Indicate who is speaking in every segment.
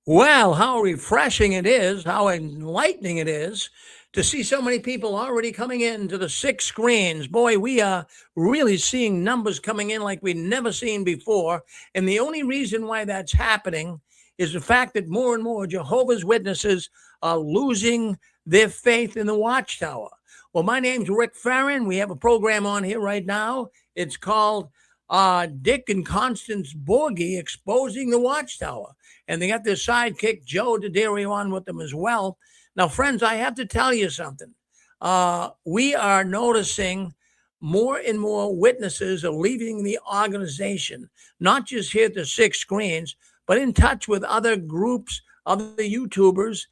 Speaker 1: Well, how refreshing it is, how enlightening it is to see so many people already coming in to the six screens. Boy, we are really seeing numbers coming in like we've never seen before. And the only reason why that's happening is the fact that more and more Jehovah's Witnesses are losing their faith in the Watchtower. Well, my name's Rick Farron. We have a program on here right now. It's called Dick and Constance Borghi Exposing the Watchtower, and they got their sidekick Joe Daddario on with them as well. Now, friends, I have to tell you something. We are noticing more and more witnesses are leaving the organization, not just here at the six screens, but in touch with other groups, other YouTubers.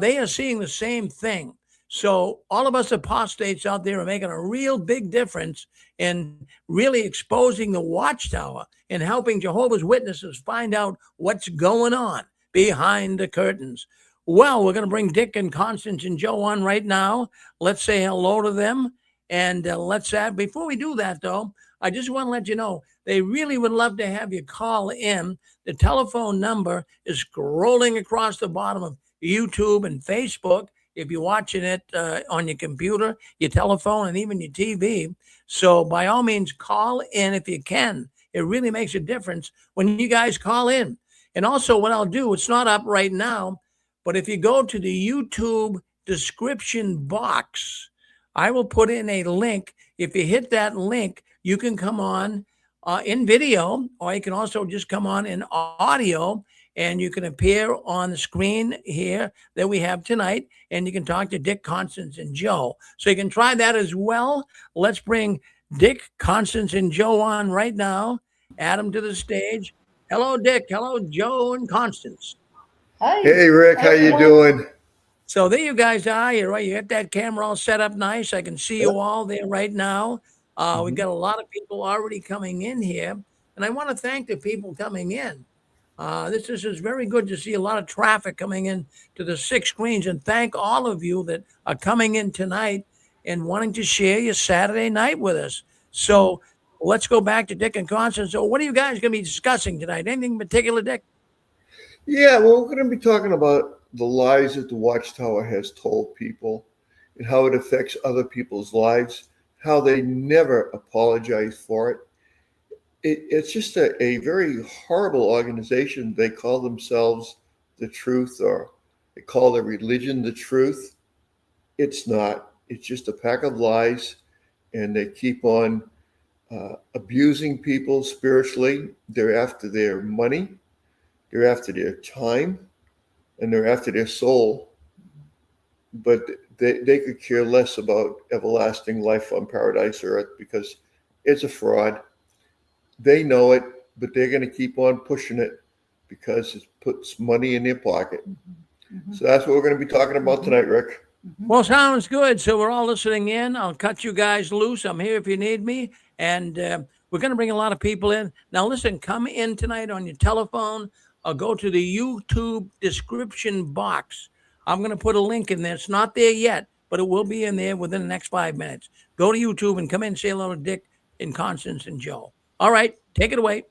Speaker 1: They are seeing the same thing. So all of us apostates out there are making a real big difference in really exposing the Watchtower and helping Jehovah's Witnesses find out what's going on behind the curtains. Well, we're going to bring Dick and Constance and Joe on right now. Let's say hello to them. And let's have, before we do that, though, I just want to let you know they really would love to have you call in. The telephone number is scrolling across the bottom of YouTube and Facebook if you're watching it on your computer, your telephone, and even your TV. So by all means, call in if you can. It really makes a difference when you guys call in. And also, what I'll do, it's not up right now, but if you go to the YouTube description box, I will put in a link. If you hit that link, you can come on in video, or you can also just come on in audio, and you can appear on the screen here that we have tonight, and you can talk to Dick, Constance, and Joe. So you can try that as well. Let's bring Dick, Constance, and Joe on right now. Add them to the stage. Hello, Dick. Hello, Joe and Constance.
Speaker 2: Hi.
Speaker 3: Hey Rick, how you
Speaker 2: Everyone.
Speaker 3: doing?
Speaker 1: So there you guys are. You're right. You got that camera all set up nice. I can see you all there right now. We've
Speaker 3: Mhm.
Speaker 1: got a lot of people already coming in here, and I want to thank the people coming in. This is very good to see a lot of traffic coming in to the six screens, and thank all of you that are coming in tonight and wanting to share your Saturday night with us. So let's go back to Dick and Constance. So, what are you guys going to be discussing tonight? Anything in particular, Dick?
Speaker 3: Yeah, well, we're going to be talking about the lies that the Watchtower has told people and how it affects other people's lives, how they never apologize for it. It's just a very horrible organization. They call themselves the truth, or they call their religion the truth. It's not, it's just a pack of lies, and they keep on abusing people spiritually. They're after their money, they're after their time, and they're after their soul, but they could care less about everlasting life on paradise earth because it's a fraud. They know it, but they're going to keep on pushing it because it puts money in their pocket.
Speaker 2: Mhm.
Speaker 3: So that's what we're going to be talking about tonight, Rick.
Speaker 2: Mhm.
Speaker 1: Well, sounds good. So we're all listening in. I'll cut you guys loose. I'm here if you need me. And we're going to bring a lot of people in. Now, listen, come in tonight on your telephone or go to the YouTube description box. I'm going to put a link in there. It's not there yet, but it will be in there within the next 5 minutes. Go to YouTube and come in and say hello to Dick and Constance and Joe. All right, take it away.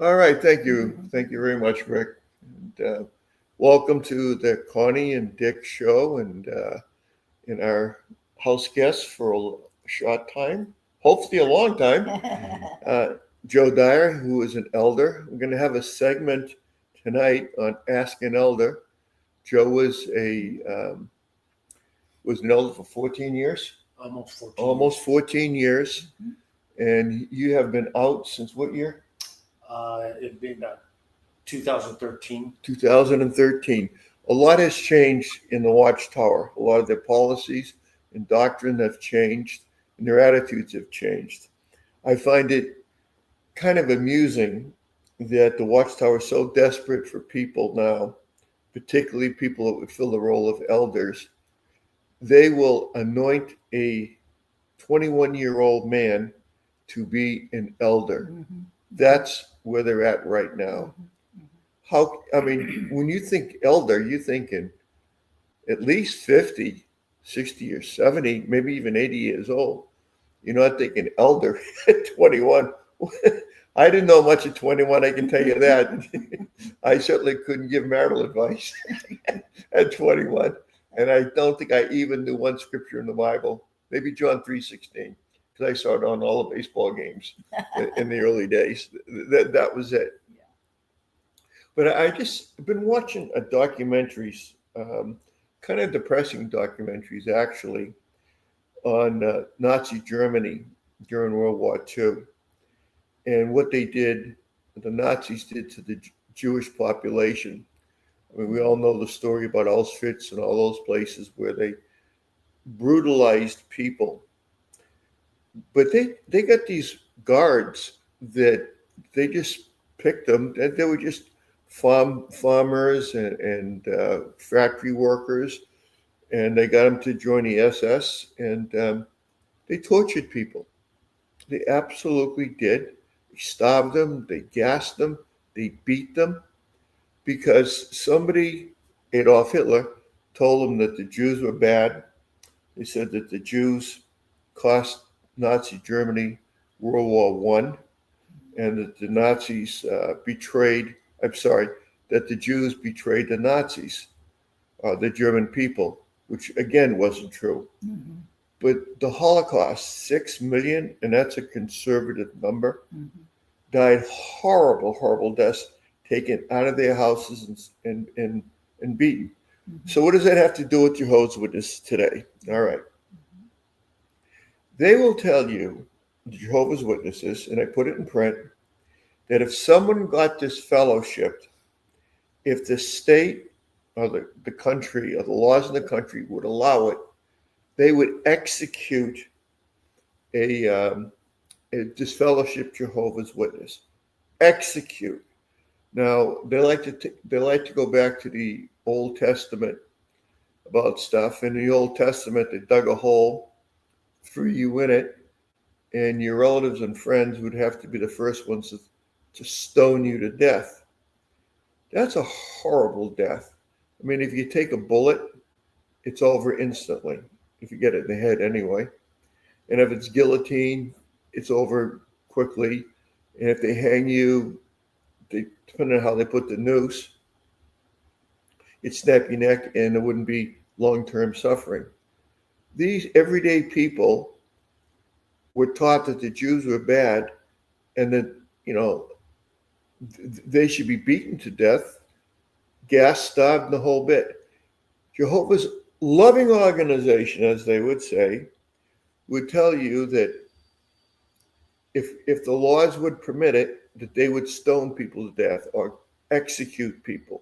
Speaker 3: All right, thank you. Thank you very much, Rick. And welcome to the Connie and Dick show and our house guests for a short time, hopefully a long time. Uh, Joe Dyer, who is an elder. We're going to have a segment tonight on Ask an Elder. Joe was an elder for 14 years,
Speaker 4: Almost 14
Speaker 3: almost 14 years, and you have been out since what year?
Speaker 4: It'd been 2013.
Speaker 3: 2013. A lot has changed in the Watchtower. A lot of their policies and doctrine have changed, and their attitudes have changed. I find it kind of amusing that the Watchtower is so desperate for people now, particularly people that would fill the role of elders. They will anoint a 21-year-old man to be an elder.
Speaker 2: Mhm.
Speaker 3: That's where they're at right now. How, I mean, when you think elder, you're thinking at least 50, 60, or 70, maybe even 80 years old. You're not thinking elder at 21. I didn't know much at 21, I can tell you that. I certainly couldn't give marital advice at 21. And I don't think I even knew one scripture in the Bible, maybe John 3:16, because I saw it on all the baseball games in the early days. That was it. But I just been watching documentaries, kind of depressing documentaries actually, on Nazi Germany during World War II and what the Nazis did to the Jewish population. I mean, we all know the story about Auschwitz and all those places where they brutalized people. But they got these guards that they just picked them. They were just farmers and factory workers, and they got them to join the SS, and they tortured people. They absolutely did. They starved them, they gassed them, they beat them because somebody, Adolf Hitler, told them that the Jews were bad. They said that the Jews cost Nazi Germany World War One, and that the Nazis that the Jews betrayed the Nazis, the German people, which again wasn't true.
Speaker 2: Mm-hmm.
Speaker 3: But the Holocaust, 6 million, and that's a conservative number,
Speaker 2: Mm-hmm.
Speaker 3: died horrible, horrible deaths, taken out of their houses and beaten.
Speaker 2: Mm-hmm.
Speaker 3: So what does that have to do with Jehovah's Witnesses today? All right.
Speaker 2: Mm-hmm.
Speaker 3: They will tell you, Jehovah's Witnesses, and I put it in print, that if someone got disfellowshipped, if the state or the country or the laws in the country would allow it, they would execute a disfellowship Jehovah's Witness. Execute. Now they like to go back to the Old Testament about stuff. In the Old Testament, they dug a hole, threw you in it, and your relatives and friends would have to be the first ones to stone you to death. That's a horrible death. I mean, if you take a bullet, it's over instantly. If you get it in the head anyway. And if it's guillotine, it's over quickly. And if they hang you, depending on how they put the noose, it'd snap your neck and it wouldn't be long-term suffering. These everyday people were taught that the Jews were bad and that, they should be beaten to death, gassed, starved, and the whole bit. Jehovah's loving organization, as they would say, would tell you that if the laws would permit it, that they would stone people to death or execute people.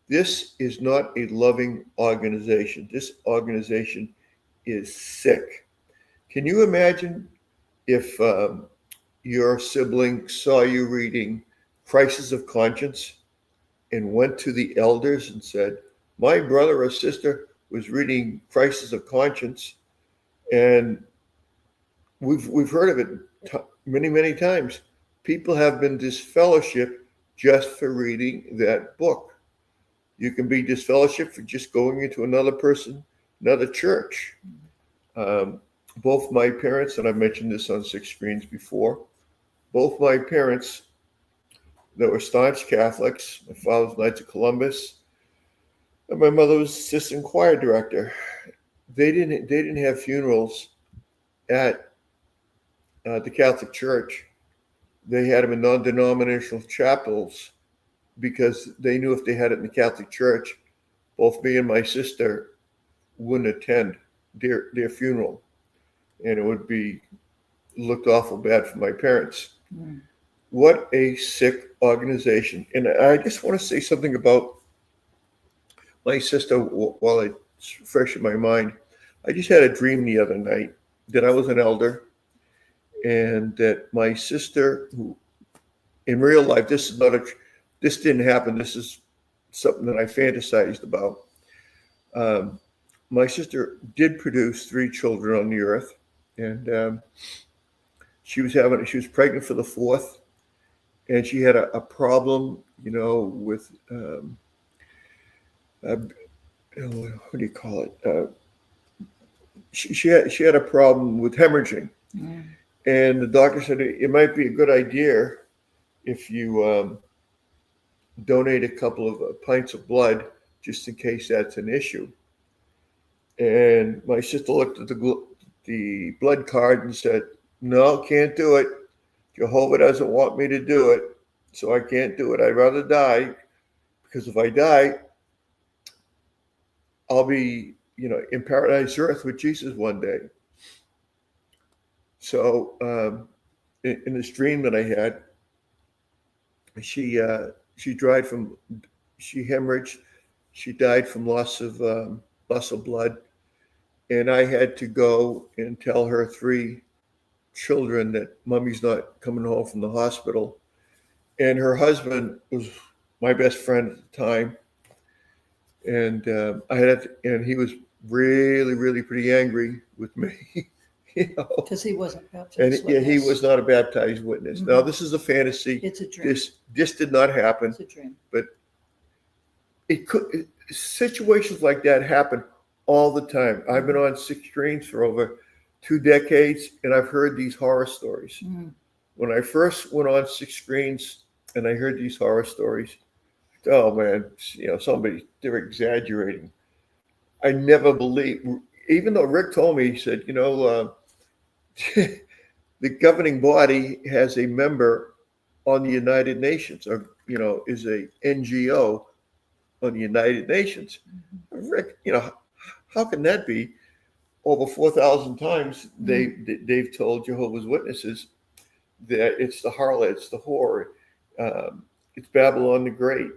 Speaker 3: This is not a loving organization. This organization is sick. Can you imagine if your sibling saw you reading Crisis of Conscience and went to the elders and said, my brother or sister was reading Crisis of Conscience, and we've heard of it many, many times. People have been disfellowshipped just for reading that book. You can be disfellowshipped for just going into another church. Both my parents, and I've mentioned this on 6 Screens before, both my parents that were staunch Catholics, my father was Knights of Columbus, and my mother was assistant choir director. They didn't have funerals at the Catholic Church. They had them in non-denominational chapels because they knew if they had it in the Catholic Church, both me and my sister wouldn't attend their funeral, and it would be looked awful bad for my parents.
Speaker 2: Mm.
Speaker 3: What a sick organization. And I just want to say something about my sister while it's fresh in my mind. I just had a dream the other night that I was an elder and that my sister, who in real life, this didn't happen. This is something that I fantasized about. My sister did produce 3 children on the earth, and she was pregnant for the 4th, and she had a problem, with what do you call it? She had a problem with hemorrhaging,
Speaker 2: Mm.
Speaker 3: And the doctor said it might be a good idea if you donate a couple of pints of blood just in case that's an issue. And my sister looked at the blood card and said, no, can't do it. Jehovah doesn't want me to do it, so I can't do it. I'd rather die, because if I die, I'll be, in paradise earth with Jesus one day. So in this dream that I had, she hemorrhaged, she died from loss of blood, and I had to go and tell her 3 children that Mommy's not coming home from the hospital. And her husband was my best friend at the time, and and he was really, really pretty angry with me,
Speaker 2: Because he wasn't
Speaker 3: And
Speaker 2: baptized.
Speaker 3: yeah, he was not a baptized witness. Now, this is a fantasy.
Speaker 2: It's a dream.
Speaker 3: This did not happen.
Speaker 2: It's a dream.
Speaker 3: Situations like that happen all the time. I've been on 6 screens for over 2 decades, and I've heard these horror stories.
Speaker 2: Mm.
Speaker 3: When I first went on 6 screens and I heard these horror stories, oh man, they're exaggerating. I never believed, even though Rick told me, he said, the governing body has a member on the United Nations, or, is a NGO on the United Nations.
Speaker 2: Mm-hmm.
Speaker 3: Rick, how can that be? Over 4,000 times they've told Jehovah's Witnesses that it's the harlot, it's the whore, it's Babylon the Great.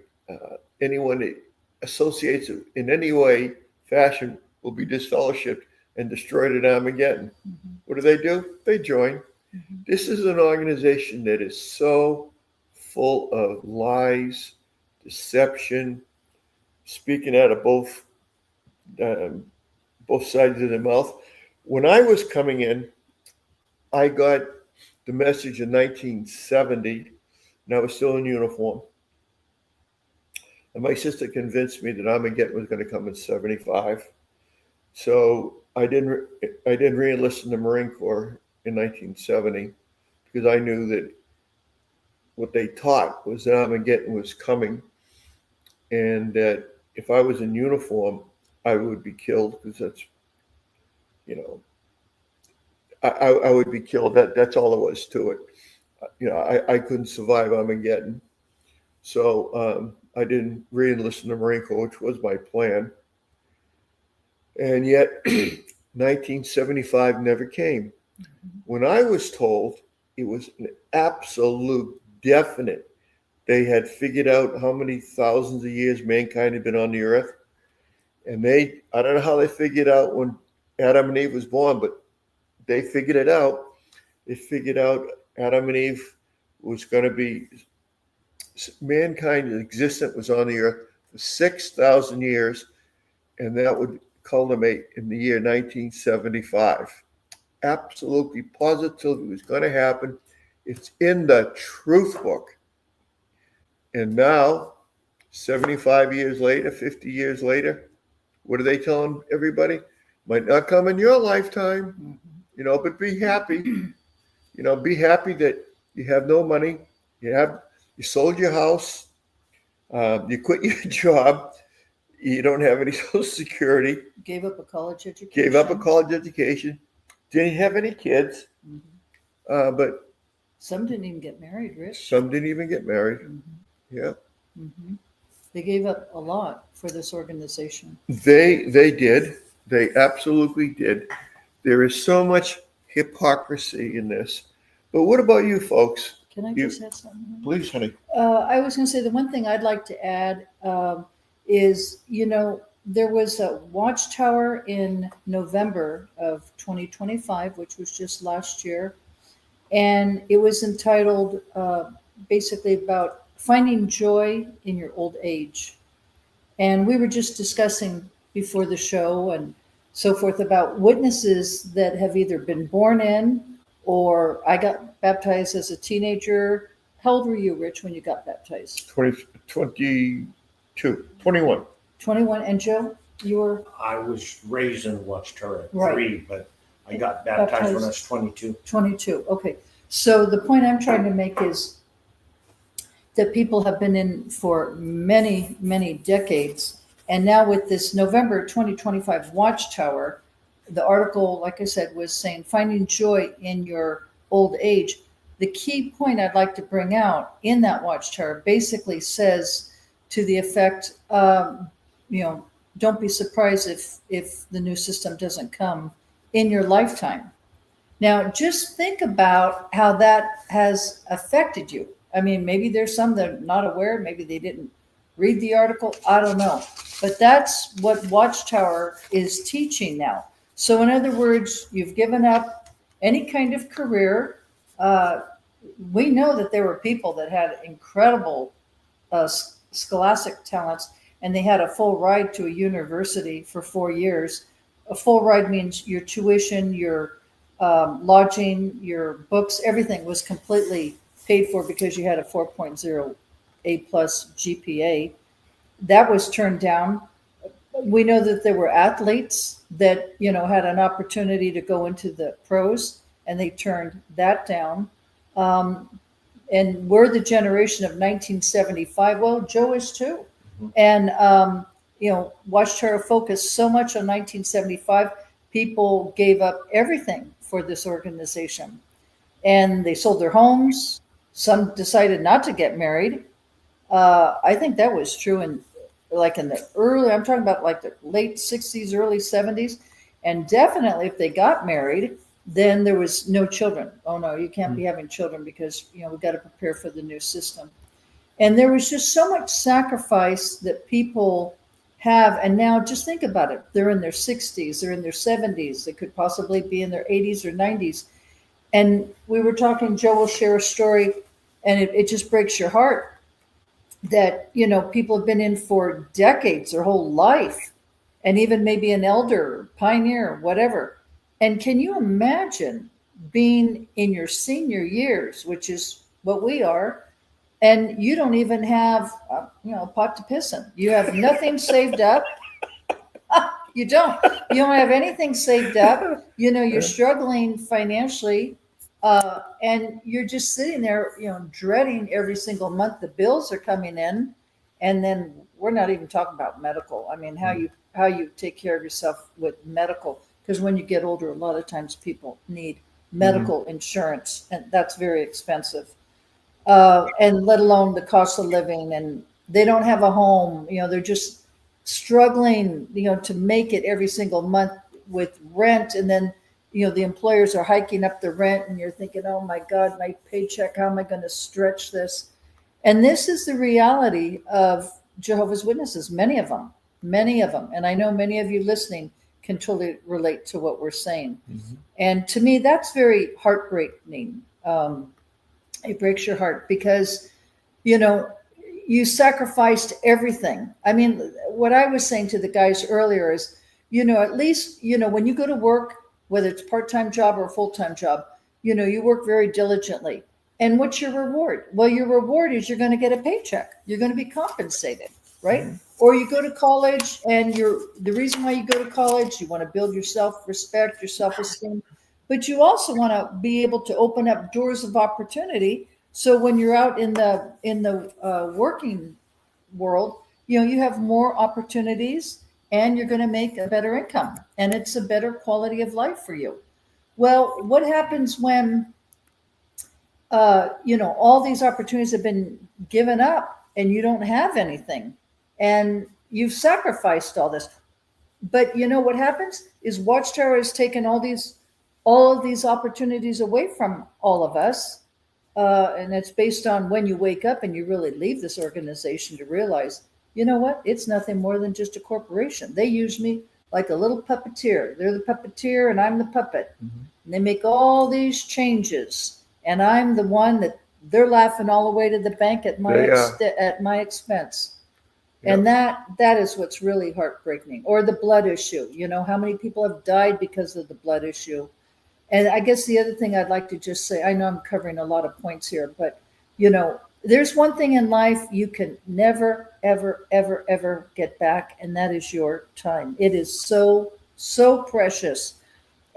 Speaker 3: Anyone that associates it in any way, fashion, will be disfellowshipped and destroyed at Armageddon.
Speaker 2: Mm-hmm.
Speaker 3: What do? They join.
Speaker 2: Mm-hmm.
Speaker 3: This is an organization that is so full of lies, deception, speaking out of both sides of their mouth. When I was coming in, I got the message in 1970, and I was still in uniform. And my sister convinced me that Armageddon was going to come in 75. So I didn't re-enlist in the Marine Corps in 1970, because I knew that what they taught was that Armageddon was coming, and that if I was in uniform, I would be killed, because that's, I would be killed. That's all there was to it. I couldn't survive Armageddon. So I didn't re-enlist in the Marine Corps, which was my plan. And yet 1975 never came.
Speaker 2: Mm-hmm.
Speaker 3: When I was told, it was an absolute definite. They had figured out how many thousands of years mankind had been on the earth. And I don't know how they figured out when Adam and Eve was born, but they figured it out. They figured out Adam and Eve was going to be, mankind existent was on the earth for 6,000 years, and that would culminate in the year 1975. Absolutely positive it was going to happen. It's in the truth book. And now, 75 years later, 50 years later, what are they telling everybody? Might not come in your lifetime, but be happy. Be happy that you have no money. You sold your house. You quit your job. You don't have any Social Security.
Speaker 2: Gave up a college education.
Speaker 3: Didn't have any kids.
Speaker 2: Mm-hmm.
Speaker 3: But
Speaker 2: some didn't even get married, Rich.
Speaker 3: Some didn't even get married.
Speaker 2: Mm-hmm.
Speaker 3: Yeah.
Speaker 2: Mm-hmm. They gave up a lot for this organization.
Speaker 3: They did. They absolutely did. There is so much hypocrisy in this. But what about you folks?
Speaker 2: Can I just add something?
Speaker 3: Please, honey.
Speaker 2: I was going to say the one thing I'd like to add is, there was a Watchtower in November of 2025, which was just last year. And it was entitled basically about finding joy in your old age. And we were just discussing before the show and so forth about witnesses that have either been born in, or I got baptized as a teenager. How old were you, Rich, when you got baptized?
Speaker 3: 21.
Speaker 2: 21. And Joe, you were?
Speaker 4: I was raised in Watchtower at
Speaker 2: Right.
Speaker 4: 3, but I got baptized when I was 22.
Speaker 2: 22. Okay. So the point I'm trying to make is that people have been in for many, many decades. And now with this November 2025 Watchtower, the article, like I said, was saying finding joy in your old age. The key point I'd like to bring out in that Watchtower basically says to the effect, don't be surprised if the new system doesn't come in your lifetime. Now, just think about how that has affected you. I mean, maybe there's some that are not aware, maybe they didn't read the article, I don't know. But that's what Watchtower is teaching now. So, in other words, you've given up any kind of career. We know that there were people that had incredible scholastic talents, and they had a full ride to a university for 4 years. A full ride means your tuition, your lodging, your books, everything was completely paid for because you had a 4.0 A plus GPA. That was turned down. We know that there were athletes that, had an opportunity to go into the pros, and they turned that down. And we're the generation of 1975. Well, Joe is too. And, Watchtower focused so much on 1975. People gave up everything for this organization, and they sold their homes. Some decided not to get married. I think that was true in the early, I'm talking about like the late 60s, early 70s. And definitely if they got married, then there was no children. Oh no, you can't be having children because, we've got to prepare for the new system. And there was just so much sacrifice that people have. And now just think about it. They're in their 60s, they're in their 70s. They could possibly be in their 80s or 90s. And we were talking, Joe will share a story, and it just breaks your heart that, people have been in for decades, their whole life, and even maybe an elder, pioneer, whatever. And can you imagine being in your senior years, which is what we are, and you don't even have, a pot to piss in. You have nothing saved up. You don't have anything saved up. You're struggling financially, and you're just sitting there, dreading every single month. The bills are coming in, and then we're not even talking about medical. I mean, how you take care of yourself with medical, because when you get older, a lot of times people need medical insurance, and that's very expensive. And let alone the cost of living, and they don't have a home. They're just struggling, to make it every single month with rent. And then, the employers are hiking up the rent, and you're thinking, oh my God, my paycheck, how am I going to stretch this? And this is the reality of Jehovah's Witnesses, many of them. And I know many of you listening can totally relate to what we're saying. And to me, that's very heartbreaking. It breaks your heart because, you sacrificed everything. I mean, what I was saying to the guys earlier is, at least, when you go to work, whether it's a part-time job or a full-time job, you work very diligently. And what's your reward? Well, your reward is you're going to get a paycheck. You're going to be compensated, right? Or you go to college, and the reason why you go to college, you want to build your self-respect, your self-esteem, but you also want to be able to open up doors of opportunity. So when you're out in the working world, you have more opportunities, and you're going to make a better income, and it's a better quality of life for you. Well, what happens when, all these opportunities have been given up and you don't have anything, and you've sacrificed all this? But what happens is Watchtower has taken all of these opportunities away from all of us. And it's based on when you wake up and you really leave this organization to realize, what? It's nothing more than just a corporation. They use me like a little puppeteer. They're the puppeteer and I'm the puppet. And they make all these changes, and I'm the one that they're laughing all the way to the bank at my expense. Yep. And that is what's really heartbreaking. Or the blood issue. How many people have died because of the blood issue? And I guess the other thing I'd like to just say, I know I'm covering a lot of points here, but, there's one thing in life you can never, ever, ever, ever get back, and that is your time. It is so, so precious.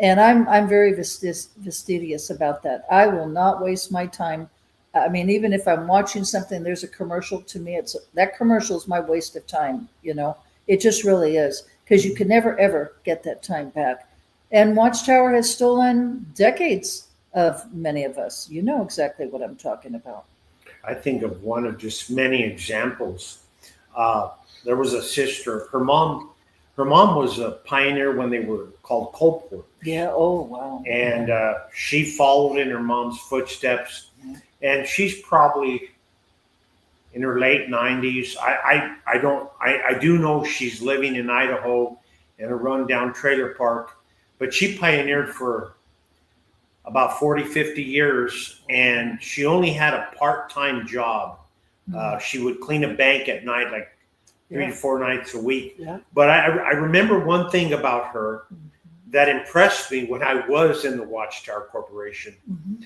Speaker 2: And I'm very fastidious about that. I will not waste my time. I mean, even if I'm watching something, there's a commercial, to me, it's that commercial is my waste of time, you know. It just really is, because you can never ever get that time back. And Watchtower has stolen decades of many of us. You know exactly what I'm talking about.
Speaker 4: I think of one of just many examples. There was a sister. Her mom was a pioneer when they were called Coalport.
Speaker 2: Yeah. Oh, wow.
Speaker 4: And she followed in her mom's footsteps. And she's probably in her late 90s. I do know she's living in Idaho in a rundown trailer park, but she pioneered for about 40, 50 years, and she only had a part-time job. She would clean a bank at night, like 3 to 4 nights a week.
Speaker 2: Yeah.
Speaker 4: But I remember one thing about her that impressed me when I was in the Watchtower Corporation.
Speaker 2: Mm-hmm.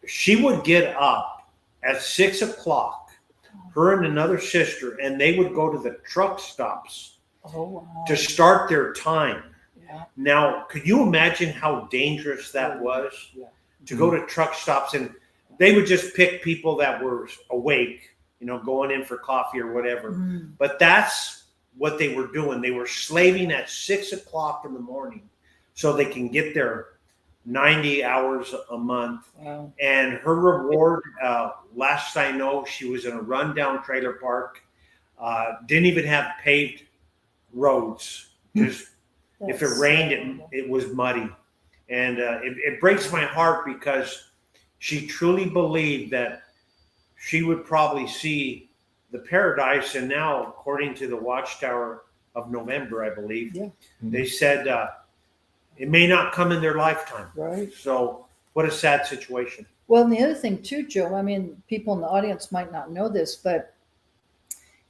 Speaker 4: She would get up at 6 o'clock, her and another sister, and they would go to the truck stops to start their time.
Speaker 2: Yeah.
Speaker 4: Now, could you imagine how dangerous that was?
Speaker 2: Yeah.
Speaker 4: To go to truck stops, and they would just pick people that were awake, you know, going in for coffee or whatever. But that's what they were doing. They were slaving at 6 o'clock in the morning so they can get their 90 hours a month.
Speaker 2: Wow.
Speaker 4: And her reward, last I know, she was in a rundown trailer park, didn't even have paved roads. Just if it rained, it was muddy. And it breaks my heart because she truly believed that she would probably see the paradise. And now, according to the Watchtower of November, I believe, they said it may not come in their lifetime.
Speaker 2: Right.
Speaker 4: So what a sad situation.
Speaker 2: Well, and the other thing too, Joe, I mean, people in the audience might not know this, but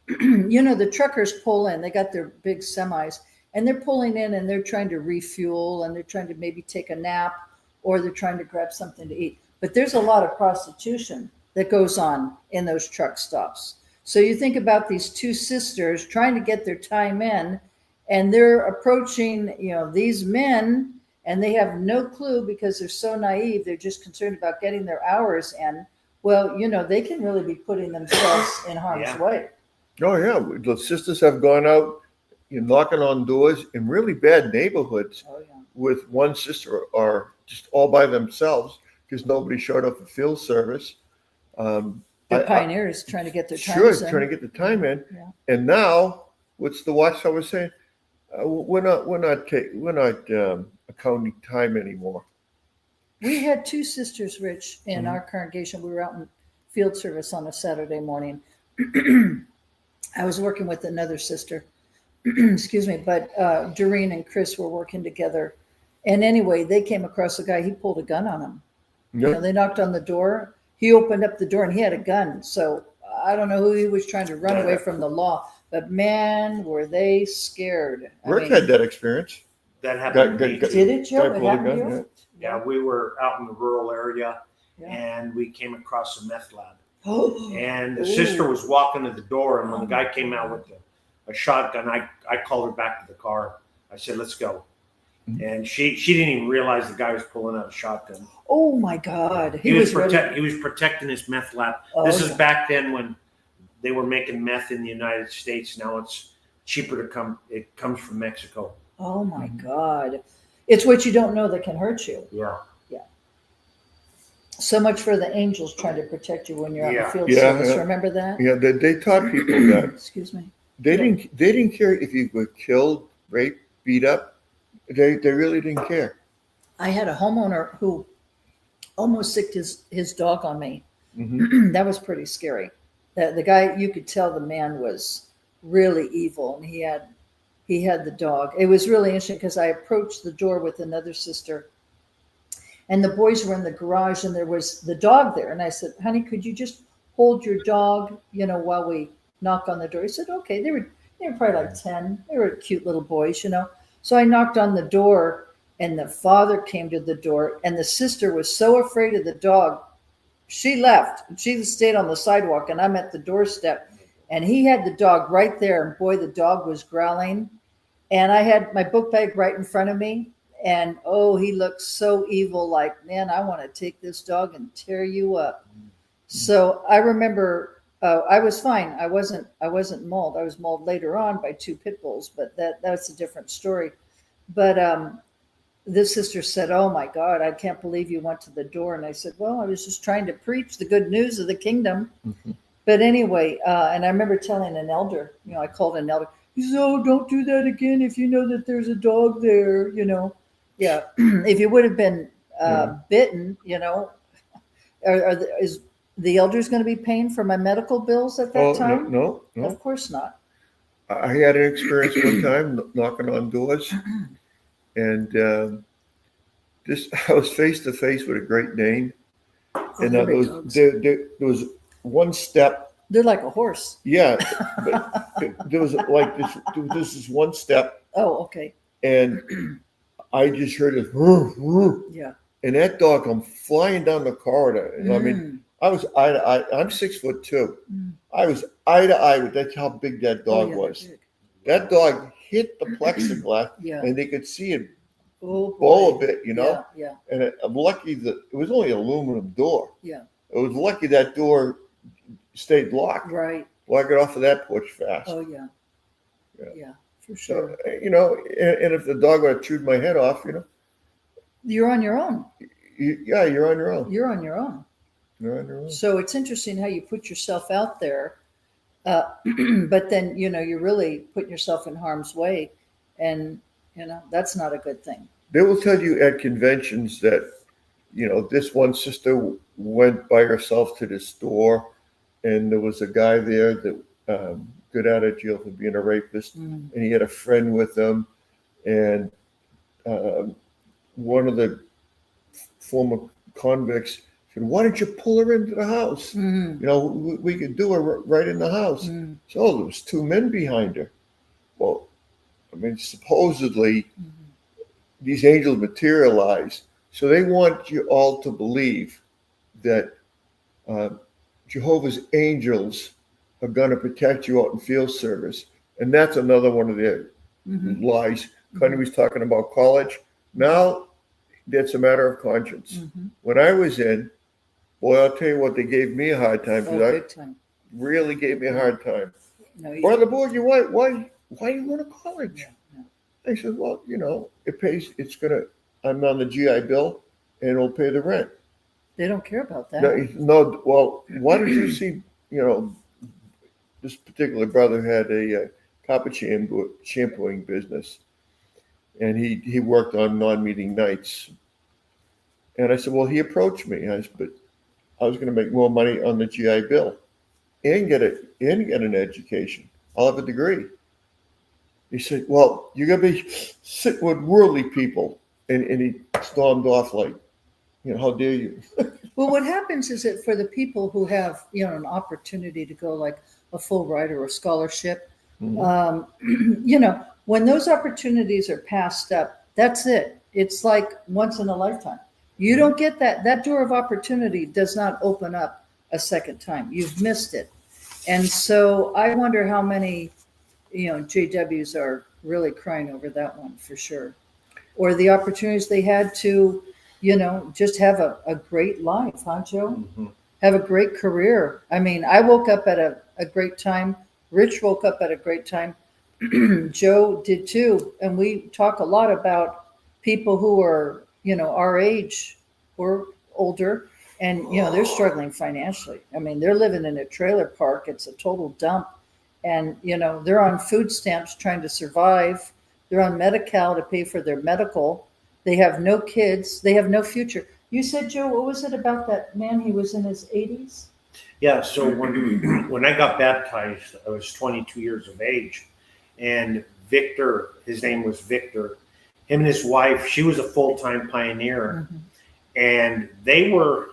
Speaker 2: you know, the truckers pull in, they got their big semis, and they're pulling in and they're trying to refuel, and they're trying to maybe take a nap, or they're trying to grab something to eat. But there's a lot of prostitution that goes on in those truck stops. So you think about these two sisters trying to get their time in, and they're approaching, you know, these men, and they have no clue because they're so naive. They're just concerned about getting their hours in. Well, you know, they can really be putting themselves in harm's way.
Speaker 3: Oh yeah, the sisters have gone out, you know, knocking on doors in really bad neighborhoods with one sister or just all by themselves because nobody showed up for field service.
Speaker 2: They're pioneers trying to get their time in.
Speaker 3: Trying to get the time in.
Speaker 2: Yeah.
Speaker 3: And now, what's the Watchtower saying? We're not accounting time anymore.
Speaker 2: We had two sisters, Rich, in our congregation. We were out in field service on a Saturday morning. I was working with another sister, excuse me, but Doreen and Chris were working together. And anyway, they came across a guy. He pulled a gun on them.
Speaker 3: Yep.
Speaker 2: You know, they knocked on the door. He opened up the door and he had a gun. So I don't know who he was trying to run away from the law. But man, were they scared.
Speaker 3: Rick had that experience.
Speaker 4: That happened to me.
Speaker 2: Did it, Joe? It happened to you?
Speaker 4: Yeah, we were out in the rural area, and we came across a meth lab. And the sister was walking to the door, and when the guy came out with a shotgun, I called her back to the car. I said, "Let's go." And she didn't even realize the guy was pulling out a shotgun.
Speaker 2: Oh my God!
Speaker 4: He was protecting his meth lab. This is back then when they were making meth in the United States. Now it's cheaper to come. It comes from Mexico.
Speaker 2: Oh my God! It's what you don't know that can hurt you.
Speaker 4: Yeah.
Speaker 2: So much for the angels trying to protect you when you're out in the field
Speaker 3: Yeah,
Speaker 2: service. Remember that?
Speaker 3: Yeah, they taught people that.
Speaker 2: Excuse me.
Speaker 3: They didn't care if you were killed, raped, beat up. They really didn't care.
Speaker 2: I had a homeowner who almost sicked his dog on me.
Speaker 3: Mm-hmm.
Speaker 2: That was pretty scary. The guy, you could tell the man was really evil, and he had the dog. It was really interesting because I approached the door with another sister, and the boys were in the garage, and there was the dog there. And I said, "Honey, could you just hold your dog, you know, while we knock on the door?" He said, "Okay." They were probably like 10. They were cute little boys, you know. So I knocked on the door, and the father came to the door, and the sister was so afraid of the dog, she left. She stayed on the sidewalk, and I'm at the doorstep, and he had the dog right there. And boy, the dog was growling. And I had my book bag right in front of me. And oh, he looked so evil, like, man, I want to take this dog and tear you up. So I remember I was fine. I wasn't mauled. I was mauled later on by 2 pit bulls, but that's a different story. But this sister said, "Oh my God, I can't believe you went to the door." And I said, "Well, I was just trying to preach the good news of the kingdom."
Speaker 3: Mm-hmm.
Speaker 2: But anyway, and I remember telling an elder, I called an elder. He said, "Oh, don't do that again if you know that there's a dog there, Yeah, if you would have been bitten, is the elders going to be paying for my medical bills at that time?
Speaker 3: No.
Speaker 2: Of course not.
Speaker 3: I had an experience one time knocking on doors, and I was face to face with a Great Dane, and
Speaker 2: they're
Speaker 3: there
Speaker 2: big
Speaker 3: was
Speaker 2: dogs.
Speaker 3: there was one step.
Speaker 2: They're like a horse.
Speaker 3: Yeah, but there was like this one step,
Speaker 2: Oh, okay.
Speaker 3: and I just heard this, "Roof, roof,"
Speaker 2: Yeah.
Speaker 3: and that dog come flying down the corridor. And I mean, I was eye to eye. I'm 6'2". I was eye to eye with that's how big that dog was.
Speaker 2: Big.
Speaker 3: That dog hit the plexiglass,
Speaker 2: Yeah.
Speaker 3: and they could see it
Speaker 2: Oh,
Speaker 3: bowl a
Speaker 2: boy.
Speaker 3: bit,
Speaker 2: Yeah.
Speaker 3: And I'm lucky that it was only an aluminum door.
Speaker 2: Yeah.
Speaker 3: It was lucky that door stayed locked.
Speaker 2: Right.
Speaker 3: Well, I got off of that porch fast.
Speaker 2: Oh, yeah.
Speaker 3: Yeah.
Speaker 2: Yeah, for sure.
Speaker 3: So, and if the dog would have chewed my head off,
Speaker 2: You're on your own.
Speaker 3: you're on your own.
Speaker 2: You're on your own.
Speaker 3: You're on your own.
Speaker 2: So it's interesting how you put yourself out there, but then you're really putting yourself in harm's way, and that's not a good thing.
Speaker 3: They will tell you at conventions that, this one sister went by herself to the store, and there was a guy there that got out of jail for being a rapist, and he had a friend with him, and one of the former convicts said, "Why don't you pull her into the house? We could do her right in the house." So there was 2 men behind her. Well, I mean, supposedly these angels materialize, so they want you all to believe that Jehovah's angels are going to protect you out in field service, and that's another one of their lies. Connie was talking about college. Now that's a matter of conscience. When I was in, boy, I'll tell you what, they gave me a hard time, because
Speaker 2: Big time.
Speaker 3: really gave me a hard time.
Speaker 2: No,
Speaker 3: Brother Borghi, why are you going to college?
Speaker 2: Yeah.
Speaker 3: I said, well, it pays. I'm on the GI Bill, and it'll pay the rent.
Speaker 2: They don't care about that.
Speaker 3: No, well, why don't you see, this particular brother had a copper shampooing business, and he worked on non-meeting nights. And I said, well, he approached me. I said, but I was going to make more money on the GI Bill and get an education. I'll have a degree. He said, well, you're going to be sitting with worldly people. And he stormed off like, how dare you?
Speaker 2: Well, what happens is that for the people who have, an opportunity to go like a full ride or a scholarship, when those opportunities are passed up, that's it. It's like once in a lifetime. You don't get that. That door of opportunity does not open up a second time. You've missed it. And so I wonder how many, JWs are really crying over that one for sure. Or the opportunities they had to, just have a great life, huh, Joe? Have a great career. I mean, I woke up at a great time. Rich woke up at a great time. Joe did too. And we talk a lot about people who are, our age or older, and, they're struggling financially. I mean, they're living in a trailer park. It's a total dump. And, they're on food stamps trying to survive. They're on Medi-Cal to pay for their medical. They have no kids. They have no future. You said, Joe, what was it about that man? He was in his 80s?
Speaker 4: Yeah, so when I got baptized, I was 22 years of age. And Victor, his name was Victor, him and his wife, she was a full-time pioneer. And they were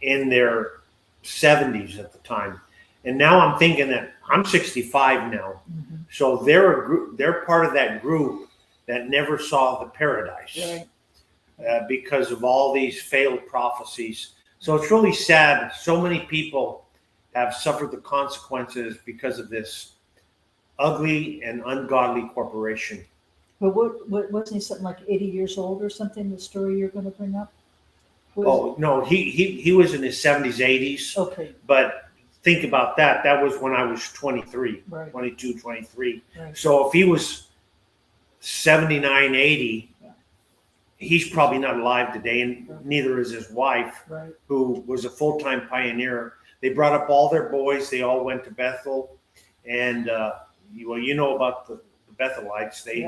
Speaker 4: in their 70s at the time. And now I'm thinking that I'm 65 now. So they're part of that group that never saw the paradise because of all these failed prophecies. So it's really sad. So many people have suffered the consequences because of this ugly and ungodly corporation.
Speaker 2: But what wasn't he something like 80 years old or something? The story you're going to bring up. What is
Speaker 4: Oh no, he was in his 70s, 80s.
Speaker 2: it? Okay,
Speaker 4: But think about that. That was when I was 23,
Speaker 2: right,
Speaker 4: 22, 23.
Speaker 2: right.
Speaker 4: So if he was 79, 80,
Speaker 2: Yeah.
Speaker 4: he's probably not alive today, and
Speaker 2: Right.
Speaker 4: neither is his wife,
Speaker 2: Right.
Speaker 4: who was a full-time pioneer. They brought up all their boys. They all went to Bethel, and well, you know about the Bethelites. They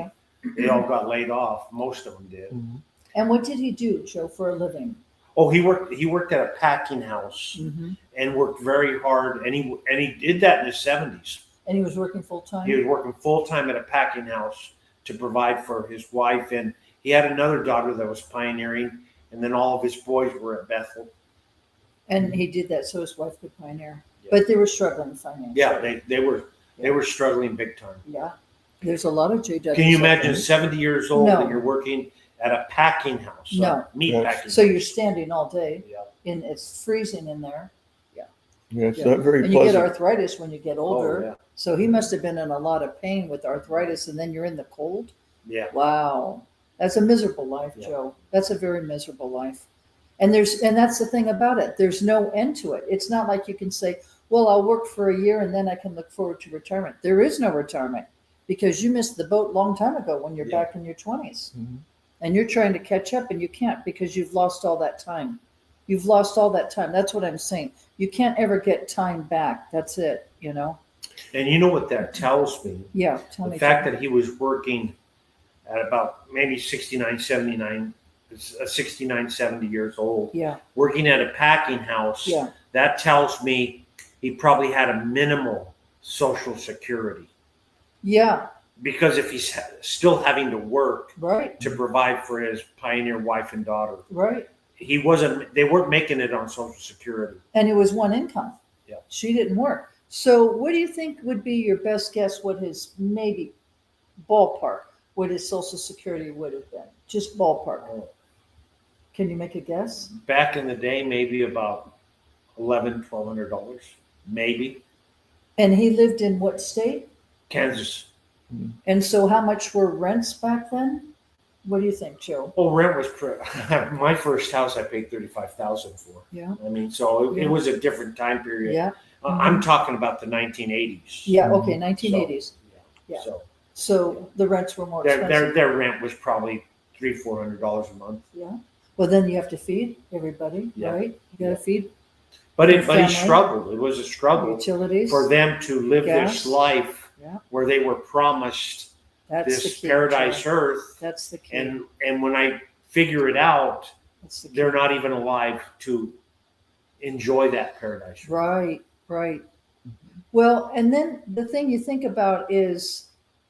Speaker 4: all got laid off. Most of them did.
Speaker 2: And what did he do, Joe, for a living?
Speaker 4: Oh, he worked at a packing house
Speaker 2: Mm-hmm.
Speaker 4: and worked very hard, and he did that in his 70s.
Speaker 2: And he was working full time?
Speaker 4: He was working full time at a packing house to provide for his wife, and he had another daughter that was pioneering, and then all of his boys were at Bethel.
Speaker 2: And he did that so his wife could pioneer.
Speaker 4: Yeah.
Speaker 2: But they were struggling financially.
Speaker 4: Yeah, they were struggling big time.
Speaker 2: Yeah. There's a lot of JWs.
Speaker 4: Can you
Speaker 2: out
Speaker 4: imagine
Speaker 2: there.
Speaker 4: 70 years old
Speaker 2: No.
Speaker 4: and you're working at a packing house?
Speaker 2: No.
Speaker 4: Meat
Speaker 3: Yes.
Speaker 4: packing.
Speaker 2: So
Speaker 4: house.
Speaker 2: you're standing all day,
Speaker 4: Yeah.
Speaker 2: and it's freezing in there.
Speaker 3: Yeah, it's
Speaker 2: Yeah.
Speaker 3: not very
Speaker 2: And you get
Speaker 3: pleasant.
Speaker 2: arthritis when you get older.
Speaker 4: Oh, yeah.
Speaker 2: So he must have been in a lot of pain with arthritis, and then you're in the cold.
Speaker 4: Yeah.
Speaker 2: Wow. That's a miserable life,
Speaker 4: Yeah.
Speaker 2: Joe. That's a very miserable life. And that's the thing about it. There's no end to it. It's not like you can say, well, I'll work for a year and then I can look forward to retirement. There is no retirement because you missed the boat a long time ago when you're
Speaker 4: Yeah.
Speaker 2: back in your 20s.
Speaker 3: Mhm.
Speaker 2: And you're trying to catch up and you can't because you've lost all that time. You've lost all that time. That's what I'm saying. You can't ever get time back. That's it, you know?
Speaker 4: And you know what that tells me?
Speaker 2: Yeah. Tell
Speaker 4: The
Speaker 2: me.
Speaker 4: fact that he was working at about maybe 69, 79, 69, 70 years old,
Speaker 2: Yeah.
Speaker 4: working at a packing house,
Speaker 2: Yeah.
Speaker 4: that tells me he probably had a minimal social security.
Speaker 2: Yeah.
Speaker 4: Because if he's still having to work
Speaker 2: Right.
Speaker 4: to provide for his pioneer wife and daughter,
Speaker 2: Right.
Speaker 4: they weren't making it on social security.
Speaker 2: And it was one income.
Speaker 4: Yeah.
Speaker 2: She didn't work. So what do you think would be your best guess what his maybe ballpark, what his social security would have been? Just ballpark. Can you make a guess?
Speaker 4: Back in the day, maybe about $1,100-$1,200, maybe.
Speaker 2: And he lived in what state?
Speaker 4: Kansas.
Speaker 2: And so how much were rents back then? What do you think, Joe?
Speaker 4: Well, rent was my first house. I paid $35,000 for.
Speaker 2: Yeah.
Speaker 4: I mean, so it
Speaker 2: Yeah.
Speaker 4: was a different time period.
Speaker 2: Yeah.
Speaker 4: I'm talking about the 1980s.
Speaker 2: Yeah. Okay. 1980s. Yeah.
Speaker 4: So
Speaker 2: So the rents were more
Speaker 4: their
Speaker 2: expensive.
Speaker 4: their rent was probably $300-$400 a month.
Speaker 2: Yeah. Well, then you have to feed everybody,
Speaker 4: Yeah.
Speaker 2: right? You got to feed
Speaker 4: But
Speaker 2: Your
Speaker 4: he
Speaker 2: family?
Speaker 4: struggled. It was a struggle
Speaker 2: utilities.
Speaker 4: for them to live
Speaker 2: Gas?
Speaker 4: this life
Speaker 2: Yeah.
Speaker 4: where they were promised
Speaker 2: That's the
Speaker 4: this
Speaker 2: key,
Speaker 4: paradise
Speaker 2: Joe.
Speaker 4: earth.
Speaker 2: That's the key.
Speaker 4: And when I figure it out,
Speaker 2: That's the key.
Speaker 4: they're not even alive to enjoy that paradise.
Speaker 2: Right, right. Well, and then the thing you think about is,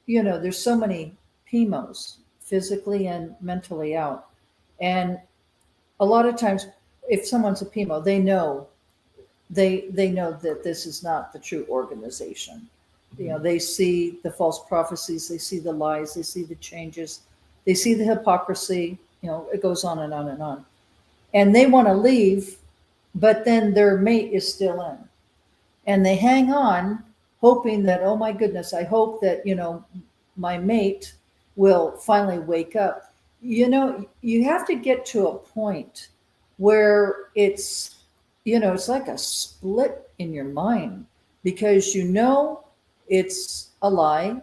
Speaker 2: you know, there's so many PMOs, physically and mentally out. And a lot of times, if someone's a PMO, they know that this is not the true organization. You know, they see the false prophecies, they see the lies, they see the changes, they see the hypocrisy, you know, it goes on and on and on. And they want to leave, but then their mate is still in. And they hang on, hoping that, oh my goodness, I hope that, you know, my mate will finally wake up. You know, you have to get to a point where it's, you know, it's like a split in your mind because you know it's a lie,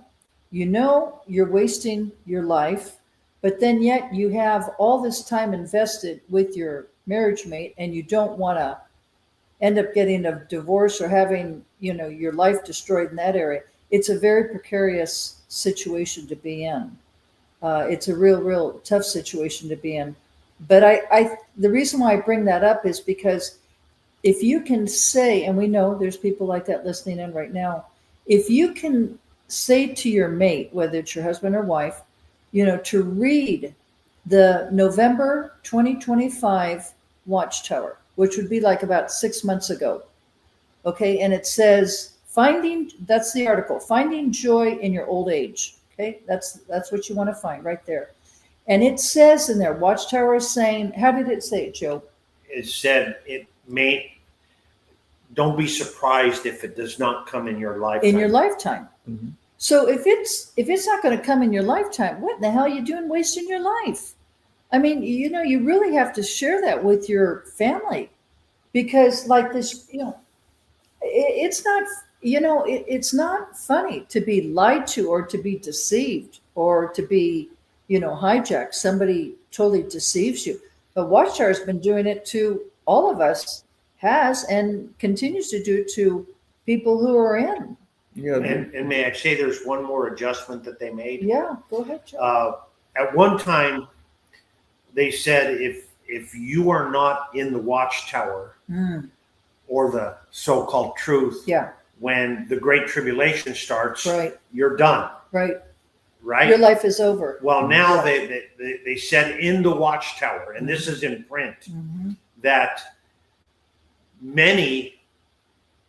Speaker 2: you know you're wasting your life, but then yet you have all this time invested with your marriage mate and you don't want to end up getting a divorce or having, you know, your life destroyed in that area. It's a very precarious situation to be in. It's a real tough situation to be in. But the reason why I bring that up is because if you can say, and we know there's people like that listening in right now, if you can say to your mate, whether it's your husband or wife, you know, to read the November 2025 Watchtower, which would be like about 6 months ago. Okay. And it says, that's the article, Finding Joy in Your Old Age. Okay. That's what you want to find right there. And it says in there, Watchtower is saying, how did it say it, Joe?
Speaker 4: It said don't be surprised if it does not come in your lifetime.
Speaker 2: In your lifetime.
Speaker 3: Mhm.
Speaker 2: So if it's not going to come in your lifetime, what in the hell are you doing wasting your life? I mean, you really have to share that with your family, because like this, it's not, it's not funny to be lied to or to be deceived or to be, hijacked. Somebody totally deceives you. But Watchtower has been doing it to all of us, has and continues to do to people who are in.
Speaker 3: Yeah,
Speaker 4: And may I say there's one more adjustment that they made?
Speaker 2: Yeah, go ahead, Joe.
Speaker 4: At one time, they said if you are not in the Watchtower
Speaker 2: Mm,
Speaker 4: or the so-called truth,
Speaker 2: yeah,
Speaker 4: when the Great Tribulation starts,
Speaker 2: right,
Speaker 4: you're done,
Speaker 2: right. Your
Speaker 4: right?
Speaker 2: life is over.
Speaker 4: Well, now
Speaker 2: Yeah.
Speaker 4: they said in the Watchtower, and this is in print,
Speaker 2: Mhm.
Speaker 4: that many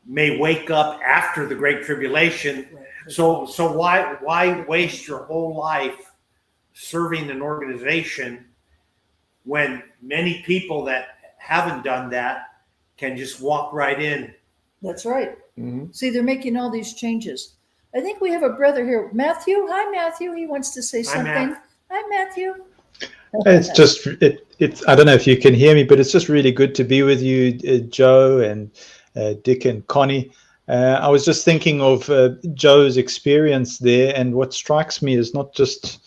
Speaker 4: may wake up after the Great Tribulation. So why waste your whole life serving an organization when many people that haven't done that can just walk right in?
Speaker 2: That's right.
Speaker 3: Mhm.
Speaker 2: See, they're making all these changes. I think we have a brother here, Matthew. Hi, Matthew. He wants to say
Speaker 4: Hi,
Speaker 2: something.
Speaker 4: Matt.
Speaker 2: Hi, Matthew.
Speaker 5: It's just it's I don't know if you can hear me, but it's just really good to be with you, Joe and Dick and Connie. I was just thinking of Joe's experience there, and what strikes me is not just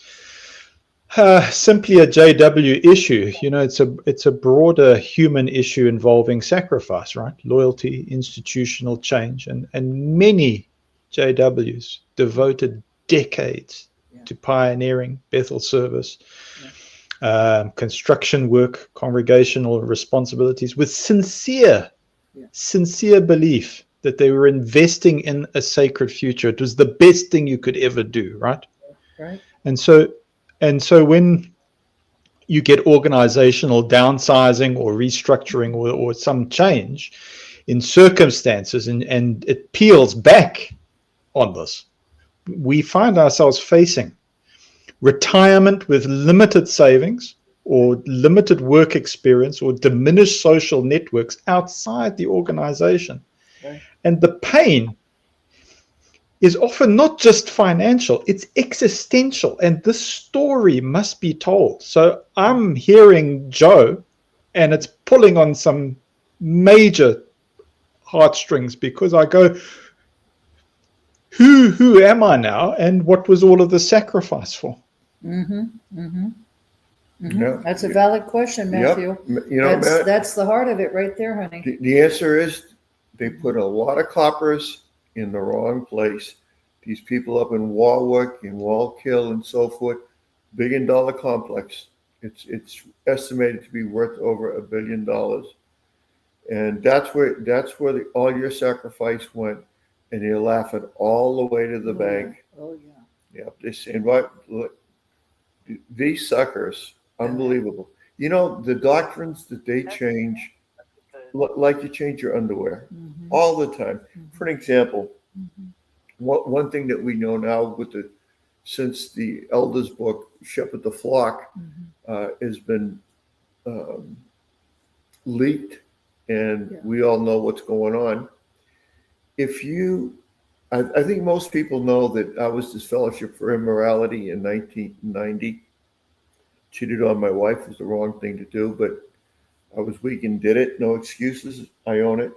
Speaker 5: simply a JW issue. It's a broader human issue involving sacrifice, right? Loyalty, institutional change, and many JWs devoted decades to pioneering Bethel service. Construction work, congregational responsibilities, with sincere belief that they were investing in a sacred future. It was the best thing you could ever do, right?
Speaker 2: Right.
Speaker 5: And so when you get organizational downsizing or restructuring or some change in circumstances, and it peels back on this, we find ourselves facing retirement with limited savings or limited work experience or diminished social networks outside the organization.
Speaker 2: Right.
Speaker 5: And the pain is often not just financial, it's existential. And this story must be told. So I'm hearing Joe, and it's pulling on some major heartstrings, because I go, who am I now? And what was all of the sacrifice for?
Speaker 2: Mm-hmm. Mm-hmm. Mm-hmm.
Speaker 3: Yeah.
Speaker 2: That's a valid question, Matthew.
Speaker 3: Yep. Matt,
Speaker 2: That's the heart of it right there, honey.
Speaker 3: the answer is they put a lot of coppers in the wrong place. These people up in Warwick and Wallkill and so forth, $1 billion complex. It's estimated to be worth over $1 billion, and that's where all your sacrifice went, and you're laughing all the way to the bank.
Speaker 2: Oh yeah.
Speaker 3: Yeah, they're saying, what? Look, these suckers, unbelievable. The doctrines that they change, like you change your underwear
Speaker 2: Mm-hmm.
Speaker 3: all the time. For an example,
Speaker 2: Mm-hmm.
Speaker 3: one thing that we know now since the elders book, Shepherd the Flock,
Speaker 2: Mm-hmm.
Speaker 3: has been leaked, and
Speaker 2: Yeah.
Speaker 3: we all know what's going on. I think most people know that I was disfellowship for immorality in 1990. Cheated on my wife was the wrong thing to do, but I was weak and did it. No excuses. I own it.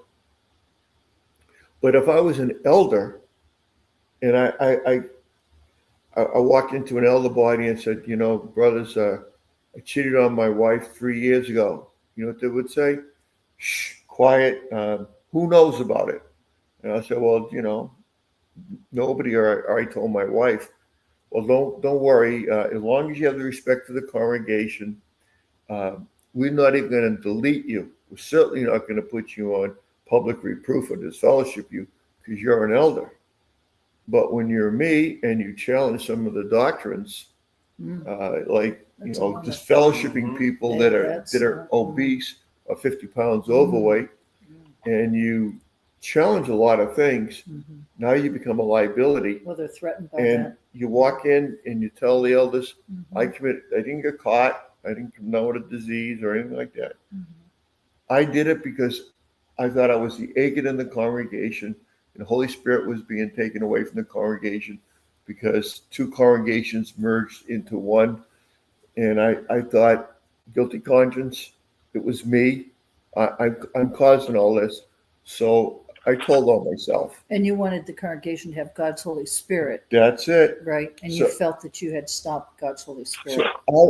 Speaker 3: But if I was an elder and I walked into an elder body and said, brothers, I cheated on my wife 3 years ago. You know what they would say? Shh, quiet. Who knows about it? And I said, well, nobody, or I told my wife. Well, don't worry. As long as you have the respect for the congregation, we're not even going to delete you. We're certainly not going to put you on public reproof or disfellowship you because you're an elder. But when you're me and you challenge some of the doctrines, like
Speaker 2: That's
Speaker 3: disfellowshipping people that are obese or 50 pounds overweight, and you challenge a lot of things,
Speaker 2: Mm-hmm.
Speaker 3: now you become a liability.
Speaker 2: Well, they're threatened by
Speaker 3: And
Speaker 2: that.
Speaker 3: you walk in and you tell the elders,
Speaker 2: Mm-hmm.
Speaker 3: I didn't get caught. I didn't know what a disease or anything like that.
Speaker 2: Mm-hmm.
Speaker 3: I did it because I thought I was the agate in the congregation, and the Holy Spirit was being taken away from the congregation. because two congregations merged into one. And I thought, guilty conscience, it was me. I'm causing all this. So I told on myself.
Speaker 2: And you wanted the congregation to have God's Holy Spirit,
Speaker 3: That's it.
Speaker 2: right? And you
Speaker 3: So-
Speaker 2: felt that you had stopped God's Holy
Speaker 3: So
Speaker 2: Spirit.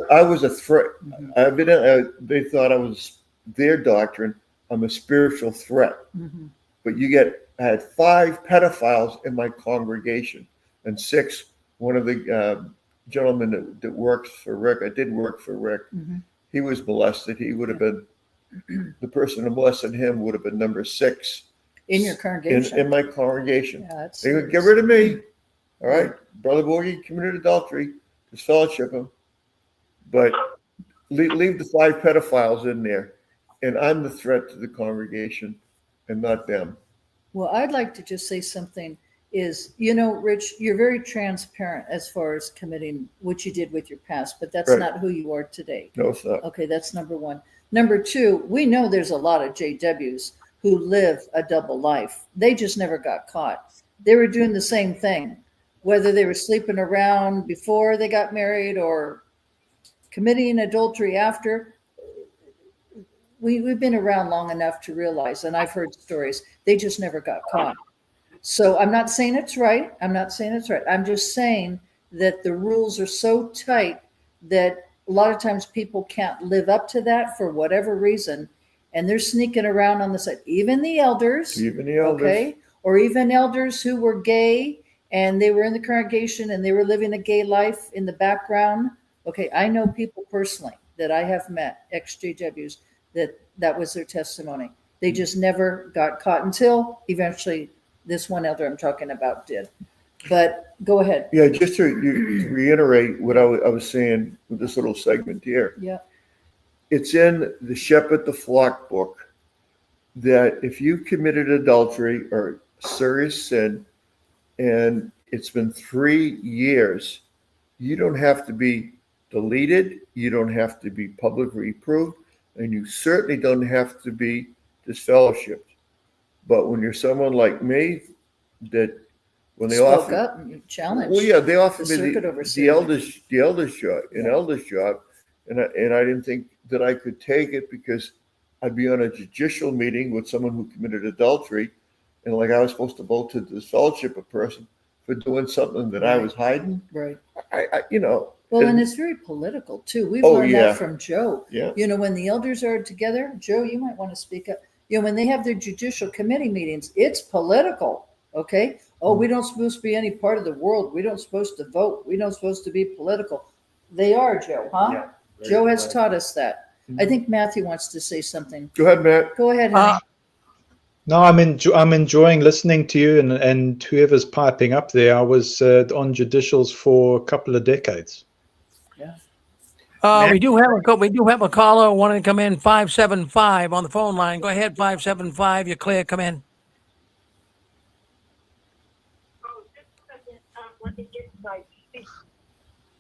Speaker 3: I was a threat.
Speaker 2: Mhm.
Speaker 3: Evidently, they thought I was their doctrine. I'm a spiritual threat.
Speaker 2: Mhm.
Speaker 3: But I had 5 pedophiles in my congregation, and 6. One of the gentlemen that works for Rick, I did work for Rick.
Speaker 2: Mhm.
Speaker 3: He was molested. He would have been the person who molested him would have been number 6
Speaker 2: In your congregation.
Speaker 3: in my congregation.
Speaker 2: Yeah, that's
Speaker 3: They would
Speaker 2: serious.
Speaker 3: get rid of me. All right, Brother Borghi committed adultery. Just fellowship him, but leave the 5 pedophiles in there, and I'm the threat to the congregation, and not them.
Speaker 2: Well, I'd like to just say something is, Rich, you're very transparent as far as committing what you did with your past, but that's
Speaker 3: Right.
Speaker 2: not who you are today.
Speaker 3: No, it's not.
Speaker 2: Okay, that's number one. Number two, we know there's a lot of JWs who live a double life. They just never got caught. They were doing the same thing, whether they were sleeping around before they got married or committing adultery after. We've been around long enough to realize, and I've heard stories, they just never got caught. So I'm not saying it's right. I'm just saying that the rules are so tight that a lot of times people can't live up to that for whatever reason. And they're sneaking around on the side, even the elders,
Speaker 3: Even the elders.
Speaker 2: okay, or even elders who were gay and they were in the congregation and they were living a gay life in the background. Okay, I know people personally that I have met, ex-JWs, that was their testimony. They just never got caught until eventually this one elder I'm talking about did. But go ahead.
Speaker 3: Yeah, just to reiterate what I was saying with this little segment here.
Speaker 2: Yeah.
Speaker 3: It's in the Shepherd the Flock book that if you committed adultery or serious sin and it's been 3 years, you don't have to be deleted, you don't have to be publicly reproved, and you certainly don't have to be disfellowshipped. But when you're someone like me, that when they
Speaker 2: Spoke
Speaker 3: offer,
Speaker 2: up and you challenged.
Speaker 3: well, yeah, they offered
Speaker 2: the
Speaker 3: me
Speaker 2: circuit
Speaker 3: the
Speaker 2: overseer.
Speaker 3: elders job,
Speaker 2: Yeah.
Speaker 3: elder's job, and I didn't think that I could take it because I'd be on a judicial meeting with someone who committed adultery, and like I was supposed to vote to disfellowship a person for doing something that I was hiding.
Speaker 2: Right.
Speaker 3: Well,
Speaker 2: And it's very political too. We've
Speaker 3: Oh,
Speaker 2: learned
Speaker 3: yeah.
Speaker 2: that from Joe.
Speaker 3: yeah,
Speaker 2: When the elders are together, Joe, you might want to speak up. When they have their judicial committee meetings, it's political. Okay. Oh, we don't supposed to be any part of the world. We don't supposed to vote. We don't supposed to be political. They are, Joe, huh?
Speaker 4: Yeah, very
Speaker 2: Joe has
Speaker 4: political.
Speaker 2: taught us that. I think Matthew wants to say something.
Speaker 3: go ahead, Matt.
Speaker 2: Go ahead, honey.
Speaker 5: No, I'm enjoying listening to you and whoever's piping up there. I was on judicials for a couple of decades.
Speaker 1: We do have a caller wanting to come in, 575 on the phone line. Go ahead, 575. You're clear. Come in.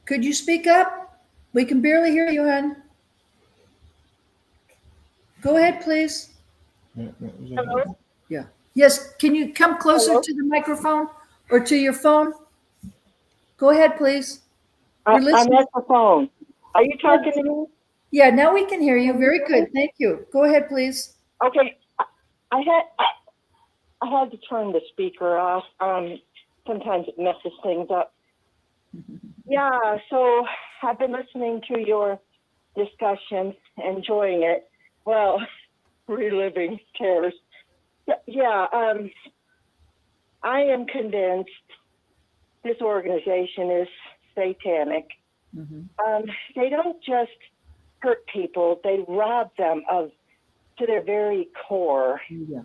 Speaker 2: Could you speak up? We can barely hear you, hon. Go ahead, please.
Speaker 6: Hello?
Speaker 2: Yes, can you come closer
Speaker 6: Hello?
Speaker 2: to the microphone or to your phone? Go ahead, please. We're
Speaker 6: I'm
Speaker 2: listening.
Speaker 6: at the phone. Are you talking to me?
Speaker 2: Yeah, now we can hear you. Very good. Thank you. Go ahead, please.
Speaker 6: Okay. I had to turn the speaker off. Sometimes it messes things up. Yeah, so I've been listening to your discussion, enjoying it. Well, reliving tears. Yeah, I am convinced this organization is satanic. They don't just hurt people, they rob them to their very core
Speaker 2: Yeah.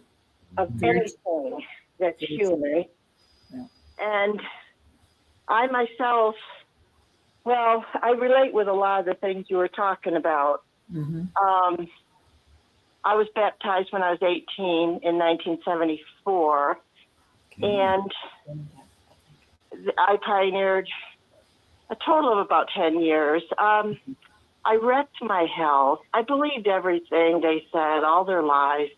Speaker 6: of anything that's human.
Speaker 2: Yeah.
Speaker 6: And I myself, well, I relate with a lot of the things you were talking about. I was baptized when I was 18 in 1974, and I pioneered a total of about 10 years. I wrecked my health. I believed everything they said, all their lies.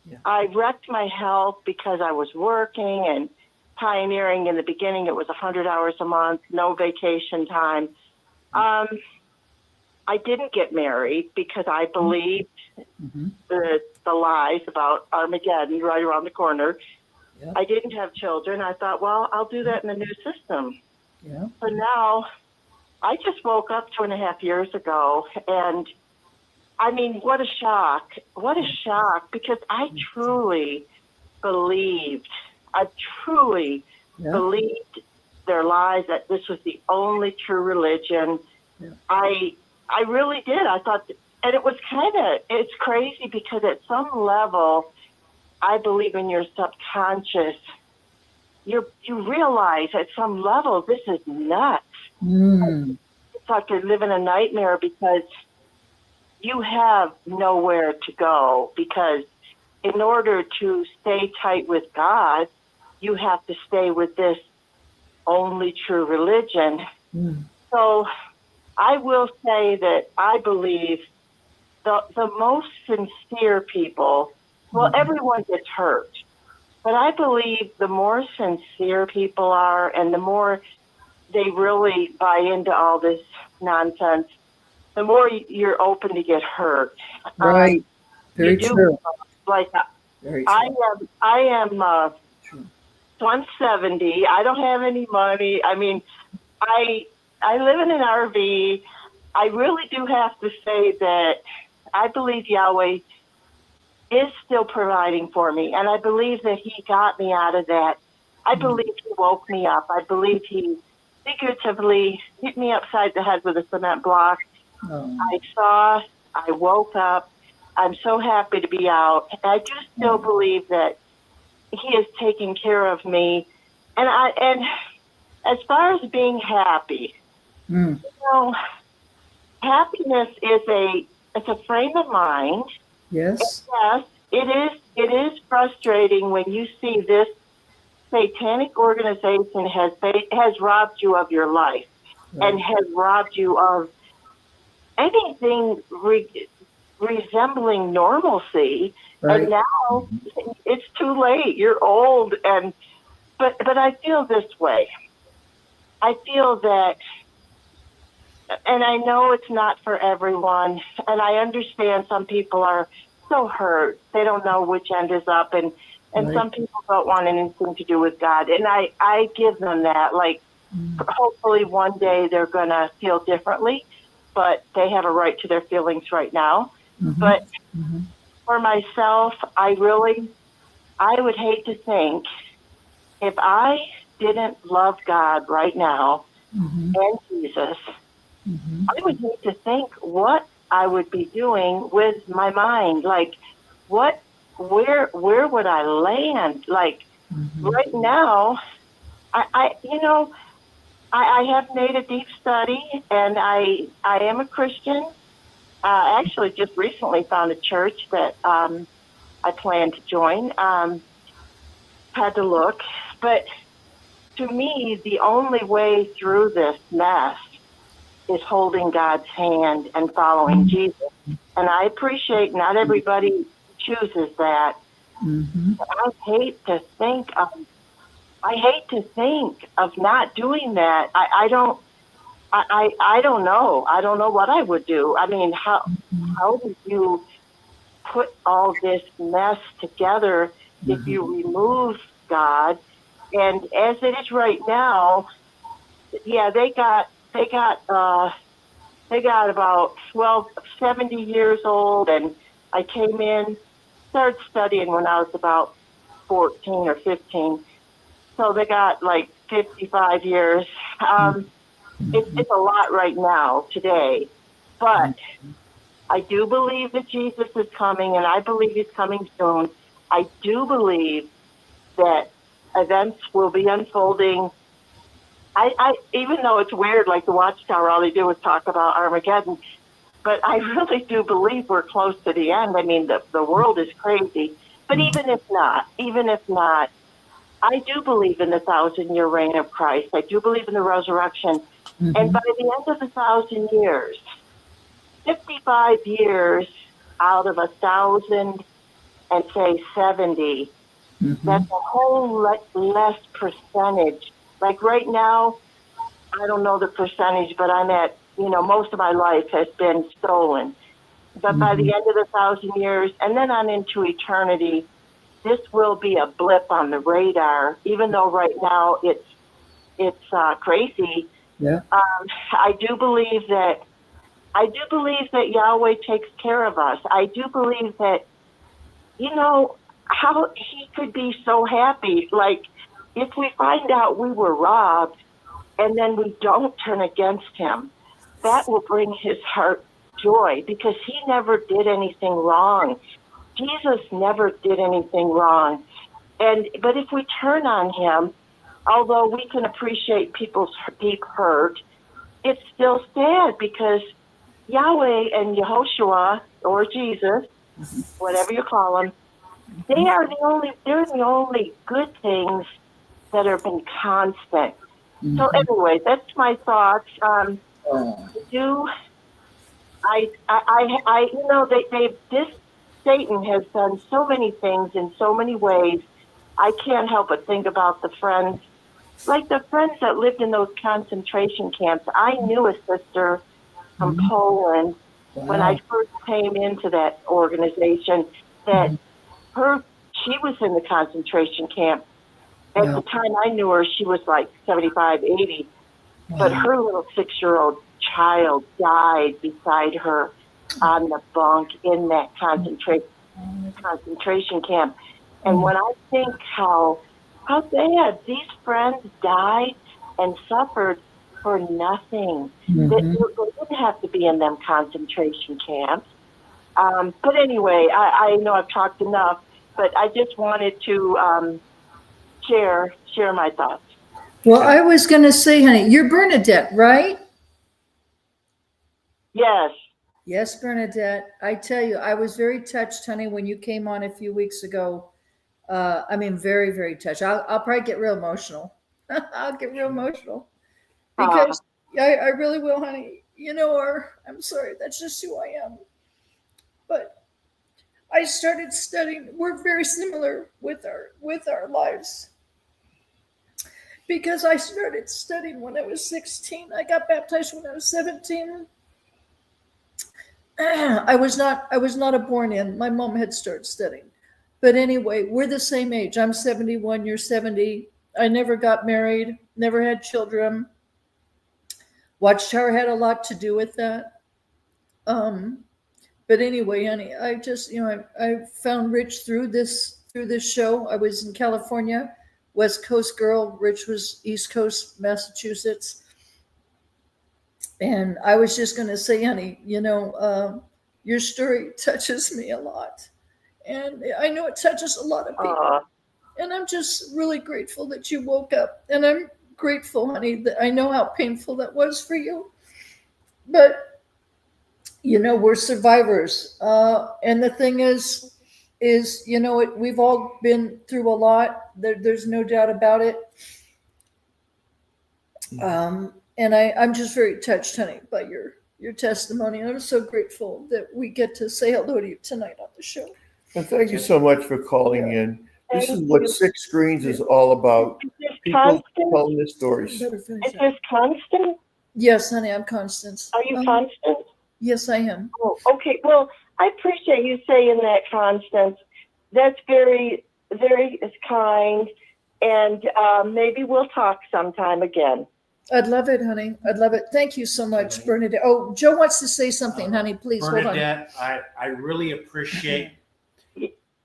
Speaker 2: Yeah.
Speaker 6: I wrecked my health because I was working and pioneering in the beginning. It was 100 hours a month, no vacation time. I didn't get married because I believed
Speaker 2: Mhm.
Speaker 6: the lies about Armageddon right around the corner.
Speaker 2: Yeah.
Speaker 6: I didn't have children. I thought, well, I'll do that in the new system.
Speaker 2: Yeah.
Speaker 6: So now I just woke up 2.5 years ago, and I mean, what a shock. What a shock, because I truly believed,
Speaker 2: Yeah.
Speaker 6: believed their lies, that this was the only true religion.
Speaker 2: Yeah.
Speaker 6: I really did. I thought, and it was it's crazy because at some level, I believe in your subconscious, you realize at some level, this is nuts.
Speaker 2: Mm.
Speaker 6: It's like you're living a nightmare because you have nowhere to go, because in order to stay tight with God, you have to stay with this only true religion.
Speaker 2: Mm.
Speaker 6: So I will say that I believe the most sincere people, well, everyone gets hurt, but I believe the more sincere people are and the more they really buy into all this nonsense, the more you're open to get hurt.
Speaker 2: Right. Very
Speaker 6: you do,
Speaker 2: true.
Speaker 6: Like
Speaker 2: Very
Speaker 6: I
Speaker 2: true.
Speaker 6: am,
Speaker 2: True.
Speaker 6: so I'm 70. I don't have any money. I mean, I live in an RV. I really do have to say that I believe Yahweh is still providing for me, and I believe that He got me out of that. I believe He woke me up. I believe He figuratively hit me upside the head with a cement block.
Speaker 2: Oh.
Speaker 6: I woke up. I'm so happy to be out. I do still believe that He is taking care of me. And as far as being happy,
Speaker 2: Mm.
Speaker 6: happiness it's a frame of mind.
Speaker 2: Yes.
Speaker 6: Yes, it is frustrating when you see this satanic organization has robbed you of your life and has robbed you of anything resembling normalcy.
Speaker 2: Right.
Speaker 6: And now it's too late. You're old, but I feel this way. I feel that, and I know it's not for everyone, and I understand some people are so hurt. They don't know which end is up, and
Speaker 2: Right.
Speaker 6: some people don't want anything to do with God. And I give them that. Like, hopefully one day they're going to feel differently, but they have a right to their feelings right now.
Speaker 2: Mhm.
Speaker 6: But
Speaker 2: Mhm.
Speaker 6: for myself, I would hate to think if I didn't love God right now
Speaker 2: Mhm.
Speaker 6: and Jesus,
Speaker 2: Mhm.
Speaker 6: I would hate to think what I would be doing with my mind. Like, where would I land? Like,
Speaker 2: Mhm.
Speaker 6: right now, I have made a deep study, and I am a Christian. Actually, just recently found a church that I plan to join. Had to look, but to me, the only way through this mess is holding God's hand and following Jesus. And I appreciate not everybody chooses that.
Speaker 2: Mhm.
Speaker 6: But I hate to think of not doing that. I don't know. I don't know what I would do. I mean, how do you put all this mess together if you remove God? And as it is right now, yeah, they got about 70 years old, and I came in, started studying when I was about 14 or 15. So they got like 55 years. It's a lot right now, today. But I do believe that Jesus is coming, and I believe He's coming soon. I do believe that events will be unfolding. I even though it's weird, like the Watchtower, all they do is talk about Armageddon, but I really do believe we're close to the end. I mean, the world is crazy. But even if not, I do believe in the 1,000-year reign of Christ. I do believe in the resurrection. And by the end of 1,000 years, 55 years out of 1,000 and say 70 That's a whole less percentage. Like right now, I don't know the percentage, but I'm at, most of my life has been stolen. But by the end of the 1,000 years, and then on into eternity, this will be a blip on the radar. Even though right now it's crazy.
Speaker 2: Yeah.
Speaker 6: I do believe that Yahweh takes care of us. I do believe that, how he could be so happy. Like, if we find out we were robbed and then we don't turn against him, that will bring his heart joy, because he never did anything wrong. Jesus never did anything wrong. But if we turn on him, although we can appreciate people's deep hurt, it's still sad, because Yahweh and Yehoshua, or Jesus, whatever you call him, they're the only good things that have been constant. So anyway, that's my thoughts. This Satan has done so many things in so many ways. I can't help but think about the friends, like the friends that lived in those concentration camps. I knew a sister from Poland when I first came into that organization, that she was in the concentration camp. At the time I knew her, she was like 75, 80. But her little 6-year-old child died beside her on the bunk in that concentration camp. And when I think how sad these friends died and suffered for nothing, they didn't have to be in them concentration camps. But anyway, I know I've talked enough, but I just wanted to share my thoughts.
Speaker 2: Well, I was going to say, honey, you're Bernadette, right?
Speaker 6: Yes.
Speaker 2: Yes, Bernadette. I tell you, I was very touched, honey, when you came on a few weeks ago. Very, very touched. I'll probably get real emotional. I'll get real emotional because I really will, honey. I'm sorry. That's just who I am. But I started studying. We're very similar with our lives. Because I started studying when I was 16. I got baptized when I was 17. I was not a born in. My mom had started studying. But anyway, we're the same age. I'm 71, you're 70. I never got married, never had children. Watchtower had a lot to do with that. But anyway, honey, I just, I found Rich through this show. I was in California. West Coast girl. Rich was East Coast, Massachusetts. And I was just going to say, honey, your story touches me a lot. And I know it touches a lot of people. And I'm just really grateful that you woke up. And I'm grateful, honey, that I know how painful that was for you. But, we're survivors. And the thing is, we've all been through a lot. There's no doubt about it. And I'm just very touched, honey, by your testimony. And I'm so grateful that we get to say hello to you tonight on the show.
Speaker 3: And thank you so much for calling in. This is what Six Screens is all about. People telling their stories.
Speaker 6: Is this Constance?
Speaker 2: Yes, honey, I'm Constance.
Speaker 6: Are you Constance?
Speaker 2: Yes, I am.
Speaker 6: Oh, okay. Well, I appreciate you saying that, Constance. That's very, very kind. And maybe we'll talk sometime again.
Speaker 2: I'd love it, honey. I'd love it. Thank you so much, Bernadette. Oh, Joe wants to say something, honey. Please,
Speaker 4: Bernadette,
Speaker 2: hold on.
Speaker 4: I really appreciate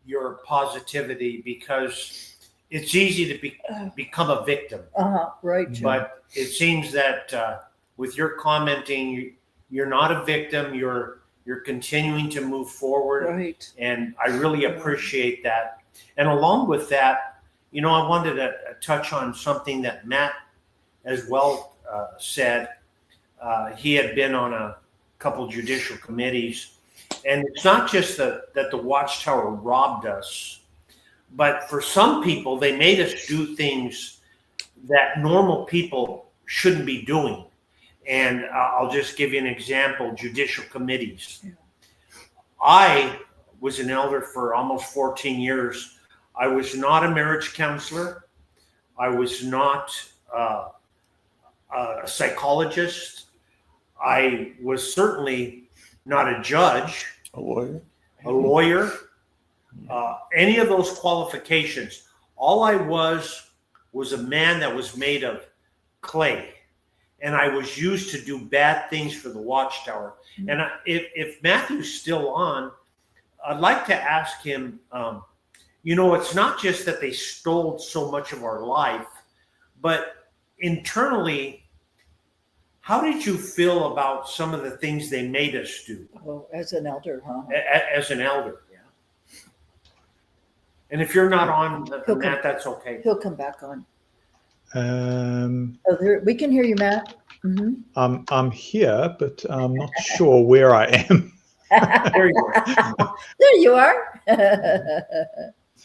Speaker 4: your positivity, because it's easy to become a victim.
Speaker 2: Right, Joe.
Speaker 4: But it seems that with your commenting, you're not a victim. You're continuing to move forward.
Speaker 2: Right.
Speaker 4: And I really appreciate that. And along with that, I wanted to touch on something that Matt as well said. He had been on a couple judicial committees. And it's not just that the Watchtower robbed us, but for some people, they made us do things that normal people shouldn't be doing. And I'll just give you an example: judicial committees. I was an elder for almost 14 years. I was not a marriage counselor. I was not a psychologist. I was certainly not a judge,
Speaker 3: A lawyer?
Speaker 4: a lawyer, any of those qualifications. All I was a man that was made of clay. And I was used to do bad things for the Watchtower. And if Matthew's still on, I'd like to ask him, it's not just that they stole so much of our life, but internally, how did you feel about some of the things they made us do?
Speaker 2: Oh, as an elder, huh?
Speaker 4: As an elder, yeah. And if you're not on, Matt, that's okay.
Speaker 2: He'll come back on. We can hear you, Matt. Mm-hmm.
Speaker 5: I'm here, but I'm not sure where I am.
Speaker 4: There you are.
Speaker 2: There you are.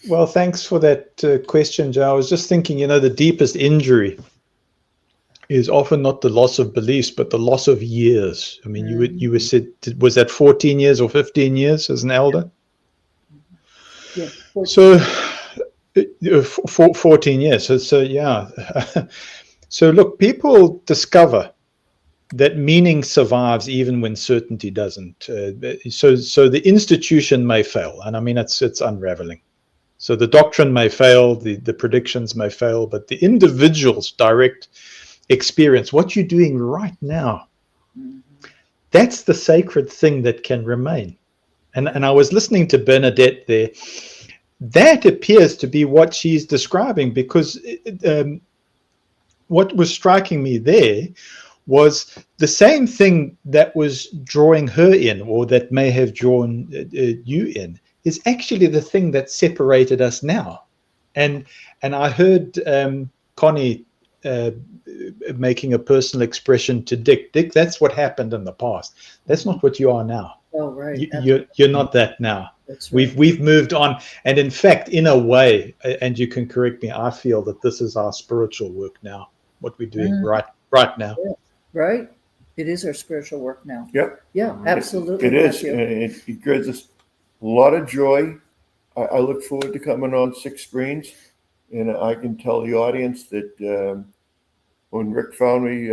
Speaker 5: Well, thanks for that question, Joe. I was just thinking, the deepest injury is often not the loss of beliefs, but the loss of years. I mean, you were said, was that 14 years or 15 years as an elder?
Speaker 2: Yeah.
Speaker 5: So 14 years. So yeah. So look, people discover that meaning survives even when certainty doesn't. So the institution may fail, and I mean it's unraveling. So the doctrine may fail, the predictions may fail, but the individual's direct experience, what you're doing right now, that's the sacred thing that can remain. And I was listening to Bernadette there. That appears to be what she's describing, because what was striking me there was the same thing that was drawing her in, or that may have drawn you in, is actually the thing that separated us now. And I heard Connie making a personal expression to Dick. Dick, that's what happened in the past. That's not what you are now.
Speaker 2: Oh, right.
Speaker 5: You're not that now.
Speaker 2: That's right.
Speaker 5: We've moved on. And in fact, in a way, and you can correct me, I feel that this is our spiritual work now, what we're doing right now.
Speaker 2: Yeah. Right. It is our spiritual work now.
Speaker 3: Yep.
Speaker 2: Yeah, absolutely.
Speaker 3: It is. And it gives us a lot of joy. I look forward to coming on Six Screens. And I can tell the audience that when Rick found me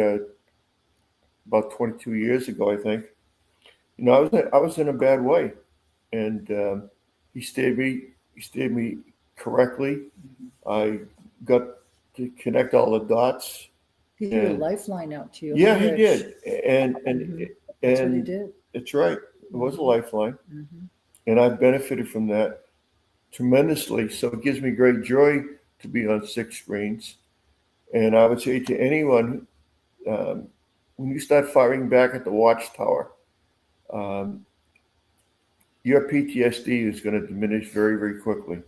Speaker 3: about 22 years ago, I think, I was in a bad way, and he steered me correctly. I got to connect all the dots.
Speaker 2: He threw a lifeline out to you.
Speaker 3: Yeah, he did, and
Speaker 2: That's what he did.
Speaker 3: It's right. It was a lifeline,
Speaker 2: Mm-hmm.
Speaker 3: and I've benefited from that tremendously. So it gives me great joy to be on Six Screens. And I would say to anyone, when you start firing back at the Watchtower, your PTSD is going to diminish very, very quickly.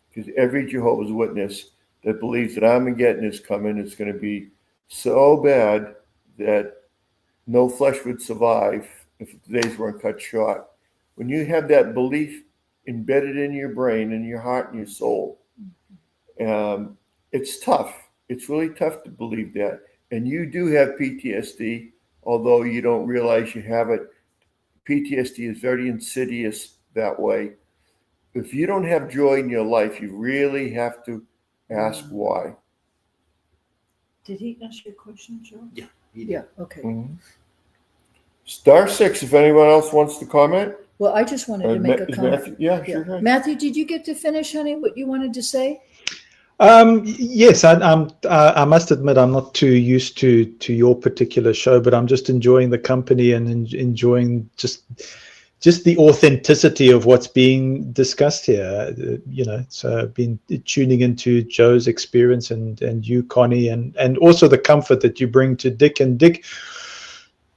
Speaker 3: Because every Jehovah's Witness that believes that Armageddon is coming is going to be so bad that no flesh would survive if the days weren't cut short. When you have that belief embedded in your brain, in your heart, and your soul, it's tough. It's really tough to believe that. And you do have PTSD, although you don't realize you have it. PTSD is very insidious that way. If you don't have joy in your life, you really have to ask why.
Speaker 2: Did he ask you a question, Joe?
Speaker 4: Yeah.
Speaker 2: Yeah, okay.
Speaker 3: Mm-hmm. Star 6, if anyone else wants to comment.
Speaker 2: Well, I just wanted to make a comment.
Speaker 3: Matthew, yeah, sure.
Speaker 2: Matthew, did you get to finish, honey, what you wanted to say?
Speaker 5: Yes, I must admit I'm not too used to your particular show, but I'm just enjoying the company and enjoying just the authenticity of what's being discussed here. So I've been tuning into Joe's experience and you, Connie, and also the comfort that you bring to Dick. And Dick,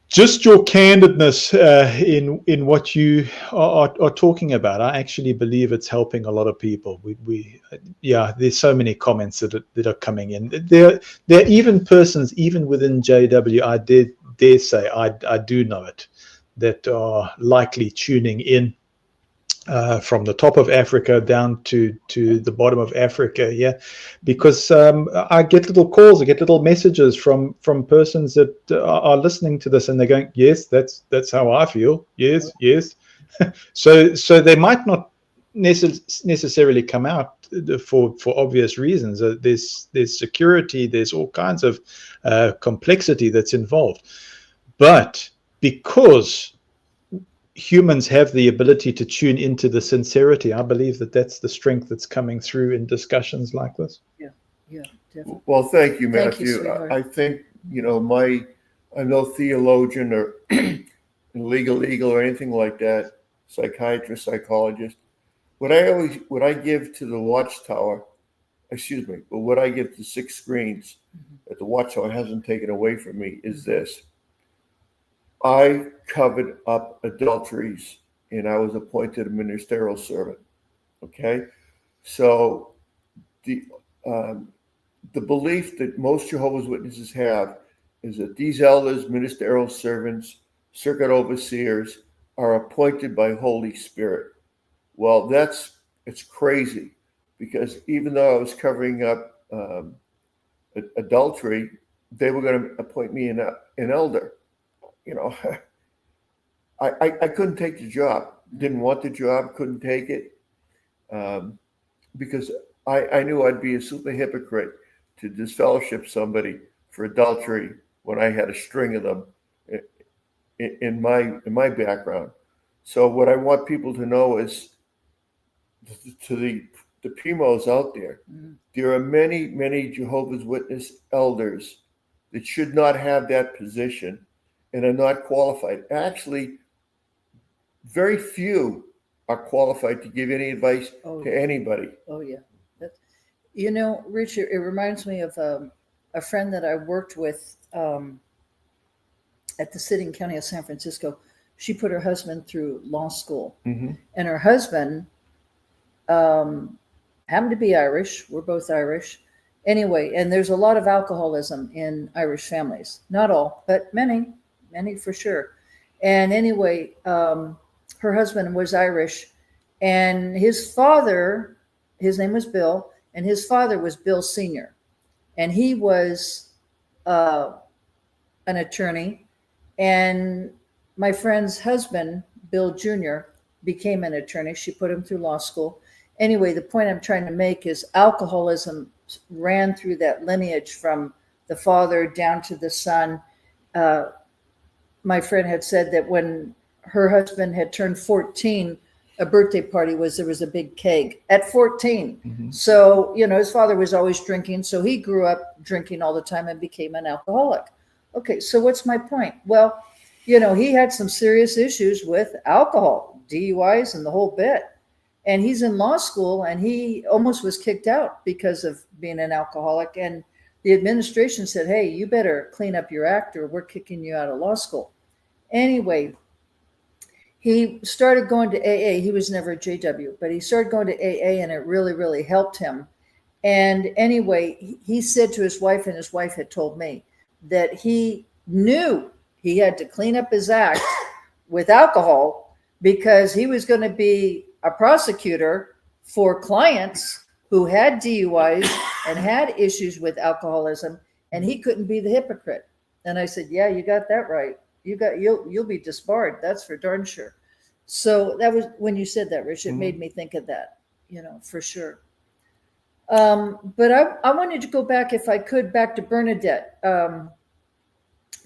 Speaker 5: just your candidness in what you are talking about, I actually believe it's helping a lot of people. There's so many comments that are coming in. There are even persons, even within JW, I dare say, I do know it, that are likely tuning in from the top of Africa down to the bottom of Africa, because I get little calls, I get little messages from persons that are listening to this, and they're going, yes, that's how I feel, yes. So they might not necessarily come out for obvious reasons. There's security, there's all kinds of complexity that's involved. But because humans have the ability to tune into the sincerity, I believe that that's the strength that's coming through in discussions like this.
Speaker 2: Yeah, definitely.
Speaker 3: Well, thank you,
Speaker 2: Thank you,
Speaker 3: Matthew.
Speaker 2: sweetheart.
Speaker 3: I think, I'm no theologian or legal or anything like that, psychiatrist, psychologist. What I give to the Watchtower, but what I give to 6 screens that the Watchtower hasn't taken away from me is this. I covered up adulteries and I was appointed a ministerial servant. Okay. So the belief that most Jehovah's Witnesses have is that these elders, ministerial servants, circuit overseers are appointed by Holy Spirit. Well, it's crazy, because even though I was covering up adultery, they were going to appoint me an elder. I couldn't take the job, didn't want the job, couldn't take it, because I knew I'd be a super hypocrite to disfellowship somebody for adultery when I had a string of them in my background. So what I want people to know is, to the primos out there, there are many Jehovah's Witness elders that should not have that position and are not qualified. Actually, very few are qualified to give any advice to anybody.
Speaker 2: Oh, yeah. Richard, it reminds me of a friend that I worked with at the city and county of San Francisco. She put her husband through law school, and her husband happened to be Irish. We're both Irish. Anyway, and there's a lot of alcoholism in Irish families. Not all, but many for sure. And anyway, her husband was Irish, and his father, his name was Bill, and his father was Bill Sr. And he was an attorney. And my friend's husband, Bill Jr., became an attorney. She put him through law school. Anyway, the point I'm trying to make is alcoholism ran through that lineage from the father down to the son. My friend had said that when her husband had turned 14, a birthday party there was a big keg at 14. So, his father was always drinking. So he grew up drinking all the time and became an alcoholic. Okay, so what's my point? Well, he had some serious issues with alcohol, DUIs and the whole bit. And he's in law school, and he almost was kicked out because of being an alcoholic. And the administration said, hey, you better clean up your act or we're kicking you out of law school. Anyway, he started going to AA. He was never a JW, but he started going to AA, and it really, really helped him. And anyway, he said to his wife, and his wife had told me, that he knew he had to clean up his act with alcohol because he was going to be a prosecutor for clients who had DUIs and had issues with alcoholism, and he couldn't be the hypocrite. And I said, yeah, you got that right. You'll be disbarred. That's for darn sure. So that was when you said that, Rich, it made me think of that, for sure. But I wanted to go back, if I could, back to Bernadette.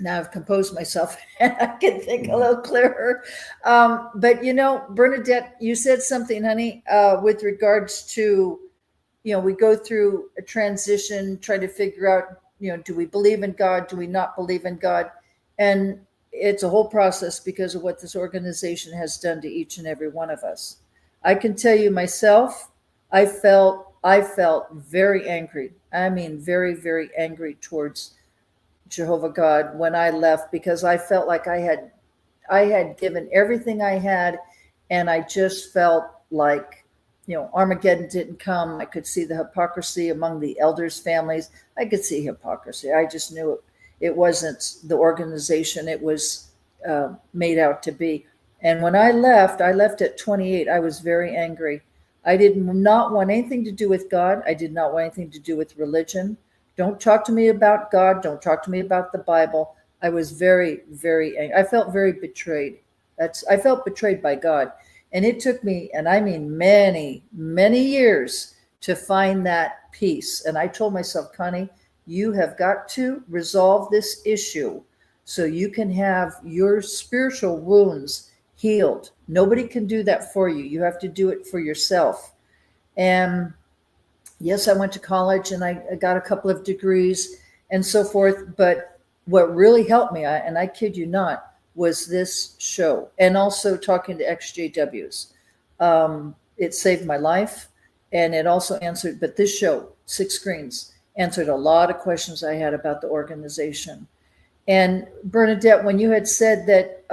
Speaker 2: Now I've composed myself and I can think a little clearer. But Bernadette, you said something, honey, with regards to, we go through a transition, try to figure out, do we believe in God? Do we not believe in God? And it's a whole process because of what this organization has done to each and every one of us. I can tell you myself, I felt very angry. I mean, very, very angry towards Jehovah God when I left, because I felt like I had given everything I had, and I just felt like, Armageddon didn't come. I could see the hypocrisy among the elders' families. I could see hypocrisy. I just knew it wasn't the organization it was made out to be. And when I left at 28. I was very angry. I did not want anything to do with God. I did not want anything to do with religion. Don't talk to me about God. Don't talk to me about the Bible. I was very, very angry. I felt very betrayed. I felt betrayed by God. And it took me, and I mean many, many years to find that peace. And I told myself, Connie, you have got to resolve this issue so you can have your spiritual wounds healed. Nobody can do that for you. You have to do it for yourself. And yes, I went to college and I got a couple of degrees and so forth. But what really helped me, and I kid you not, was this show, and also talking to XJWs. It saved my life, and it also answered, but this show, 6 Screens, answered a lot of questions I had about the organization. And Bernadette, when you had said that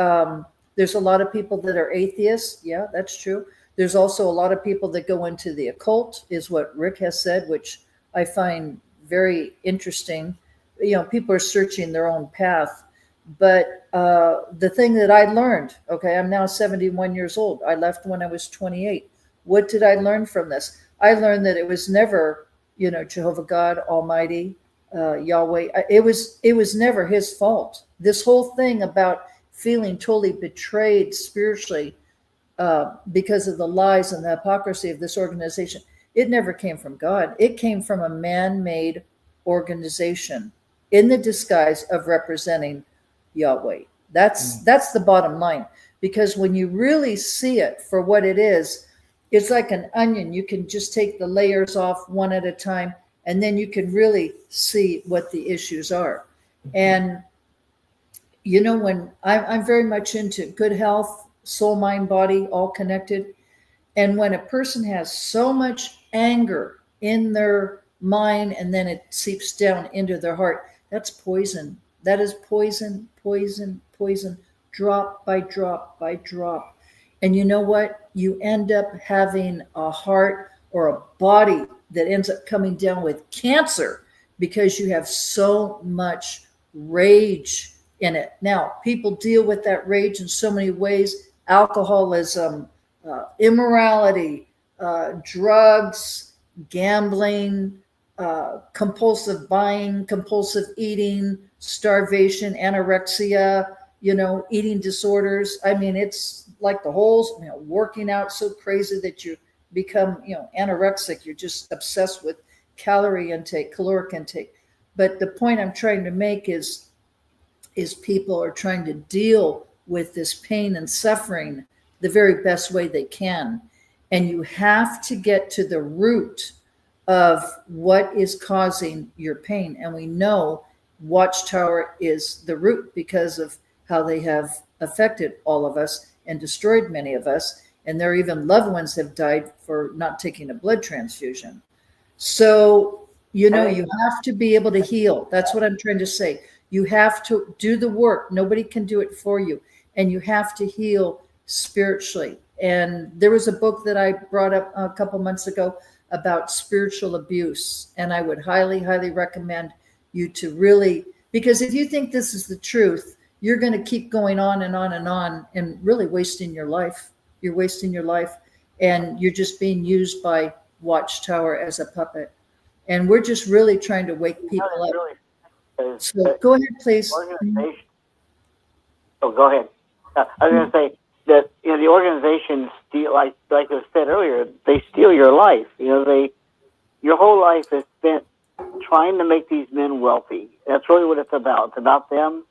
Speaker 2: there's a lot of people that are atheists, yeah, that's true. There's also a lot of people that go into the occult, is what Rick has said, which I find very interesting. You know, people are searching their own path. But the thing that I learned, okay, I'm now 71 years old. I left when I was 28. What did I learn from this? I learned that it was never, you know, Jehovah God Almighty, Yahweh. It was never his fault. This whole thing about feeling totally betrayed spiritually because of the lies and the hypocrisy of this organization, it never came from God. It came from a man-made organization in the disguise of representing Yahweh. That's the bottom line. Because when you really see it for what it is, it's like an onion. You can just take the layers off one at a time, and then you can really see what the issues are. And you know, when I'm very much into good health, soul, mind, body, all connected. And when a person has so much anger in their mind and then it seeps down into their heart, that's poison. That is poison, poison, poison, drop by drop by drop. And you know what? You end up having a heart or a body that ends up coming down with cancer because you have so much rage in it. Now, people deal with that rage in so many ways: alcoholism, immorality, drugs, gambling, compulsive buying, compulsive eating, starvation, anorexia, you know, eating disorders. I mean, it's like the whole, you know, working out so crazy that you become, you know, anorexic. You're just obsessed with calorie intake, caloric intake. But the point I'm trying to make is people are trying to deal with this pain and suffering the very best way they can. And you have to get to the root of what is causing your pain. And we know Watchtower is the root because of how they have affected all of us and destroyed many of us. And there are even loved ones have died for not taking a blood transfusion. So, you know, you have to be able to heal. That's what I'm trying to say. You have to do the work. Nobody can do it for you. And you have to heal spiritually. And there was a book that I brought up a couple months ago about spiritual abuse. And I would highly, highly recommend you to really, because if you think this is the truth, you're going to keep going on and on and on and really wasting your life. You're wasting your life, and you're just being used by Watchtower as a puppet. And we're just really trying to wake people up. So go ahead, please.
Speaker 7: Oh, go ahead. I was going to say that, you know, the organizations steal, like I said earlier, they steal your life. You know, your whole life is spent trying to make these men wealthy. That's really what it's about. It's about them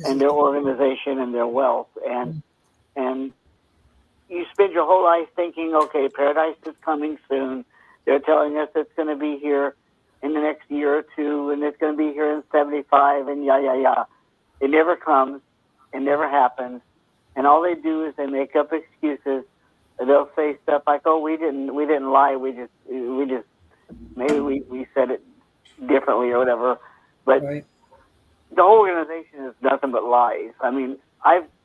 Speaker 7: and their organization and their wealth. And you spend your whole life thinking, okay, paradise is coming soon. They're telling us it's going to be here in the next year or two, and it's going to be here in 75, and yeah. It never comes. It never happens. And all they do is they make up excuses. They'll say stuff like, "Oh, we didn't lie. We just maybe we said it differently or whatever." But
Speaker 2: Right.
Speaker 7: The whole organization is nothing but lies. I mean,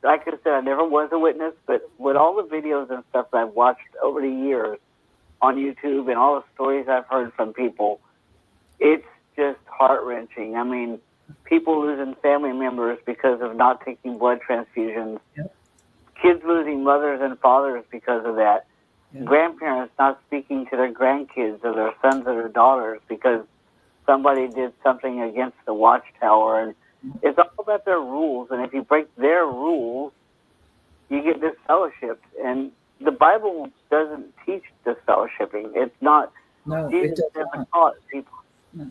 Speaker 7: like I said, I never was a witness, but with all the videos and stuff that I've watched over the years on YouTube and all the stories I've heard from people, it's just heart-wrenching. I mean, people losing family members because of not taking blood transfusions.
Speaker 2: Yep.
Speaker 7: Kids losing mothers and fathers because of that.
Speaker 2: Yeah.
Speaker 7: Grandparents not speaking to their grandkids or their sons or their daughters because somebody did something against the Watchtower. And it's all about their rules. And if you break their rules, you get disfellowshipped. And the Bible doesn't teach this fellowshipping. It's not.
Speaker 2: No, it
Speaker 7: Jesus
Speaker 2: does
Speaker 7: never
Speaker 2: not.
Speaker 7: taught people.
Speaker 2: No.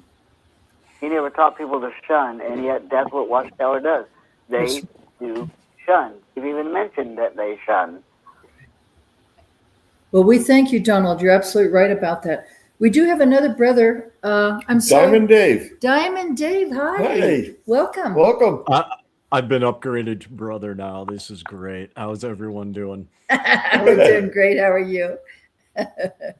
Speaker 7: He never taught people to shun, and yet that's what Watchtower does. They
Speaker 2: Yes.
Speaker 7: do shun. You've even mentioned that they shun.
Speaker 2: Well, we thank you, Donald. You're absolutely right about that. We do have another brother. I'm sorry.
Speaker 3: Diamond Dave.
Speaker 2: Diamond Dave, hi.
Speaker 3: Hey.
Speaker 2: Welcome.
Speaker 3: Welcome.
Speaker 8: I've been upgraded to brother now. This is great. How's everyone doing?
Speaker 2: We're doing great. How are you?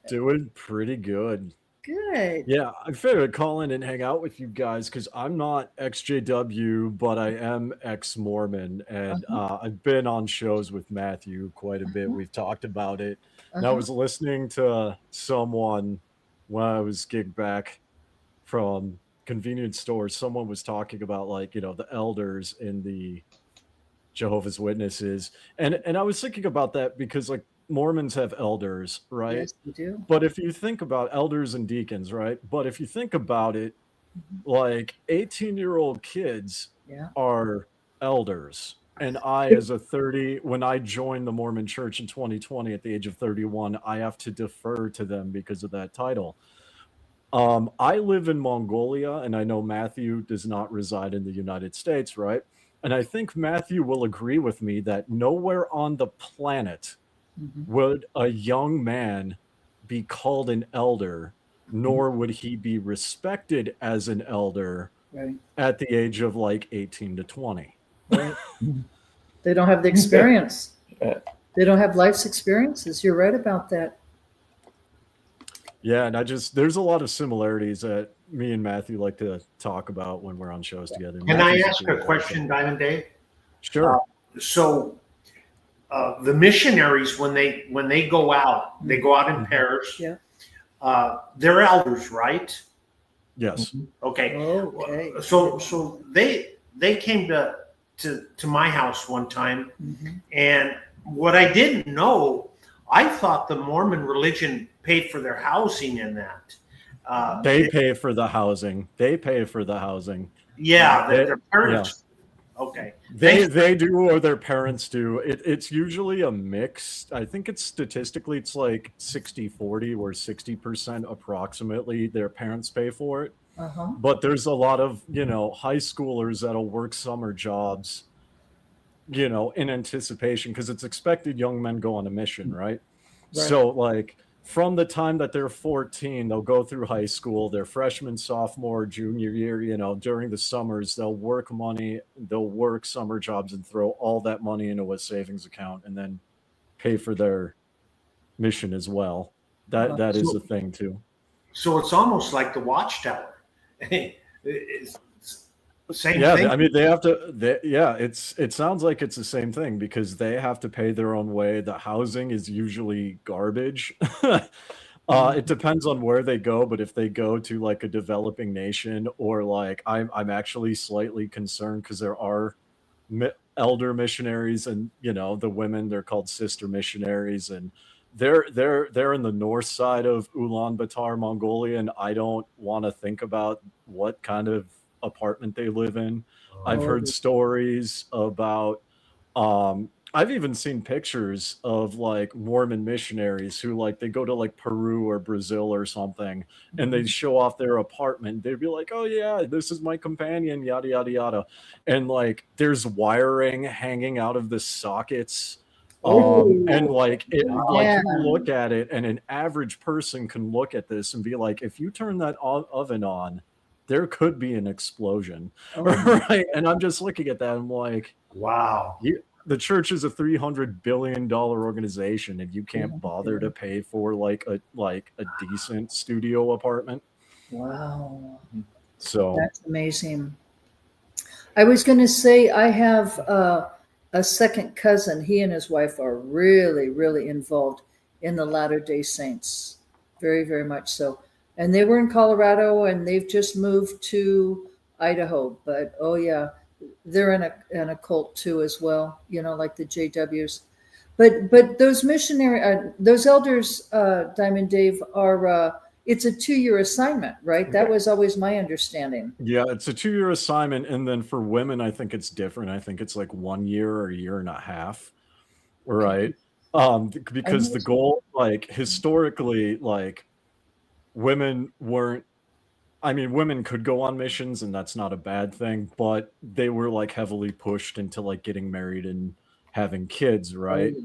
Speaker 8: Doing pretty good.
Speaker 2: Good.
Speaker 8: Yeah, I figured I'd call in and hang out with you guys because I'm not ex-JW, but I am ex-Mormon. And I've been on shows with Matthew quite a bit. We've talked about it. And I was listening to someone when I was gigged back from convenience store. Someone was talking about, like, you know, the elders in the Jehovah's Witnesses. And I was thinking about that because, like, Mormons have elders, right?
Speaker 2: Yes, we do.
Speaker 8: But if you think about elders and deacons, right? But if you think about it, like 18-year-old kids
Speaker 2: Yeah.
Speaker 8: are elders. And I, as a 30, when I joined the Mormon church in 2020 at the age of 31, I have to defer to them because of that title. I live in Mongolia, and I know Matthew does not reside in the United States, right? And I think Matthew will agree with me that nowhere on the planet would a young man be called an elder, nor would he be respected as an elder
Speaker 2: Right.
Speaker 8: at the age of like 18 to 20.
Speaker 2: Right. They don't have the experience. They don't have life's experiences. You're right about that.
Speaker 8: Yeah, and there's a lot of similarities that me and Matthew like to talk about when we're on shows together.
Speaker 4: Can I
Speaker 8: Matthew's
Speaker 4: ask a
Speaker 8: great
Speaker 4: question, Diamond Dave?
Speaker 8: Sure.
Speaker 4: So the missionaries, when they go out in pairs.
Speaker 2: Yeah.
Speaker 4: They're elders, right?
Speaker 8: Yes.
Speaker 4: Okay.
Speaker 2: Okay.
Speaker 4: So they came to my house one time, and what I didn't know, I thought the Mormon religion paid for their housing in that.
Speaker 8: They pay for the housing. They pay for the housing.
Speaker 4: Yeah, their parents. Okay.
Speaker 8: They do, or their parents do. It's usually a mix. I think it's statistically it's like 60-40, where 60% approximately their parents pay for it. But there's a lot of, you know, high schoolers that'll work summer jobs, you know, in anticipation, because it's expected young men go on a mission, right? So like from the time that they're 14, they'll go through high school, their freshman, sophomore, junior year, you know, during the summers, they'll work money, they'll work summer jobs and throw all that money into a savings account and then pay for their mission as well. That is a thing too.
Speaker 4: So it's almost like the Watchtower. It's the same
Speaker 8: Yeah,
Speaker 4: thing.
Speaker 8: I mean, they have to. It sounds like it's the same thing because they have to pay their own way. The housing is usually garbage. It depends on where they go, but if they go to like a developing nation, or like I'm actually slightly concerned because there are elder missionaries, and you know the women, they're called sister missionaries, and they're in the north side of Ulaanbaatar, Mongolia, and I don't want to think about what kind of apartment they live in. I've heard stories about I've even seen pictures of like Mormon missionaries who like they go to like Peru or Brazil or something and they show off their apartment. They'd be like, oh yeah, this is my companion, yada yada yada. And like there's wiring hanging out of the sockets. And like like you look at it and an average person can look at this and be like, if you turn that oven on, there could be an explosion. Right. And I'm just looking at that. I'm like,
Speaker 4: wow.
Speaker 8: The church is a $300 billion organization and you can't bother to pay for like a decent studio apartment.
Speaker 2: Wow.
Speaker 8: So
Speaker 2: that's amazing. I was going to say, I have a second cousin. He and his wife are really, really involved in the Latter-day Saints. Very, very much so. And they were in Colorado and they've just moved to Idaho. But oh yeah, they're in a cult too as well, you know, like the JWs. But those those elders, Diamond Dave, are it's a 2-year assignment, right? That was always my understanding.
Speaker 8: Yeah, it's a 2-year assignment, and then for women, I think it's different. I think it's like 1 year or a year and a half, right? Because the goal, like historically, like women weren't. I mean, women could go on missions, and that's not a bad thing, but they were like heavily pushed into like getting married and having kids, right?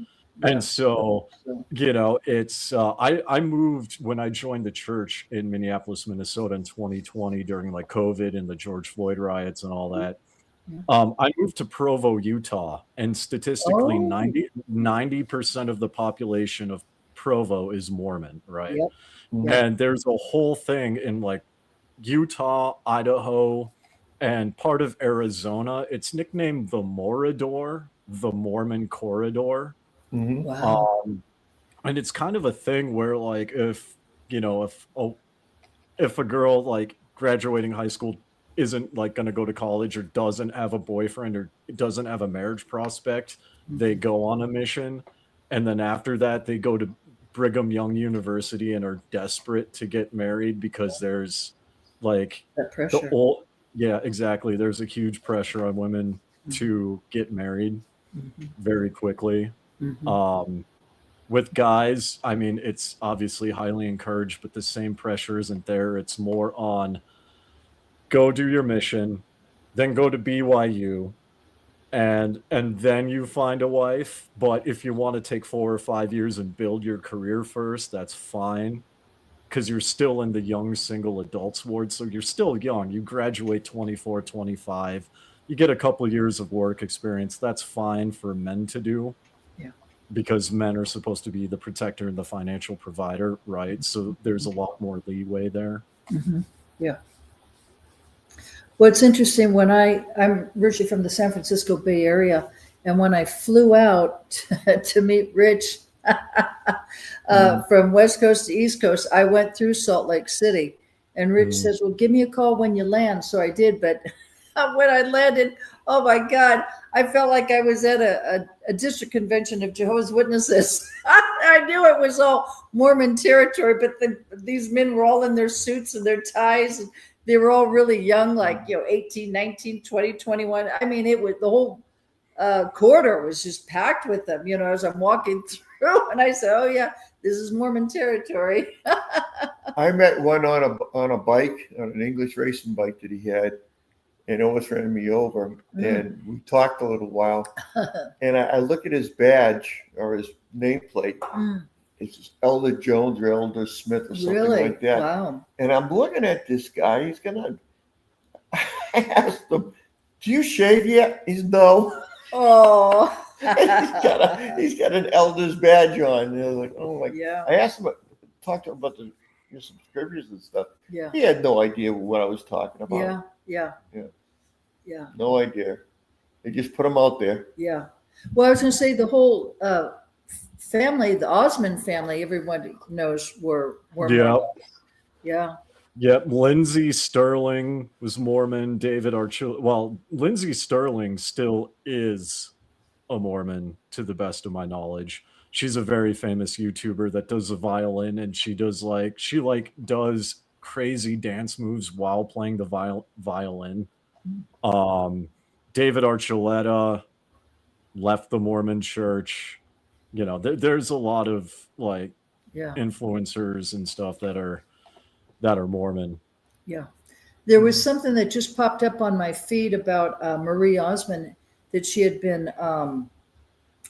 Speaker 8: And so, it's I moved when I joined the church in Minneapolis, Minnesota in 2020 during like COVID and the George Floyd riots and all that. I moved to Provo, Utah, and statistically
Speaker 2: Oh.
Speaker 8: 90% of the population of Provo is Mormon, right?
Speaker 2: Yep.
Speaker 8: And there's a whole thing in like Utah, Idaho, and part of Arizona. It's nicknamed the Morador, the Mormon Corridor.
Speaker 3: Mhm.
Speaker 2: Wow.
Speaker 8: And it's kind of a thing where like if a girl like graduating high school isn't like going to go to college or doesn't have a boyfriend or doesn't have a marriage prospect, they go on a mission, and then after that they go to Brigham Young University and are desperate to get married because there's like
Speaker 2: That pressure.
Speaker 8: yeah, exactly, there's a huge pressure on women to get married very quickly. With guys, I mean, it's obviously highly encouraged, but the same pressure isn't there. It's more on go do your mission, then go to BYU, and then you find a wife. But if you want to take 4 or 5 years and build your career first, that's fine, because you're still in the young single adults ward. So you're still young. You graduate 24, 25. You get a couple of years of work experience. That's fine for men to do. Because men are supposed to be the protector and the financial provider, right? So there's a lot more leeway there.
Speaker 2: Yeah. What's interesting, when I'm originally from the San Francisco Bay Area, and when I flew out to meet Rich from West Coast to East Coast, I went through Salt Lake City, and Rich says, well, give me a call when you land. So I did, but when I landed, oh my God, I felt like I was at a district convention of Jehovah's Witnesses. I knew it was all Mormon territory, but these men were all in their suits and their ties. And they were all really young, like, 18, 19, 20, 21. I mean, it was the whole corridor was just packed with them, as I'm walking through. And I said, oh yeah, this is Mormon territory.
Speaker 3: I met one on a bike, on an English racing bike that he had, and almost ran me over. And we talked a little while. And I look at his badge or his nameplate. It's just Elder Jones or Elder Smith or something like that.
Speaker 2: Wow.
Speaker 3: And I'm looking at this guy. He's gonna. I asked him, "Do you shave yet?" He's no.
Speaker 2: Oh.
Speaker 3: he's got an elder's badge on. And I was like, oh my.
Speaker 2: Yeah.
Speaker 3: I asked him, talked to him about the subscriptions and stuff.
Speaker 2: Yeah.
Speaker 3: He had no idea what I was talking about.
Speaker 2: Yeah.
Speaker 3: No idea. They just put him out there.
Speaker 2: Yeah. Well, I was going to say the whole family, the Osmond family, everyone knows were Mormon. Yeah.
Speaker 8: Yep. Lindsay Sterling was Mormon. David Archuleta. Well, Lindsay Sterling still is a Mormon, to the best of my knowledge. She's a very famous YouTuber that does a violin, and she does crazy dance moves while playing the violin. David Archuleta left the Mormon church. There's a lot of influencers and stuff that are Mormon.
Speaker 2: Yeah. There was something that just popped up on my feed about Marie Osmond, that she had been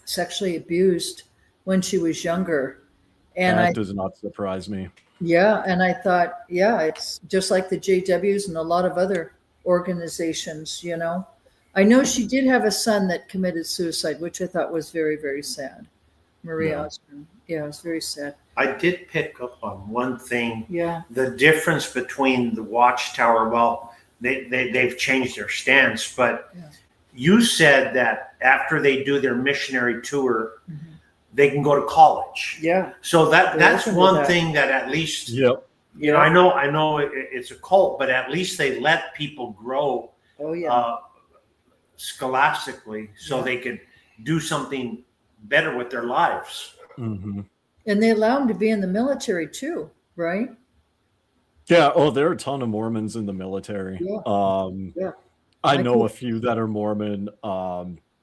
Speaker 2: sexually abused when she was younger. And
Speaker 8: that does not surprise me.
Speaker 2: Yeah. And I thought, it's just like the JWs and a lot of other organizations, I know she did have a son that committed suicide, which I thought was very, very sad. Marie Osmond. Yeah, it was very sad.
Speaker 4: I did pick up on one thing.
Speaker 2: Yeah.
Speaker 4: The difference between the Watchtower, well, they've changed their stance, but you said that after they do their missionary tour, they can go to college.
Speaker 2: Yeah.
Speaker 4: So that's one thing that at least, I know it's a cult, but at least they let people grow scholastically so they could do something better with their lives.
Speaker 2: And they allow them to be in the military too, right?
Speaker 8: Yeah. Oh, there are a ton of Mormons in the military. I know a few that are Mormon.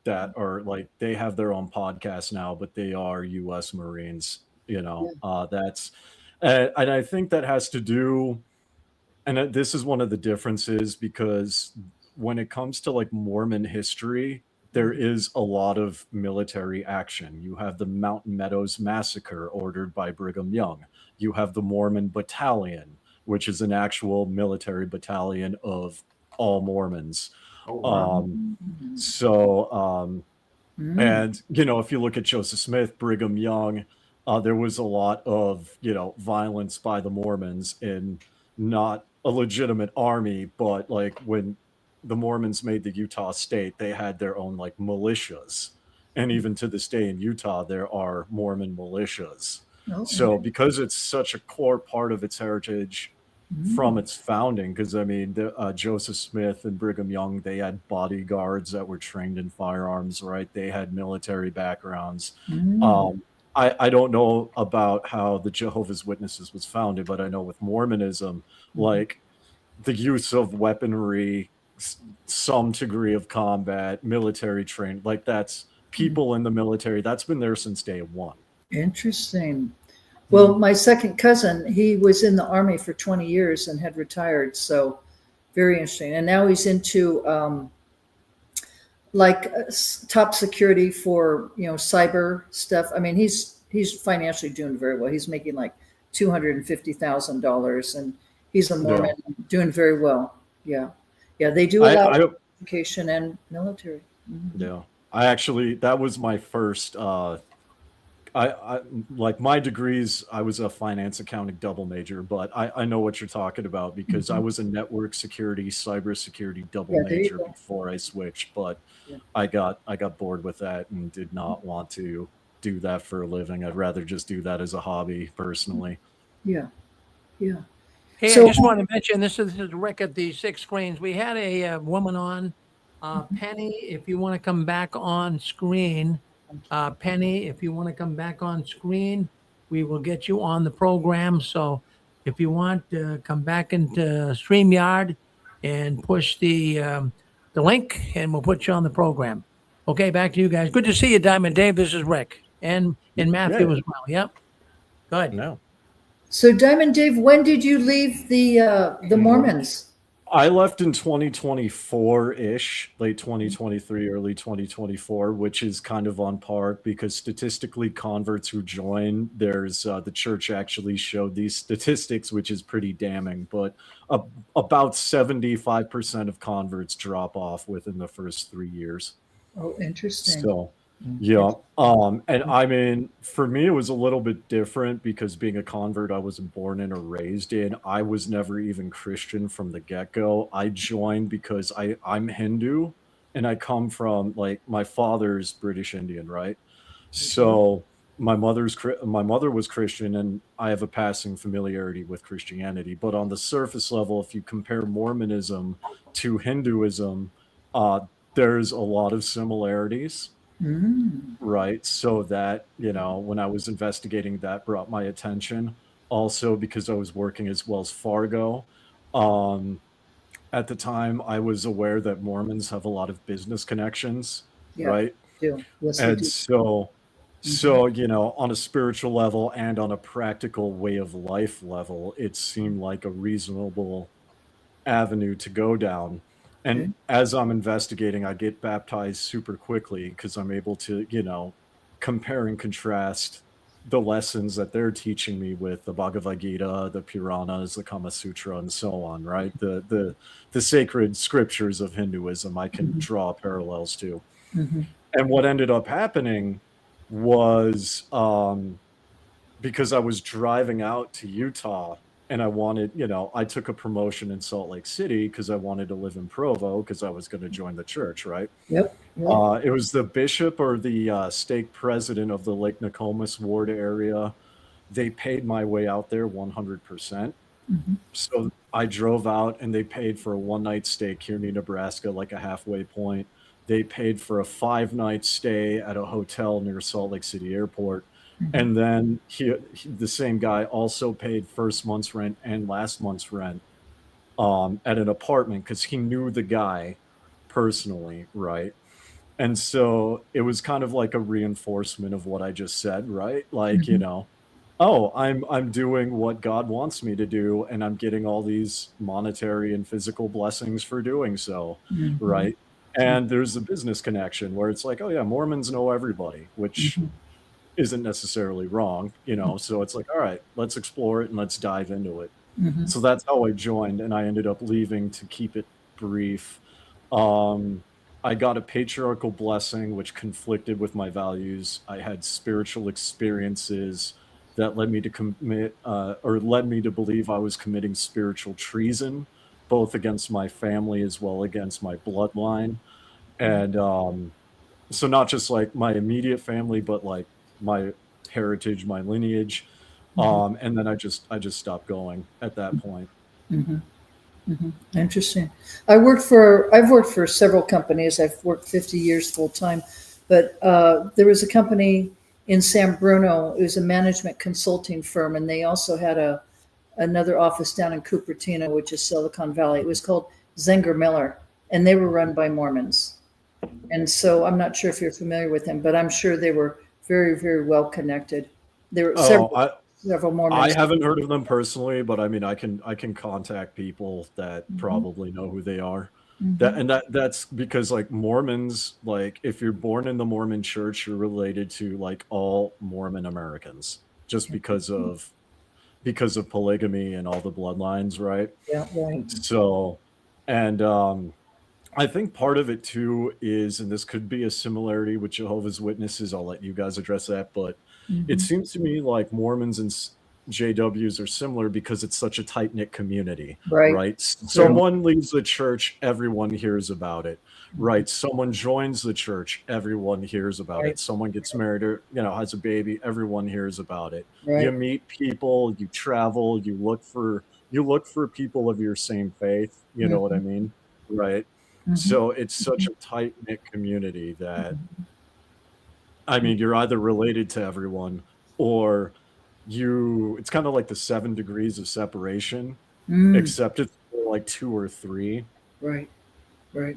Speaker 8: that are like, they have their own podcast now, but they are U.S. Marines. That's and I think that has to do, and this is one of the differences, because when it comes to like Mormon history, there is a lot of military action. You have the Mountain Meadows Massacre ordered by Brigham Young. You have the Mormon Battalion, which is an actual military battalion of all Mormons.
Speaker 4: Oh, wow.
Speaker 8: And if you look at Joseph Smith, Brigham Young, there was a lot of violence by the Mormons in not a legitimate army, but like when the Mormons made the Utah state, they had their own like militias, and even to this day in Utah there are Mormon militias. So because it's such a core part of its heritage from its founding, because I mean, Joseph Smith and Brigham Young, they had bodyguards that were trained in firearms, right? They had military backgrounds. I don't know about how the Jehovah's Witnesses was founded, but I know with Mormonism, like the use of weaponry, some degree of combat, military training, like that's people in the military, that's been there since day one.
Speaker 2: Interesting. Well, my second cousin, he was in the Army for 20 years and had retired. So very interesting. And now he's into top security for, cyber stuff. I mean, he's financially doing very well. He's making like $250,000 and he's a Mormon, doing very well. Yeah. Yeah. They do allow education and military.
Speaker 8: Yeah. That was my first, I like my degrees. I was a finance accounting double major, but I know what you're talking about because I was a network security, cybersecurity double major before I switched. But I got bored with that and did not want to do that for a living. I'd rather just do that as a hobby, personally.
Speaker 2: Yeah, yeah.
Speaker 1: Hey, I just want to mention this is Rick at the Six Screens. We had a woman on, Penny. If you want to come back on screen. Penny, if you want to come back on screen, we will get you on the program. So if you want to come back into StreamYard and push the link, and we'll put you on the program. Okay, back to you guys. Good to see you, Diamond Dave. This is Rick and Matthew as well. Yep. Good.
Speaker 8: No.
Speaker 2: So Diamond Dave, when did you leave the Mormons?
Speaker 8: I left in 2024-ish, late 2023, early 2024, which is kind of on par because statistically converts who join, there's the church actually showed these statistics, which is pretty damning, but about 75% of converts drop off within the first 3 years.
Speaker 2: Oh, interesting.
Speaker 8: So, yeah. And I mean, for me, it was a little bit different because being a convert, I wasn't born in or raised in. I was never even Christian from the get-go. I joined because I'm Hindu and I come from, like, my father's British Indian, right? So my mother was Christian and I have a passing familiarity with Christianity. But on the surface level, if you compare Mormonism to Hinduism, there's a lot of similarities. Right. So that, when I was investigating, that brought my attention. Also, because I was working as Wells Fargo. At the time, I was aware that Mormons have a lot of business connections. Right.
Speaker 2: Yes,
Speaker 8: and so, on a spiritual level and on a practical way of life level, it seemed like a reasonable avenue to go down. And as I'm investigating, I get baptized super quickly because I'm able to, compare and contrast the lessons that they're teaching me with the Bhagavad Gita, the Puranas, the Kama Sutra, and so on, right? The sacred scriptures of Hinduism, I can draw parallels to. And what ended up happening was because I was driving out to Utah and I wanted, I took a promotion in Salt Lake City because I wanted to live in Provo because I was going to join the church, right?
Speaker 2: Yep.
Speaker 8: It was the bishop or the stake president of the Lake Nokomis ward area. They paid my way out there 100%. So I drove out and they paid for a one-night stay, Kearney, Nebraska, like a halfway point. They paid for a 5-night stay at a hotel near Salt Lake City Airport. And then the same guy also paid first month's rent and last month's rent at an apartment because he knew the guy personally, right? And so it was kind of like a reinforcement of what I just said, right? Like, you
Speaker 2: Mhm.
Speaker 8: know, oh, I'm doing what God wants me to do, and I'm getting all these monetary and physical blessings for doing so,
Speaker 2: Mhm.
Speaker 8: right? And there's a business connection where it's like, oh yeah, Mormons know everybody, which
Speaker 2: Mhm.
Speaker 8: isn't necessarily wrong, you know. So it's like, all right, let's explore it and let's dive into it.
Speaker 2: Mhm.
Speaker 8: So that's how I joined, and I ended up leaving to keep it brief. Um, I got a patriarchal blessing, which conflicted with my values. I had spiritual experiences that led me to commit, or led me to believe I was committing spiritual treason, both against my family as well against my bloodline. And so not just like my immediate family, but like my heritage, my lineage.
Speaker 2: Mhm.
Speaker 8: And then I just stopped going at that point.
Speaker 2: Mhm. Mhm. Interesting. I've worked for several companies. I've worked 50 years full time, but there was a company in San Bruno. It was a management consulting firm, and they also had another office down in Cupertino, which is Silicon Valley. It was called Zenger Miller, and they were run by Mormons. And so I'm not sure if you're familiar with them, but I'm sure they were very, very well connected. There were
Speaker 8: Oh,
Speaker 2: several
Speaker 8: I
Speaker 2: Mormons.
Speaker 8: haven't heard of them personally, but I mean, I can contact people that
Speaker 2: Mhm.
Speaker 8: probably know who they are.
Speaker 2: Mhm.
Speaker 8: That's because like Mormons, like if you're born in the Mormon church, you're related to like all Mormon Americans just because of polygamy and all the bloodlines, right?
Speaker 2: Yeah, right.
Speaker 8: So, and I think part of it too is, and this could be a similarity with Jehovah's Witnesses. I'll let you guys address that, but it
Speaker 2: Mhm.
Speaker 8: seems to me like Mormons and JWs are similar because it's such a tight knit community,
Speaker 2: Right.
Speaker 8: right?
Speaker 2: True.
Speaker 8: Someone leaves the church, everyone hears about it, right? Someone joins the church, everyone hears about
Speaker 2: Right.
Speaker 8: it. Someone gets married or has a baby, everyone hears about it. You
Speaker 2: Right.
Speaker 8: meet people, you travel, you look for people of your same faith. You know what I
Speaker 2: Mhm.
Speaker 8: mean, right?
Speaker 2: Mhm.
Speaker 8: So it's such a tight knit community that,
Speaker 2: Mhm.
Speaker 8: I mean, you're either related to everyone or it's kind of like the 7 degrees of separation,
Speaker 2: Mm.
Speaker 8: except it's more like two or three.
Speaker 2: Right. Right.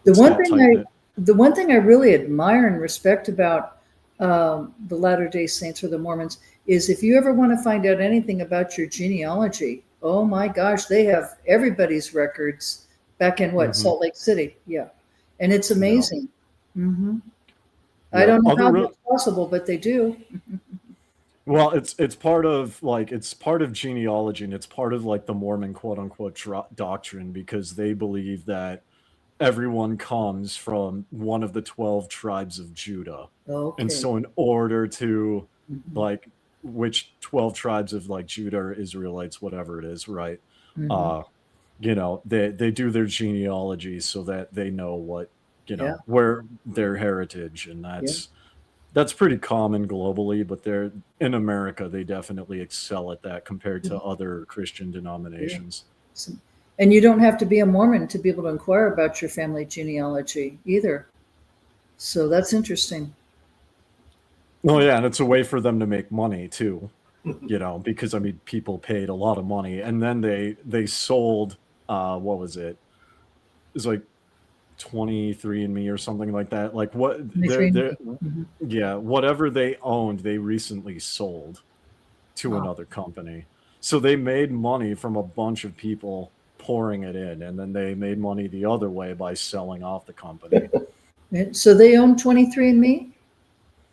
Speaker 2: The
Speaker 8: It's
Speaker 2: one
Speaker 8: that
Speaker 2: thing
Speaker 8: tight knit.
Speaker 2: the one thing I really admire and respect about the Latter Day Saints or the Mormons is if you ever want to find out anything about your genealogy, oh my gosh, they have everybody's records back in what,
Speaker 8: Hmm.
Speaker 2: Salt Lake City, yeah, and it's
Speaker 8: Yeah.
Speaker 2: amazing. Hmm. I
Speaker 8: Yeah.
Speaker 2: don't know
Speaker 8: Other
Speaker 2: how
Speaker 8: real
Speaker 2: that's possible, but they do.
Speaker 8: Well, it's part of genealogy, and it's part of like the Mormon quote unquote doctrine, because they believe that everyone comes from one of the 12 tribes of Judah. And
Speaker 2: Okay.
Speaker 8: so in order to,
Speaker 2: Hmm.
Speaker 8: like, which 12 tribes of like Judah or Israelites, whatever it is, right?
Speaker 2: Hmm.
Speaker 8: Uh, they do their genealogy so that they know
Speaker 2: Yeah.
Speaker 8: where their heritage, and
Speaker 2: Yeah.
Speaker 8: that's pretty common globally, but they're in America, they definitely excel at that compared to other Christian
Speaker 2: Yeah.
Speaker 8: denominations.
Speaker 2: So- and you don't have to be a Mormon to be able to inquire about your family genealogy either. So that's interesting.
Speaker 8: Oh yeah, and it's a way for them to make money too, because I mean people paid a lot of money, and then they sold, what was it? It was like 23andMe or something like that. Like what they're
Speaker 2: 23andMe. Mhm.
Speaker 8: yeah, whatever they owned, they recently sold to
Speaker 2: Wow.
Speaker 8: another company. So they made money from a bunch of people pouring it in, and then they made money the other way by selling off the company.
Speaker 2: And so they own 23andMe,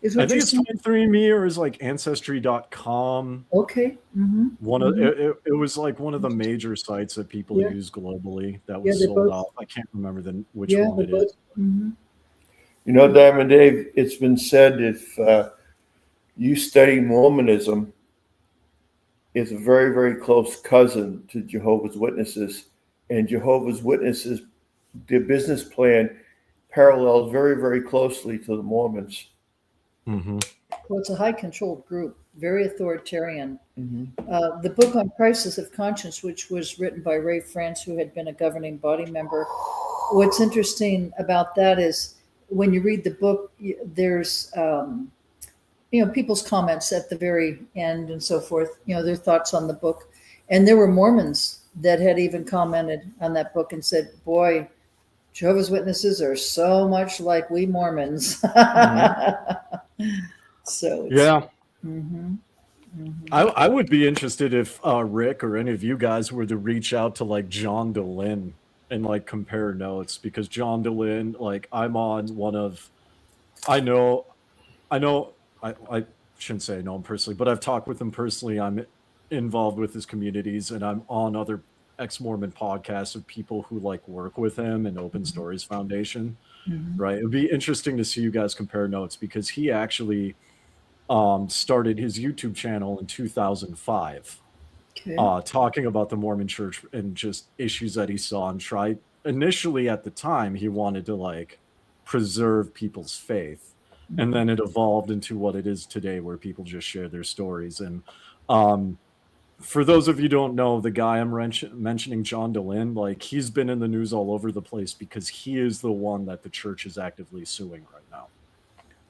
Speaker 2: is
Speaker 8: I
Speaker 2: what you're
Speaker 8: think it's
Speaker 2: saying?
Speaker 8: 23andMe, or is like Ancestry.com.
Speaker 2: Okay. Hmm.
Speaker 8: One of
Speaker 2: Hmm.
Speaker 8: it was like one of the major sites that people
Speaker 2: Yeah.
Speaker 8: use globally that
Speaker 2: Yeah.
Speaker 8: was
Speaker 2: They
Speaker 8: sold
Speaker 2: both.
Speaker 8: off. I can't remember which
Speaker 2: Yeah.
Speaker 8: one
Speaker 2: They
Speaker 8: it is.
Speaker 2: both. Hmm.
Speaker 3: You know, Diamond Dave, it's been said if you study Mormonism, it's a very, very close cousin to Jehovah's Witnesses. And Jehovah's Witnesses, their business plan parallels very, very closely to the Mormons.
Speaker 8: Hmm.
Speaker 2: Well, it's a high controlled group, very authoritarian.
Speaker 3: Mhm.
Speaker 2: The book on crisis of conscience, which was written by Ray France, who had been a governing body member. What's interesting about that is when you read the book, there's people's comments at the very end and so forth. Their thoughts on the book, and there were Mormons that had even commented on that book and said, "Boy, Jehovah's Witnesses are so much like we Mormons. So it's,
Speaker 8: Yeah.
Speaker 2: mhm.
Speaker 8: I would be interested if Rick or any of you guys were to reach out to like John DeLynn and like compare notes, because John DeLynn, like I'm on one of, I know, I shouldn't say I know him personally, but I've talked with him personally. I'm involved with his communities, and I'm on other ex-Mormon podcasts of people who like work with him and Open Stories Foundation.
Speaker 2: Mhm.
Speaker 8: Right. It would be interesting to see you guys compare notes, because he actually started his YouTube channel in 2005,
Speaker 2: Okay.
Speaker 8: talking about the Mormon Church and just issues that he saw, and tried initially at the time he wanted to like preserve people's faith, and then it evolved into what it is today, where people just share their stories. And for those of you who don't know, the guy I'm mentioning, John DeLynn, like he's been in the news all over the place because he is the one that the church is actively suing right now.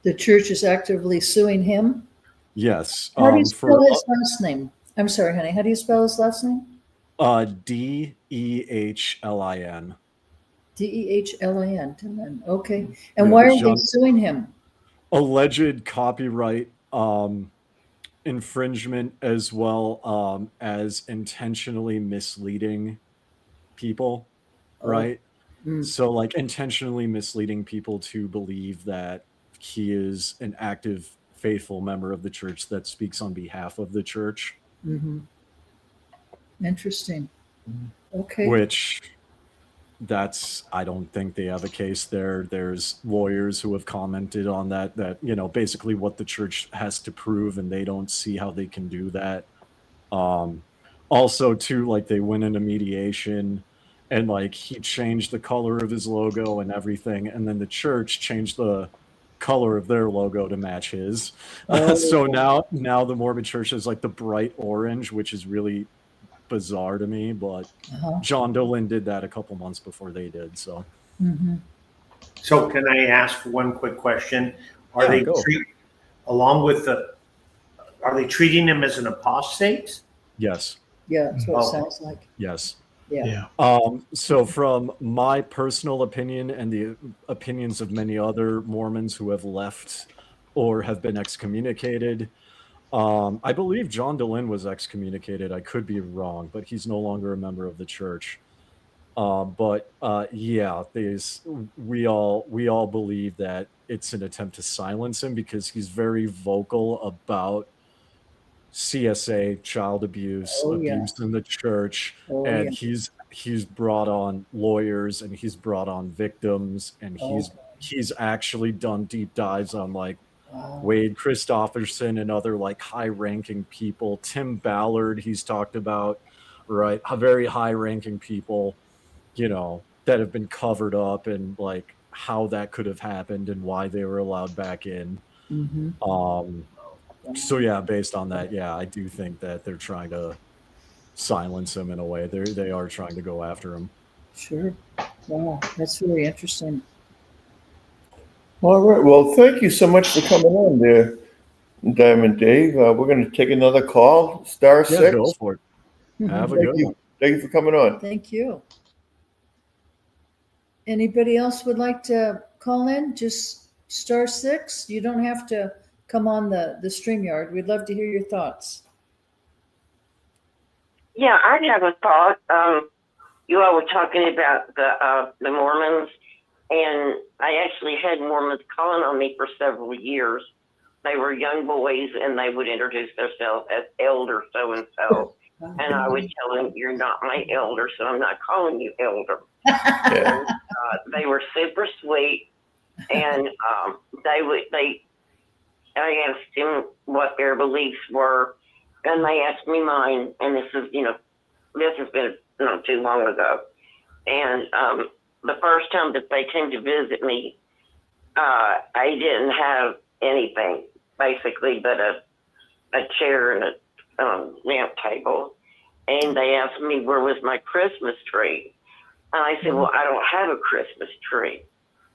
Speaker 2: The church is actively suing him.
Speaker 8: Yes.
Speaker 2: How do you
Speaker 8: For
Speaker 2: spell his last name? I'm sorry, honey. How do you spell his last name?
Speaker 8: Dehlin.
Speaker 2: Dehlin. Dylan. Okay. And
Speaker 8: Yeah,
Speaker 2: why are they
Speaker 8: John,
Speaker 2: suing him?
Speaker 8: alleged copyright infringement, as well as intentionally misleading people, right?
Speaker 2: Mm.
Speaker 8: So like intentionally misleading people to believe that he is an active, faithful member of the church that speaks on behalf of the church.
Speaker 2: Mm-hmm. Interesting. Okay.
Speaker 8: Which I don't think they have a case there. There's lawyers who have commented on that basically what the church has to prove, and they don't see how they can do that. Also too, like they went into mediation, and like he changed the color of his logo and everything, and then the church changed the color of their logo to match his. So now the Mormon church is like the bright orange, which is really bizarre to me, but John DeLynn did that a couple months before they did. So,
Speaker 4: So can I ask one quick question? Are
Speaker 8: Yeah,
Speaker 4: they
Speaker 8: go.
Speaker 4: are they treating him as an apostate?
Speaker 8: Yes,
Speaker 2: Yeah, that's what it
Speaker 4: Oh.
Speaker 2: sounds like.
Speaker 8: yes.
Speaker 2: Yeah.
Speaker 8: So from my personal opinion and the opinions of many other Mormons who have left or have been excommunicated, I believe John DeLynn was excommunicated. I could be wrong, but he's no longer a member of the church. Yeah, we all believe that it's an attempt to silence him, because he's very vocal about CSA, child abuse,
Speaker 2: Oh, yeah.
Speaker 8: abuse in the church,
Speaker 2: Oh,
Speaker 8: and
Speaker 2: yeah.
Speaker 8: he's brought on lawyers, and he's brought on victims, and he's actually done deep dives on like
Speaker 2: Wow.
Speaker 8: Wade Christopherson and other like high-ranking people. Tim Ballard, he's talked about, right? Very high-ranking people, that have been covered up, and like how that could have happened and why they were allowed back in.
Speaker 2: Mm-hmm.
Speaker 8: So yeah, based on that, yeah, I do think that they're trying to silence him in a way. They are trying to go after him.
Speaker 2: Sure. Wow, that's really interesting.
Speaker 3: All right. Well, thank you so much for coming on there, Diamond Dave. We're going to take another call. Star
Speaker 8: Yeah,
Speaker 3: 6.
Speaker 8: go for it. Have a
Speaker 3: Thank
Speaker 8: good
Speaker 3: you.
Speaker 8: one.
Speaker 3: Thank you for coming on.
Speaker 2: Thank you. Anybody else would like to call in? Just star 6. You don't have to come on the StreamYard. We'd love to hear your thoughts.
Speaker 6: Yeah, I have a thought. You all were talking about the Mormons, and I actually had Mormons calling on me for several years. They were young boys, and they would introduce themselves as elder so-and-so. And I would tell them, you're not my elder, so I'm not calling you elder. And, they were super sweet, and I asked them what their beliefs were, and they asked me mine, and this has been not too long ago. And the first time that they came to visit me, I didn't have anything, basically, but a chair and a lamp table. And they asked me where was my Christmas tree. And I said, well, I don't have a Christmas tree.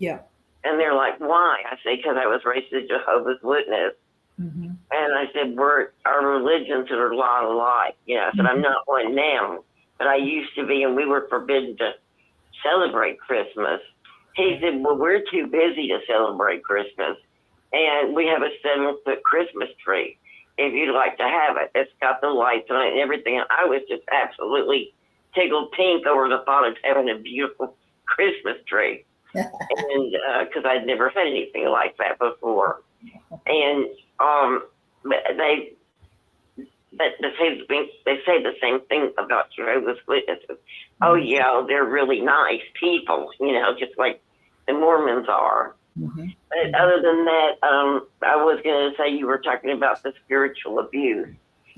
Speaker 2: Yeah.
Speaker 6: And they're like, why? I said, because I was raised a Jehovah's Witness.
Speaker 2: Mm-hmm.
Speaker 6: And I said, our religions are a lot alike. I said, I'm not one now, but I used to be, and we were forbidden to celebrate Christmas.
Speaker 9: He said, well, we're too busy to celebrate Christmas. And we have a 7-foot Christmas tree. If you'd like to have it, it's got the lights on it and everything. And I was just absolutely tickled pink over the thought of having a beautiful Christmas tree. And because I'd never had anything like that before. And they say the same thing about Jehovah's Witnesses. Oh yeah, they're really nice people, just like the Mormons are.
Speaker 2: Mm-hmm.
Speaker 9: But other than that, I was going to say you were talking about the spiritual abuse.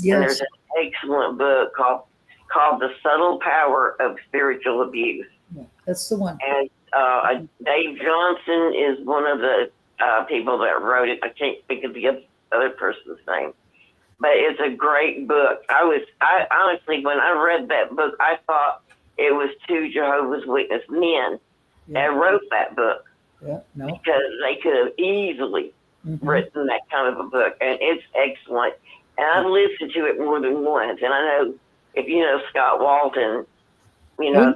Speaker 2: Yes.
Speaker 9: And there's an excellent book called The Subtle Power of Spiritual Abuse.
Speaker 2: Yeah, that's the one.
Speaker 9: And Dave Johnson is one of the people that wrote it. I can't think of the other person's name. But it's a great book. I honestly, when I read that book, I thought it was 2 Jehovah's Witness men that wrote that book.
Speaker 2: Yeah, no.
Speaker 9: Because they could have easily written that kind of a book. And it's excellent. And I've listened to it more than once. And I know, if you know Scott Walton, on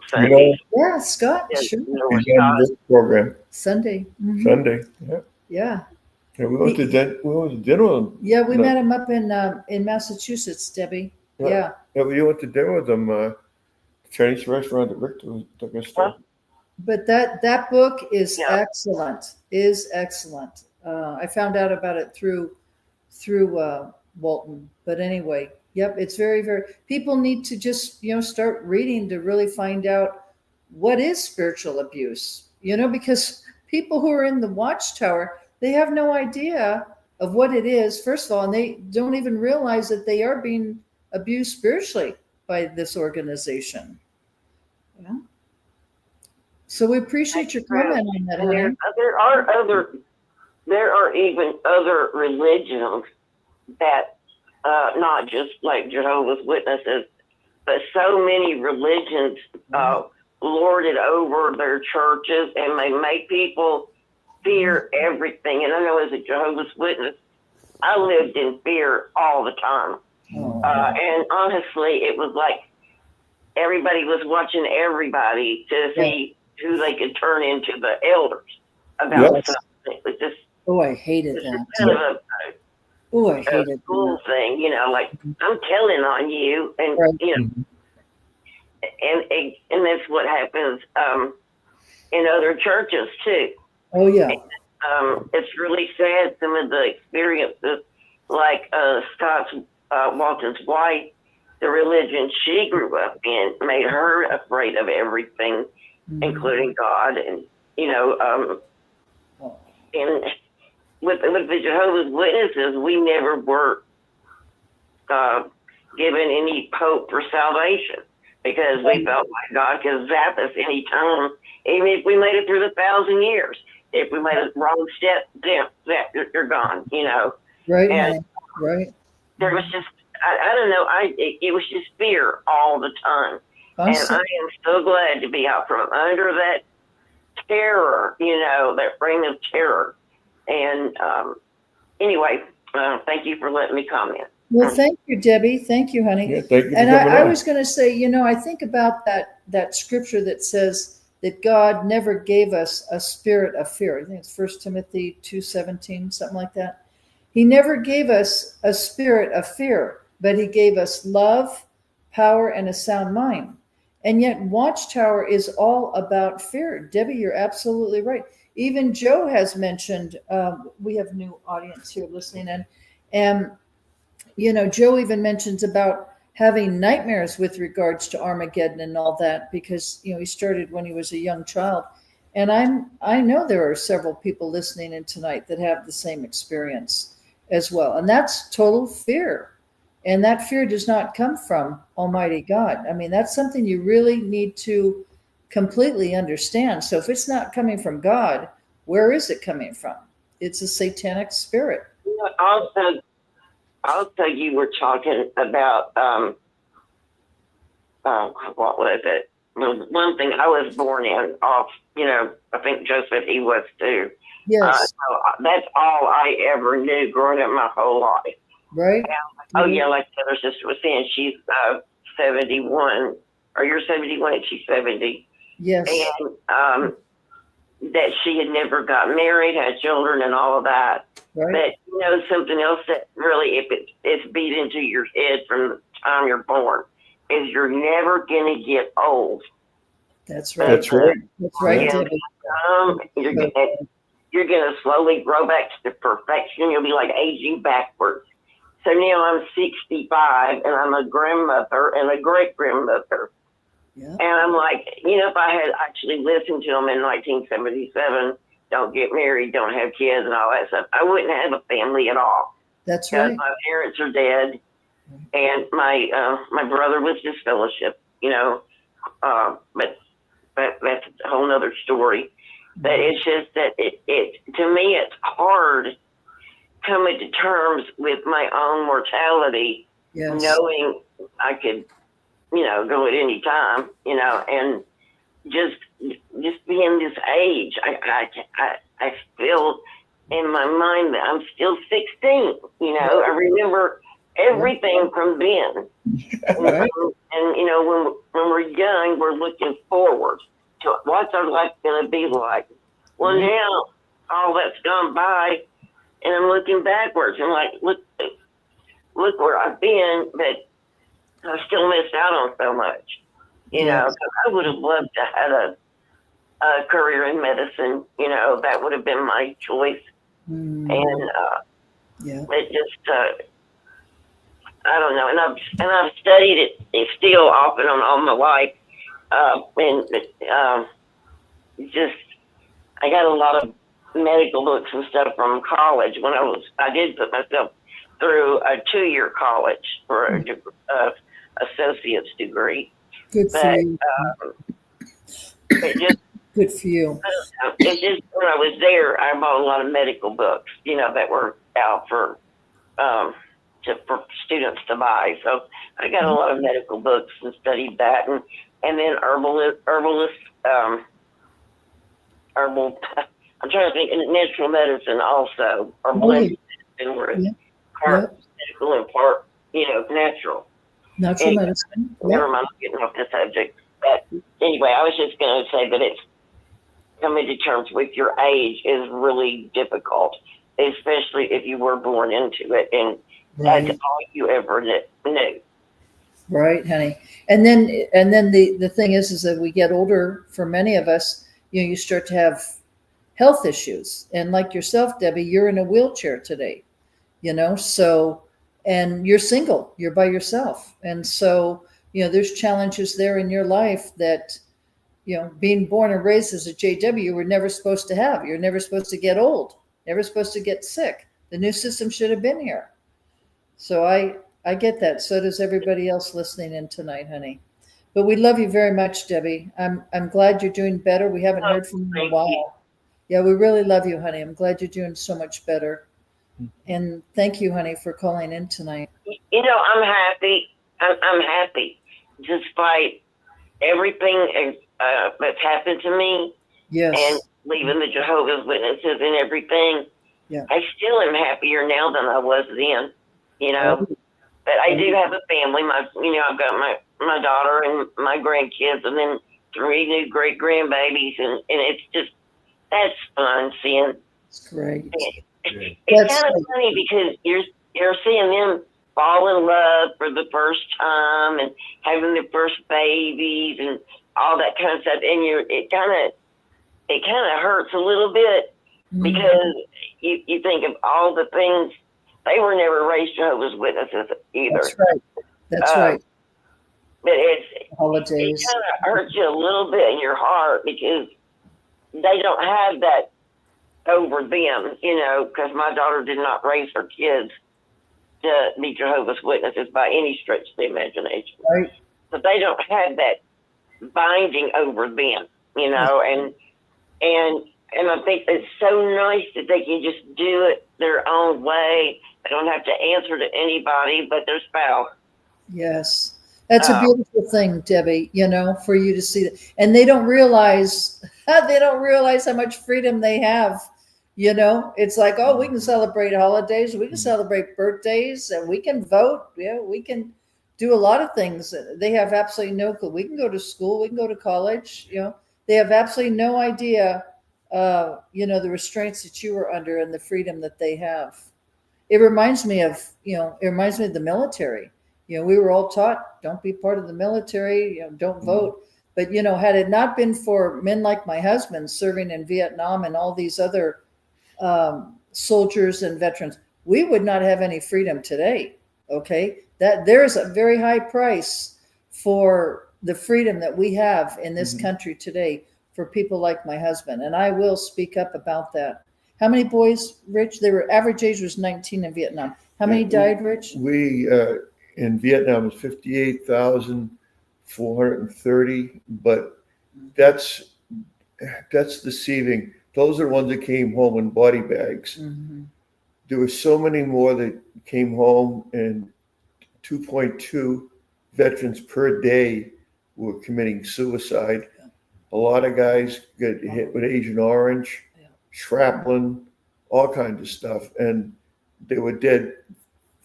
Speaker 9: Sundays.
Speaker 2: Yeah, Scott, sure.
Speaker 3: He's on this program
Speaker 2: Sunday. Mhm.
Speaker 3: Sunday. Yeah.
Speaker 2: Yeah.
Speaker 3: Yeah, we went to dinner with him.
Speaker 2: Yeah, we met him up in Massachusetts, Debbie. Yeah.
Speaker 3: Yeah, we went to dinner with him. Chinese restaurant that Victor took us to.
Speaker 2: But that book is excellent. I found out about it through Walton. But anyway, yep, it's very, very. People need to just start reading to really find out what is spiritual abuse. Because people who are in the Watchtower, they have no idea of what it is. First of all, and they don't even realize that they are being abused spiritually by this organization. Yeah. So we appreciate your comment on that.
Speaker 9: And there are even other religions that, not just like Jehovah's Witnesses, but so many religions lord it over their churches, and they make people fear everything. And I know as a Jehovah's Witness, I lived in fear all the time. And honestly, it was like everybody was watching everybody to see who they could turn into the elders about something. It was just
Speaker 2: I hated that.
Speaker 9: kind of
Speaker 2: I hated
Speaker 9: a cool thing, like I'm telling on you, and and that's what happens in other churches too.
Speaker 2: Oh yeah.
Speaker 9: It's really sad, some of the experiences, like Scott Walton's wife, the religion she grew up in made her afraid of everything, including God. And and with the Jehovah's Witnesses, we never were given any hope for salvation, because we felt like God could zap us any time, even if we made it through the 1,000 years. If we made a wrong step, you're gone,
Speaker 2: Right,
Speaker 9: and
Speaker 2: right.
Speaker 9: there was just, I don't know, it was just fear all the time. And I am so glad to be out from under that terror, that reign of terror. And anyway, thank you for letting me comment.
Speaker 2: Well, thank you, Debbie. Thank you, honey.
Speaker 3: Yeah, thank you for
Speaker 2: And
Speaker 3: coming
Speaker 2: I
Speaker 3: on.
Speaker 2: was going to say, I think about that scripture that says that God never gave us a spirit of fear. I think it's 1 Timothy 2:17, something like that. He never gave us a spirit of fear, but he gave us love, power, and a sound mind. And yet Watchtower is all about fear. Debbie, you're absolutely right. Even Joe has mentioned, we have new audience here listening in, and Joe even mentions about having nightmares with regards to Armageddon and all that, because he started when he was a young child. And I know there are several people listening in tonight that have the same experience as well. And that's total fear. And that fear does not come from Almighty God. I mean, that's something you really need to completely understand. So if it's not coming from God, where is it coming from? It's a satanic spirit.
Speaker 9: Also, you were talking about, what was it? One thing I was born in off, I think Joseph, he was too.
Speaker 2: Yes.
Speaker 9: So that's all I ever knew growing up my whole life.
Speaker 2: Right.
Speaker 9: And, like the other sister was saying, she's 71, or you're 71 and she's 70.
Speaker 2: Yes.
Speaker 9: And that she had never got married, had children, and all of that.
Speaker 2: Right.
Speaker 9: But something else that really, if it's beat into your head from the time you're born, is you're never gonna get old.
Speaker 2: That's right.
Speaker 3: That's right.
Speaker 2: That's right,
Speaker 9: Yeah.
Speaker 2: Debbie.
Speaker 9: You're gonna slowly grow back to perfection. You'll be like aging backwards. So now I'm 65, and I'm a grandmother and a great grandmother.
Speaker 2: Yeah.
Speaker 9: And I'm like, if I had actually listened to them in 1977, don't get married, don't have kids, and all that stuff, I wouldn't have a family at all.
Speaker 2: That's
Speaker 9: Because
Speaker 2: right.
Speaker 9: my parents are dead, and my brother was disfellowship, but that's a whole other story. But it's just that it to me, it's hard coming to terms with my own mortality,
Speaker 2: Yes.
Speaker 9: knowing I could, go at any time, and just being this age, I feel in my mind that I'm still 16. I remember everything from then.
Speaker 2: Right.
Speaker 9: And when we're young, we're looking forward to what's our life going to be like. Well, now all that's gone by, and I'm looking backwards and like, look where I've been, but I still missed out on so much. So I would have loved to have a career in medicine. That would have been my choice.
Speaker 2: Mm.
Speaker 9: And it just, I don't know. And I've studied it still off and on all my life. Just I got a lot of medical books and stuff from college when I did put myself through a 2-year college for a associate's degree.
Speaker 2: Good for you.
Speaker 9: It just,
Speaker 2: Good for you.
Speaker 9: it just when I was there, I bought a lot of medical books, that were out for students to buy. So I got a lot of medical books and studied that, and then herbal. I'm trying to think, natural medicine also, or blended medicine, where it's part medical and part, natural.
Speaker 2: Natural medicine.
Speaker 9: Never mind, I'm getting off the subject. But anyway, I was just going to say that it's coming to terms with your age is really difficult, especially if you were born into it and that's all you ever knew.
Speaker 2: Right, honey. And then the thing is that we get older. For many of us, you start to have health issues, and like yourself, Debbie, you're in a wheelchair today. So, and you're single, you're by yourself, and so there's challenges there in your life that being born and raised as a JW, you were never supposed to have. You're never supposed to get old, never supposed to get sick. The new system should have been here. So I get that. So does everybody else listening in tonight, honey. But we love you very much, Debbie. I'm glad you're doing better. We haven't heard from you in a while. Yeah, we really love you, honey. I'm glad you're doing so much better. And thank you, honey, for calling in tonight.
Speaker 9: I'm happy. I'm happy despite everything that's happened to me.
Speaker 2: Yes.
Speaker 9: And leaving the Jehovah's Witnesses and everything.
Speaker 2: Yeah.
Speaker 9: I still am happier now than I was then. But I do have a family. I've got my daughter and my grandkids, and then 3 new great grandbabies, and it's just that's fun seeing.
Speaker 2: It's great.
Speaker 9: It's kind of funny because you're seeing them fall in love for the first time and having their first babies and all that kind of stuff, and it kind of hurts a little bit because you think of all the things. They were never raised Jehovah's Witnesses either.
Speaker 2: That's right. That's right.
Speaker 9: But it
Speaker 2: holidays.
Speaker 9: kind of hurts you a little bit in your heart because they don't have that over them, because my daughter did not raise her kids to be Jehovah's Witnesses by any stretch of the imagination.
Speaker 2: Right.
Speaker 9: But they don't have that binding over them, and I think it's so nice that they can just do it their own way. They don't have to answer to anybody but their spouse.
Speaker 2: Yes. That's a beautiful thing, Debbie, for you to see that. And they don't realize how much freedom they have. It's like, oh, we can celebrate holidays, we can celebrate birthdays, and we can vote. Yeah, we can do a lot of things. They have absolutely no clue. We can go to school, we can go to college, they have absolutely no idea the restraints that you were under and the freedom that they have. It reminds me of, the military. We were all taught, don't be part of the military, don't vote. But, had it not been for men like my husband serving in Vietnam and all these other soldiers and veterans, we would not have any freedom today. Okay. That there's a very high price for the freedom that we have in this country today for people like my husband. And I will speak up about that. How many boys, Rich? Average age was 19 in Vietnam. How many died, Rich?
Speaker 3: We, in Vietnam, was 58,430, but that's deceiving. Those are the ones that came home in body bags.
Speaker 2: Mm-hmm.
Speaker 3: There were so many more that came home, and 2.2 veterans per day were committing suicide. A lot of guys get hit with Agent Orange, shrapnel, all kinds of stuff, and they were dead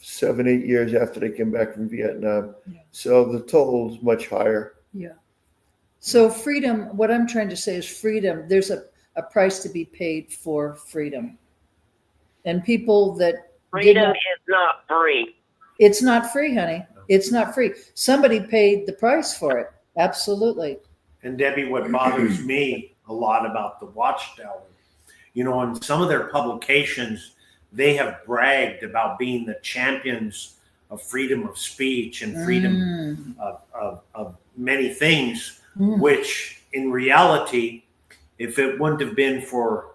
Speaker 3: 7-8 years after they came back from Vietnam.
Speaker 2: Yeah.
Speaker 3: So the total is much higher.
Speaker 2: Yeah. So freedom, what I'm trying to say is freedom. There's a price to be paid for freedom. And people that
Speaker 9: Freedom is not free.
Speaker 2: It's not free, honey. It's not free. Somebody paid the price for it. Absolutely.
Speaker 4: And Debbie, what bothers me a lot about the Watchtower, in some of their publications, they have bragged about being the champions of freedom of speech and freedom of many things, which in reality, if it wouldn't have been for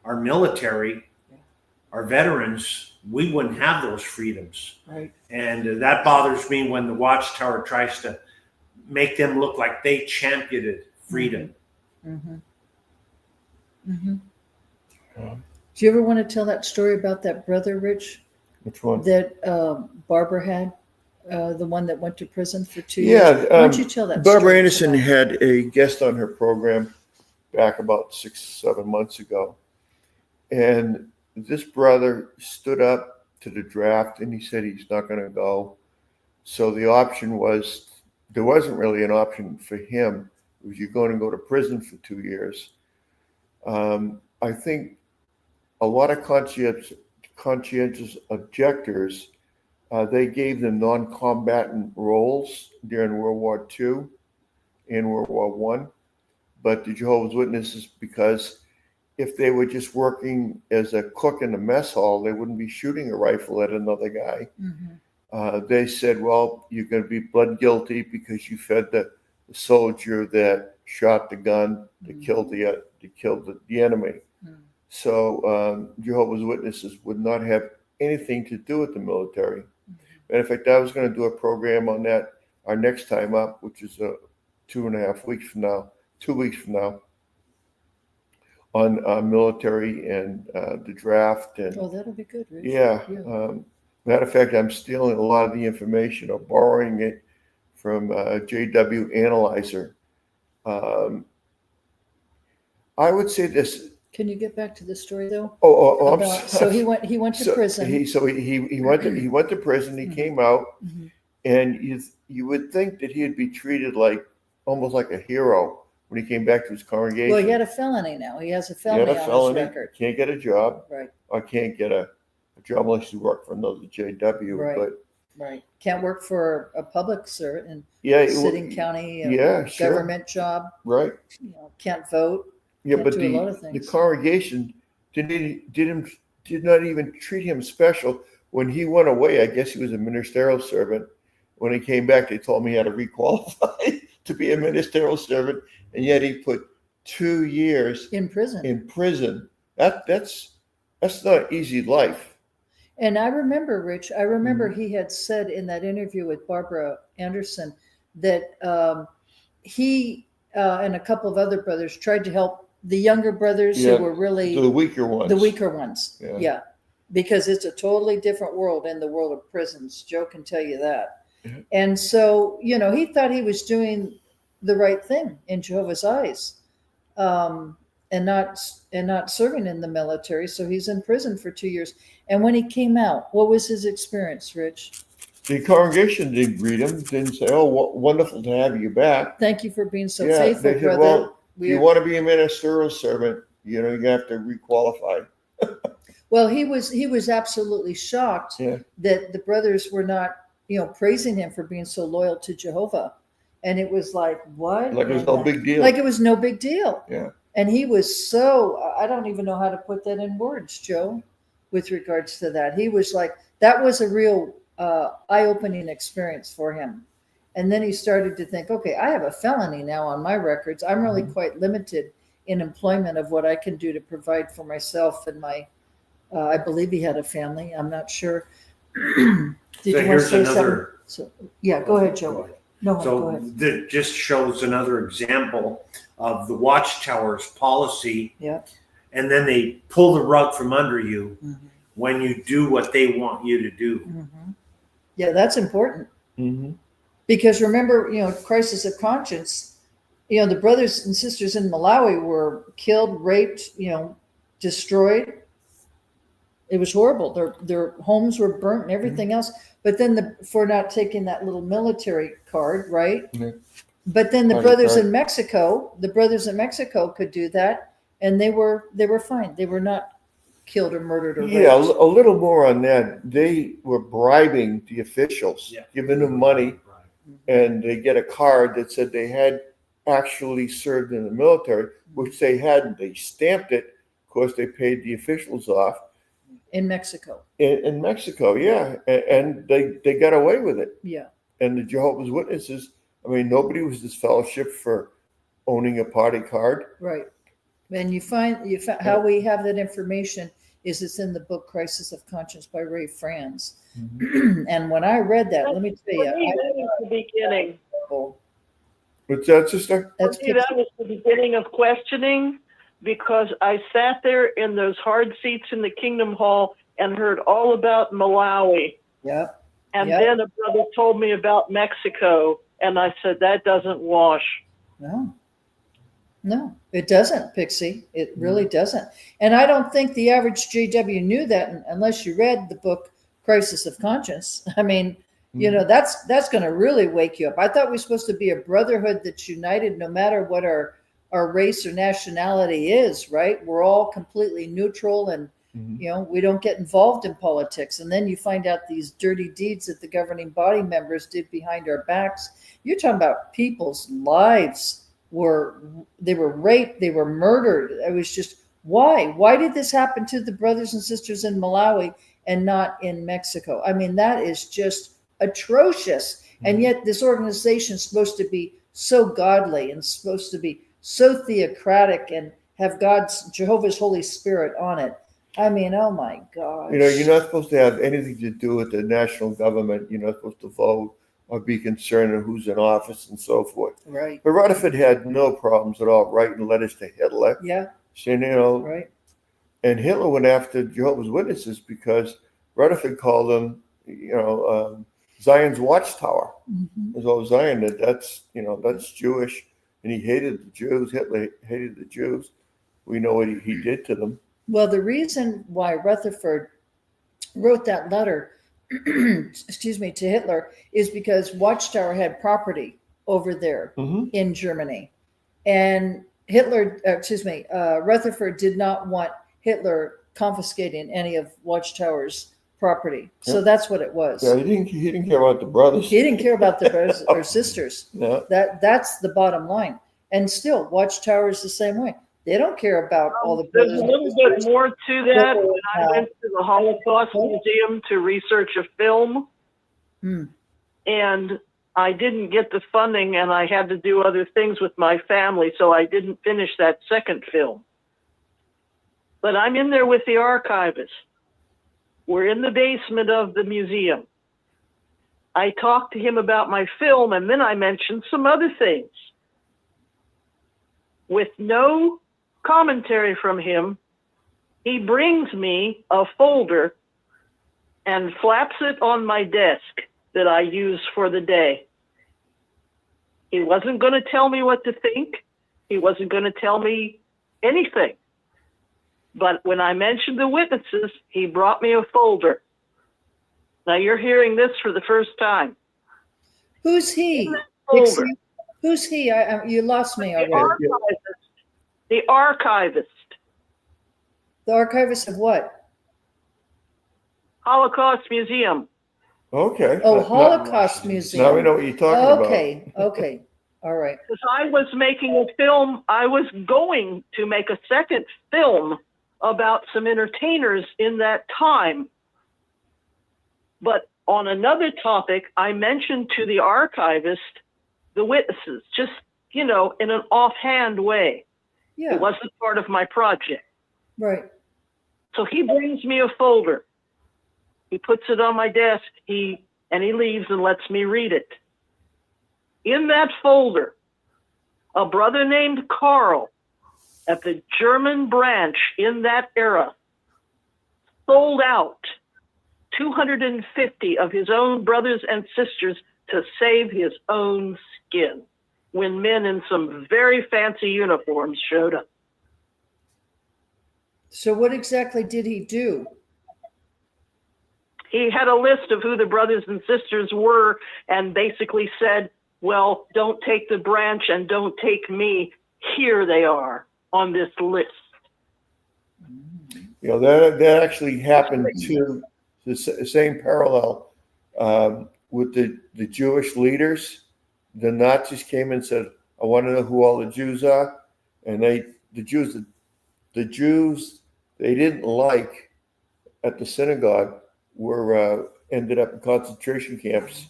Speaker 4: our military, our veterans, we wouldn't have those freedoms.
Speaker 2: Right.
Speaker 4: And that bothers me when the Watchtower tries to make them look like they championed freedom.
Speaker 2: Mm-hmm. Mm-hmm. Do you ever want to tell that story about that brother, Rich?
Speaker 3: Which one?
Speaker 2: That Barbara had, the one that went to prison for 2 years?
Speaker 3: Yeah.
Speaker 2: Why don't you tell that
Speaker 3: Barbara
Speaker 2: story
Speaker 3: Anderson
Speaker 2: tonight?
Speaker 3: had a guest on her program back about 6-7 months ago. And this brother stood up to the draft and he said he's not going to go. So the option was, there wasn't really an option for him. It was, you're going to go to prison for 2 years. I think a lot of conscientious objectors, they gave them non-combatant roles during World War II and World War I. But the Jehovah's Witnesses, because if they were just working as a cook in the mess hall, they wouldn't be shooting a rifle at another guy.
Speaker 2: Mm-hmm.
Speaker 3: They said, well, you're going to be blood guilty because you fed the soldier that shot the gun that killed the enemy. So Jehovah's Witnesses would not have anything to do with the military. Matter of fact, I was going to do a program on that our next time up, which is 2.5 weeks from now, 2 weeks from now, on military and the draft. And
Speaker 2: Oh, that'll be good, Rich.
Speaker 3: yeah. Matter of fact, I'm stealing a lot of the information or borrowing it from JW Analyzer. I would say this.
Speaker 2: Can you get back to the story though?
Speaker 3: I'm
Speaker 2: So
Speaker 3: sorry.
Speaker 2: he went to prison.
Speaker 3: He went to prison. He came out,
Speaker 2: Mhm.
Speaker 3: and you would think that he'd be treated almost like a hero when he came back to his congregation.
Speaker 2: Well, he had a felony now. He has a
Speaker 3: He
Speaker 2: felony
Speaker 3: had a
Speaker 2: on
Speaker 3: felony,
Speaker 2: his record.
Speaker 3: can't get a job,
Speaker 2: Right,
Speaker 3: or can't get a job unless you work for another JW.
Speaker 2: Right.
Speaker 3: But
Speaker 2: right. Can't work for a public servant in
Speaker 3: yeah,
Speaker 2: sitting county,
Speaker 3: sure.
Speaker 2: government job.
Speaker 3: Right.
Speaker 2: Can't vote.
Speaker 3: Yeah,
Speaker 2: Can't
Speaker 3: but
Speaker 2: do a lot of
Speaker 3: the
Speaker 2: things.
Speaker 3: congregation did not even treat him special. When he went away, I guess he was a ministerial servant. When he came back, they told me he had to requalify to be a ministerial servant, and yet he put 2 years
Speaker 2: In prison.
Speaker 3: in prison. That's not an easy life.
Speaker 2: And I remember, Rich, he had said in that interview with Barbara Anderson that he and a couple of other brothers tried to help the younger brothers
Speaker 3: Yeah,
Speaker 2: who were really
Speaker 3: The weaker ones.
Speaker 2: the weaker ones.
Speaker 3: Yeah.
Speaker 2: Yeah. Because it's a totally different world in the world of prisons. Joe can tell you that.
Speaker 3: Mhm.
Speaker 2: And so, he thought he was doing the right thing in Jehovah's eyes. And not serving in the military. So he's in prison for 2 years. And when he came out, what was his experience, Rich?
Speaker 3: The congregation didn't greet him, didn't say, "Oh, wonderful to have you back."
Speaker 2: Thank you for being so
Speaker 3: Yeah,
Speaker 2: faithful,
Speaker 3: they said,
Speaker 2: brother.
Speaker 3: "Well, you want to be a ministerial servant, You know, you have to requalify.
Speaker 2: Well, he was absolutely shocked
Speaker 3: Yeah.
Speaker 2: that the brothers were not, praising him for being so loyal to Jehovah. And it was like, what?
Speaker 3: Like it was no big deal.
Speaker 2: Like it was no big deal.
Speaker 3: Yeah.
Speaker 2: And he was so, I don't even know how to put that in words, Joe, with regards to that. He was like, that was a real eye-opening experience for him. And then he started to think, okay, I have a felony now on my records. I'm really quite limited in employment of what I can do to provide for myself and my, I believe he had a family. I'm not sure. Did
Speaker 4: So
Speaker 2: you want to
Speaker 4: here's
Speaker 2: say
Speaker 4: another.
Speaker 2: something? So, yeah, go ahead, Joe. No, go
Speaker 4: So
Speaker 2: ahead.
Speaker 4: that just shows another example of the Watchtower's policy.
Speaker 2: Yeah.
Speaker 4: And then they pull the rug from under you
Speaker 2: Mhm.
Speaker 4: when you do what they want you to do.
Speaker 2: Mhm. Yeah, that's important.
Speaker 3: Mm-hmm.
Speaker 2: Because remember, crisis of conscience, the brothers and sisters in Malawi were killed, raped, destroyed. It was horrible. Their homes were burnt and everything else. But then for not taking that little military card, right?
Speaker 3: Yeah.
Speaker 2: But then the
Speaker 3: Party
Speaker 2: brothers
Speaker 3: card.
Speaker 2: in Mexico could do that, and they were fine. They were not killed or murdered or
Speaker 3: Yeah,
Speaker 2: raped.
Speaker 3: a little more on that. They were bribing the officials,
Speaker 4: Yeah.
Speaker 3: giving them money, and they get a card that said they had actually served in the military, which they hadn't. They stamped it. Of course, they paid the officials off
Speaker 2: In Mexico.
Speaker 3: in Mexico. Yeah, and they got away with it.
Speaker 2: Yeah.
Speaker 3: And the Jehovah's Witnesses, I mean, nobody was disfellowshipped for owning a party card.
Speaker 2: Right. And you find how we have that information is it's in the book Crisis of Conscience by Ray Franz. And when I read that, let me tell
Speaker 10: For me,
Speaker 2: you,
Speaker 10: that was the beginning.
Speaker 3: What's that, sister?
Speaker 2: that's
Speaker 10: For me, that was the beginning of questioning, because I sat there in those hard seats in the Kingdom Hall and heard all about Malawi.
Speaker 2: Yep.
Speaker 10: And
Speaker 2: Yep.
Speaker 10: then a brother told me about Mexico, and I said, that doesn't wash.
Speaker 2: No, it doesn't, Pixie. It really doesn't. And I don't think the average JW knew that unless you read the book Crisis of Conscience. I mean, that's going to really wake you up. I thought we were supposed to be a brotherhood that's united no matter what our race or nationality is, right? We're all completely neutral and, we don't get involved in politics. And then you find out these dirty deeds that the governing body members did behind our backs. You're talking about people's lives. They were raped, they were murdered. It was just, why did this happen to the brothers and sisters in Malawi and not in Mexico? I mean, that is just atrocious. And yet this organization is supposed to be so godly and supposed to be so theocratic and have Jehovah's Holy Spirit on it. I mean, oh my gosh.
Speaker 3: You're not supposed to have anything to do with the national government. You're not supposed to vote or be concerned with who's in office and so forth.
Speaker 2: Right.
Speaker 3: But Rutherford had no problems at all writing letters to Hitler.
Speaker 2: Yeah.
Speaker 3: Saying,
Speaker 2: Right.
Speaker 3: and Hitler went after Jehovah's Witnesses because Rutherford called them, Zion's Watchtower. As well as Zion, that's Jewish, and he hated the Jews. Hitler hated the Jews. We know what he did to them.
Speaker 2: Well, the reason why Rutherford wrote that letter, to Hitler, is because Watchtower had property over there in Germany, and Rutherford did not want Hitler confiscating any of Watchtower's property. So that's what it was.
Speaker 3: Yeah, he didn't care about the brothers.
Speaker 2: He didn't care about the brothers or sisters.
Speaker 3: Yeah.
Speaker 2: That's the bottom line. And still, Watchtower is the same way. They don't care about all the
Speaker 10: There's
Speaker 2: brothers.
Speaker 10: a little bit more to that. When I went to the Holocaust Museum to research a film, and I didn't get the funding, and I had to do other things with my family, so I didn't finish that second film. But I'm in there with the archivist. We're in the basement of the museum. I talked to him about my film, and then I mentioned some other things. With no commentary from him, he brings me a folder and flaps it on my desk that I use for the day. He wasn't going to tell me what to think. He wasn't going to tell me anything. But when I mentioned the witnesses, he brought me a folder. Now you're hearing this for the first time.
Speaker 2: Who's he?
Speaker 10: Folder.
Speaker 2: Who's he? You lost me already.
Speaker 10: The archivist.
Speaker 2: The archivist of what?
Speaker 10: Holocaust Museum.
Speaker 3: Okay.
Speaker 2: Oh,
Speaker 3: Now-
Speaker 2: Holocaust
Speaker 3: Now
Speaker 2: Museum.
Speaker 3: we know what you're talking
Speaker 2: Okay, okay, all right.
Speaker 10: Because I was making a film, I was going to make a second film about some entertainers in that time. But on another topic, I mentioned to the archivist the witnesses, just, you know, in an offhand way.
Speaker 2: Yeah,
Speaker 10: It wasn't part of my project.
Speaker 2: right.
Speaker 10: So he brings me a folder. He puts it on my desk, and he leaves and lets me read it. In that folder, a brother named Carl at the German branch in that era sold out 250 of his own brothers and sisters to save his own skin when men in some very fancy uniforms showed up.
Speaker 2: So what exactly did he do?
Speaker 10: He had a list of who the brothers and sisters were and basically said, well, don't take the branch and don't take me. Here they are on this list.
Speaker 3: You know, that actually happened to the same parallel with the Jewish leaders. The Nazis came and said, I want to know who all the Jews are. And the Jews they didn't like at the synagogue were ended up in concentration camps.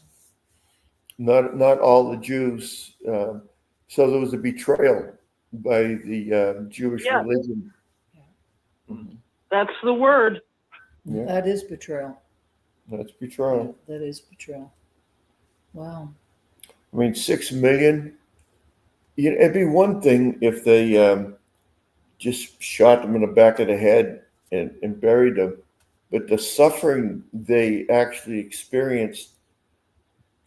Speaker 3: Not all the Jews. So there was a betrayal by the Jewish religion.
Speaker 10: That's the word.
Speaker 3: Yeah,
Speaker 2: That is betrayal.
Speaker 3: that's betrayal.
Speaker 2: That is betrayal. Wow.
Speaker 3: I mean, 6 million. You know, it'd be one thing if they just shot them in the back of the head and buried them, but the suffering they actually experienced,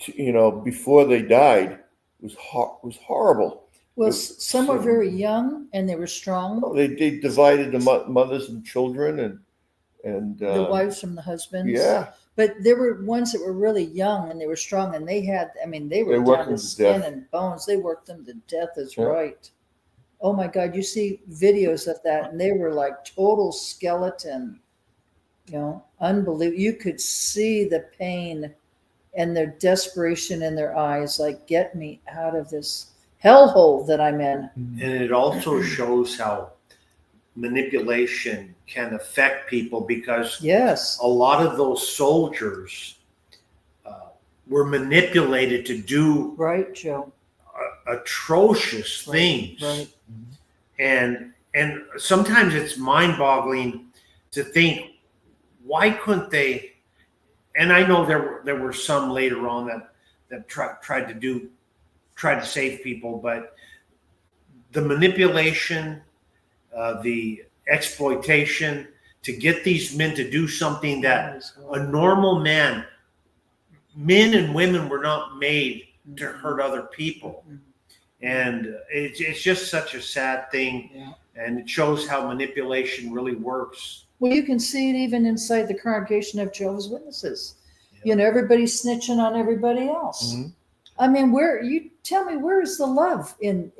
Speaker 3: you know, before they died was horrible.
Speaker 2: Well, some were very young and they were strong.
Speaker 3: They divided the mothers and children and
Speaker 2: The wives from the husbands.
Speaker 3: yeah.
Speaker 2: But there were ones that were really young and they were strong and they had, I mean, they were
Speaker 3: They worked
Speaker 2: down to
Speaker 3: them to
Speaker 2: skin
Speaker 3: death.
Speaker 2: and bones. They worked them to death, is
Speaker 3: Yeah.
Speaker 2: right. Oh my God, you see videos of that and they were like total skeleton, you know, unbelievable. You could see the pain and their desperation in their eyes, like, get me out of this hellhole that I'm in.
Speaker 4: And it also shows how manipulation can affect people, because
Speaker 2: Yes.
Speaker 4: a lot of those soldiers were manipulated to do
Speaker 2: Right, Joe.
Speaker 4: atrocious
Speaker 2: Right,
Speaker 4: things.
Speaker 2: right.
Speaker 4: And sometimes it's mind-boggling to think, why couldn't they? And I know there were some later on that tried to save people, but the manipulation, the exploitation to get these men to do something that a normal men and women were not made to hurt other people. And it's just such a sad thing.
Speaker 2: Yeah.
Speaker 4: And it shows how manipulation really works.
Speaker 2: Well, you can see it even inside the congregation of Jehovah's Witnesses. You know, everybody's snitching on everybody else.
Speaker 3: Mhm.
Speaker 2: I mean, you tell me, where is the love in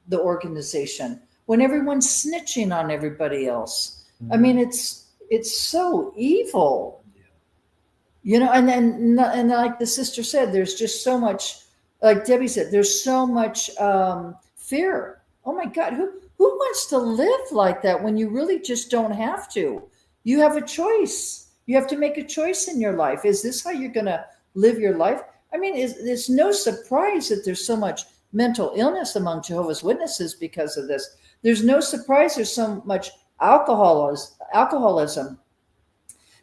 Speaker 2: the organization when everyone's snitching on everybody else? I mean, it's so evil. You know, and like the sister said, there's just so much, like Debbie said, there's so much fear. Oh my God, who wants to live like that when you really just don't have to? You have a choice. You have to make a choice in your life. Is this how you're going to live your life? I mean, it's no surprise that there's so much mental illness among Jehovah's Witnesses because of this. There's no surprise there's so much alcoholism.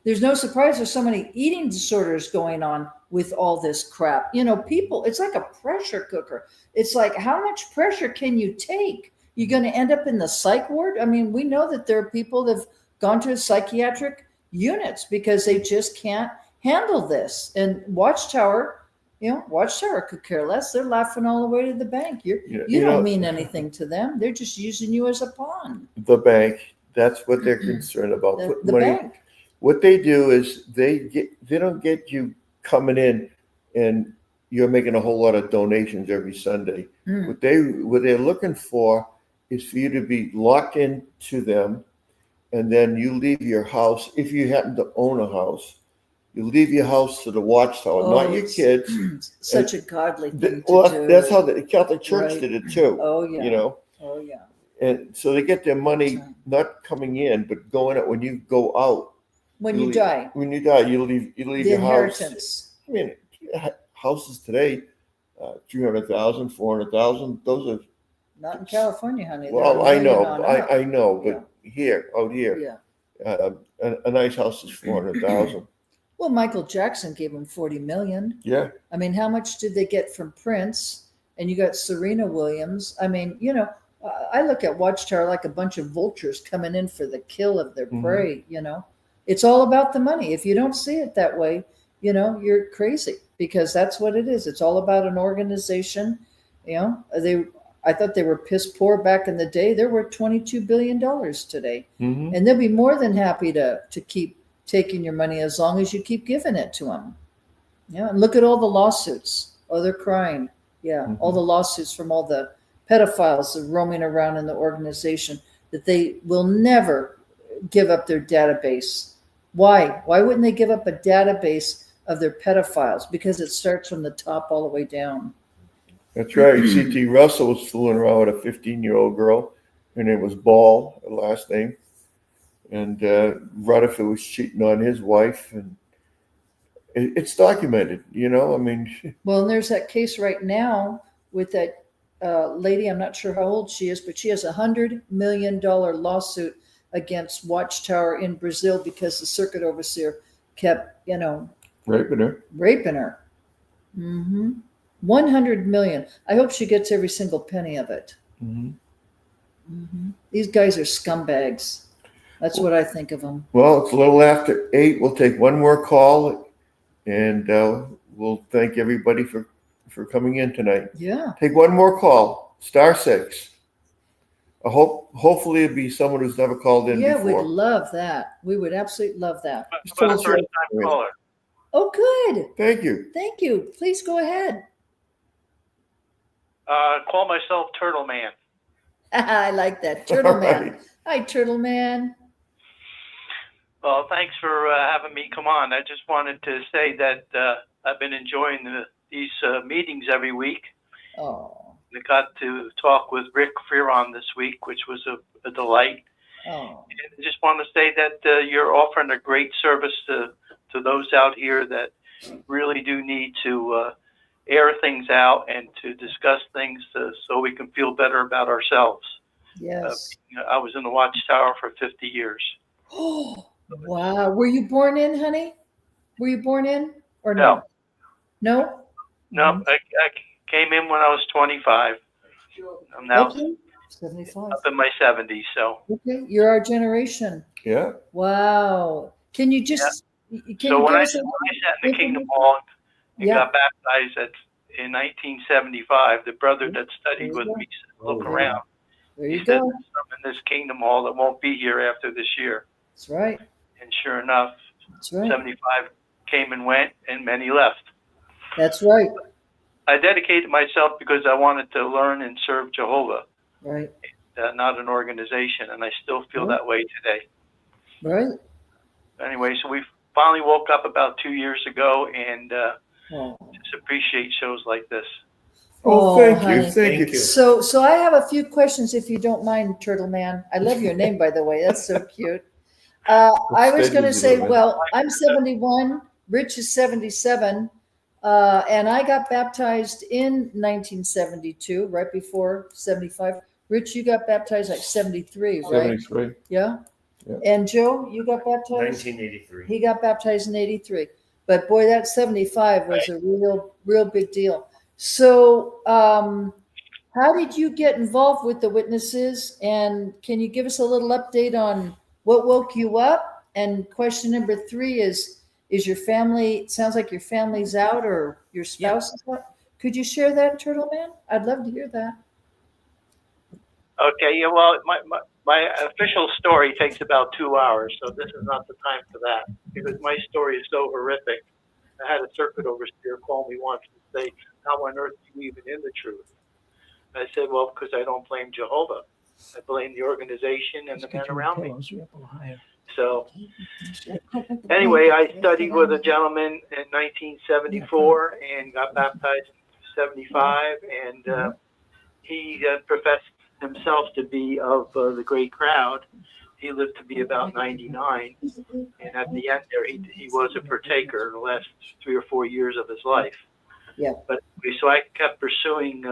Speaker 2: There's no surprise there's so many eating disorders going on with all this crap. You know, people, it's like a pressure cooker. It's like, how much pressure can you take? You're going to end up in the psych ward? I mean, we know that there are people that have gone to psychiatric units because they just can't handle this. And Watchtower could care less. They're laughing all the way to the bank. You don't mean anything to them. They're just using you as a pawn.
Speaker 3: The bank, that's what they're concerned about.
Speaker 2: The
Speaker 3: Putting money.
Speaker 2: bank.
Speaker 3: What they do is they don't get you coming in and you're making a whole lot of donations every Sunday.
Speaker 2: Mm.
Speaker 3: What they're looking for is for you to be locked into them and then you leave your house, if you happen to own a house, you leave your house to the Watchtower, not your
Speaker 2: it's
Speaker 3: kids.
Speaker 2: such a godly thing to
Speaker 3: Well,
Speaker 2: do.
Speaker 3: that's how the Catholic Church
Speaker 2: Right.
Speaker 3: did it too.
Speaker 2: Oh, yeah.
Speaker 3: You know,
Speaker 2: Oh, yeah.
Speaker 3: and so they get their money
Speaker 2: That's right.
Speaker 3: not coming in, but going out when you go out.
Speaker 2: When you
Speaker 3: leave-
Speaker 2: die,
Speaker 3: When you die, you leave
Speaker 2: the
Speaker 3: your house.
Speaker 2: inheritance.
Speaker 3: I mean, houses today, 300,000, 400,000. Those are,
Speaker 2: Not in California, honey. They're
Speaker 3: well,
Speaker 2: a
Speaker 3: I
Speaker 2: million
Speaker 3: know,
Speaker 2: on up.
Speaker 3: I know,
Speaker 2: Yeah.
Speaker 3: but here, out here,
Speaker 2: Yeah.
Speaker 3: a nice house is 400,000.
Speaker 2: Well, Michael Jackson gave him 40 million.
Speaker 3: Yeah.
Speaker 2: I mean, how much did they get from Prince? And you got Serena Williams. I mean, you know, I look at Watchtower like a bunch of vultures coming in for the kill of their
Speaker 3: Mhm.
Speaker 2: prey, you know. It's all about the money. If you don't see it that way, you know, you're crazy, because that's what it is. It's all about an organization. You know, I thought they were piss poor back in the day. They're worth $22 billion today.
Speaker 3: Mhm.
Speaker 2: And they'll be more than happy to keep taking your money as long as you keep giving it to them. Yeah, and look at all the lawsuits. Oh, they're crying. Yeah, all the lawsuits from all the pedophiles that are roaming around in the organization, that they will never give up their database. Why? Why wouldn't they give up a database of their pedophiles? Because it starts from the top all the way down.
Speaker 3: That's right. C.T. Russell was fooling around with a 15-year-old girl. Her name was Ball, her last name. And Rutherford was cheating on his wife. And it's documented, you know. I mean,
Speaker 2: Well, and there's that case right now with that lady. I'm not sure how old she is, but she has $100 million lawsuit against Watchtower in Brazil because the circuit overseer kept, you know,
Speaker 3: raping her.
Speaker 2: Mm-hmm. 100 million. I hope she gets every single penny of it.
Speaker 3: Mhm.
Speaker 2: Mm-hmm. These guys are scumbags. That's what I think of them.
Speaker 3: Well, it's a little after 8. We'll take one more call, and we'll thank everybody for coming in tonight.
Speaker 2: Yeah.
Speaker 3: Take one more call, *6. Hopefully it'll be someone who's never called in
Speaker 2: Yeah,
Speaker 3: before.
Speaker 2: we'd love that. We would absolutely love that.
Speaker 3: I'm a first-time
Speaker 4: caller.
Speaker 2: Oh, good.
Speaker 3: Thank you.
Speaker 2: Thank you. Please go ahead.
Speaker 11: Call myself Turtle Man.
Speaker 2: I like that. Turtle
Speaker 3: All
Speaker 2: Man.
Speaker 3: right.
Speaker 2: Hi, Turtle Man.
Speaker 11: Well, thanks for having me come on. I just wanted to say that I've been enjoying these meetings every week.
Speaker 2: Oh.
Speaker 11: I got to talk with Rick Fearon this week, which was a delight.
Speaker 2: Oh.
Speaker 11: And I just want to say that you're offering a great service to those out here that really do need to air things out and to discuss things so we can feel better about ourselves.
Speaker 2: Yes.
Speaker 11: I was in the Watchtower for 50 years.
Speaker 2: Oh, wow. Were you born in, honey? Were you born in or
Speaker 11: No.
Speaker 2: No?
Speaker 11: No, I came in when I was 25. I'm now
Speaker 2: Okay. 75.
Speaker 11: up in my 70s, so.
Speaker 2: Okay. You're our generation.
Speaker 3: Yeah.
Speaker 2: Wow. Can you just, can
Speaker 11: So
Speaker 2: you
Speaker 11: when
Speaker 2: give
Speaker 11: I
Speaker 2: us a
Speaker 11: sat in the Kingdom Hall and
Speaker 2: Yeah.
Speaker 11: got baptized in 1975, the brother that studied
Speaker 2: There you
Speaker 11: with
Speaker 2: go.
Speaker 11: me said, look around.
Speaker 2: There
Speaker 11: He
Speaker 2: you
Speaker 11: said,
Speaker 2: go.
Speaker 11: there's some in this Kingdom Hall that won't be here after this year.
Speaker 2: That's right.
Speaker 11: And sure enough,
Speaker 2: That's right.
Speaker 11: 75 came and went, and many left.
Speaker 2: That's right.
Speaker 11: I dedicated myself because I wanted to learn and serve Jehovah,
Speaker 2: Right.
Speaker 11: not an organization, and I still feel
Speaker 2: Right.
Speaker 11: that way today.
Speaker 2: Right.
Speaker 11: Anyway, so we finally woke up about 2 years ago, and
Speaker 2: Oh.
Speaker 11: just appreciate shows like this.
Speaker 3: Oh, thank you.
Speaker 2: honey.
Speaker 3: Thank you.
Speaker 2: So I have a few questions, if you don't mind, Turtle Man. I love your name, by the way. That's so cute. I was going to say, well, I'm 71. Rich is 77. And I got baptized in 1972, right before 75. Rich, you got baptized like 73, right?
Speaker 3: 73.
Speaker 2: Yeah.
Speaker 3: Yeah.
Speaker 2: And Joe, you got baptized?
Speaker 4: 1983.
Speaker 2: He got baptized in 83. But boy, that 75 was a real big deal. So how did you get involved with the witnesses? And can you give us a little update on what woke you up? And question number 3 is your family, it sounds like your family's out or your spouse is out. Could you share that, Turtle Man? I'd love to hear that.
Speaker 11: Okay, yeah, well, my official story takes about 2 hours, so this is not the time for that, because my story is so horrific. I had a circuit overseer call me once and say, how on earth are you even in the truth? I said, well, because I don't blame Jehovah. I blame the organization and the men around me. So anyway, I studied with a gentleman in 1974 and got baptized in 75, and he professed himself to be of the great crowd. He lived to be about 99, and at the end there, he was a partaker in the last 3 or 4 years of his life.
Speaker 2: Yeah.
Speaker 11: But so I kept pursuing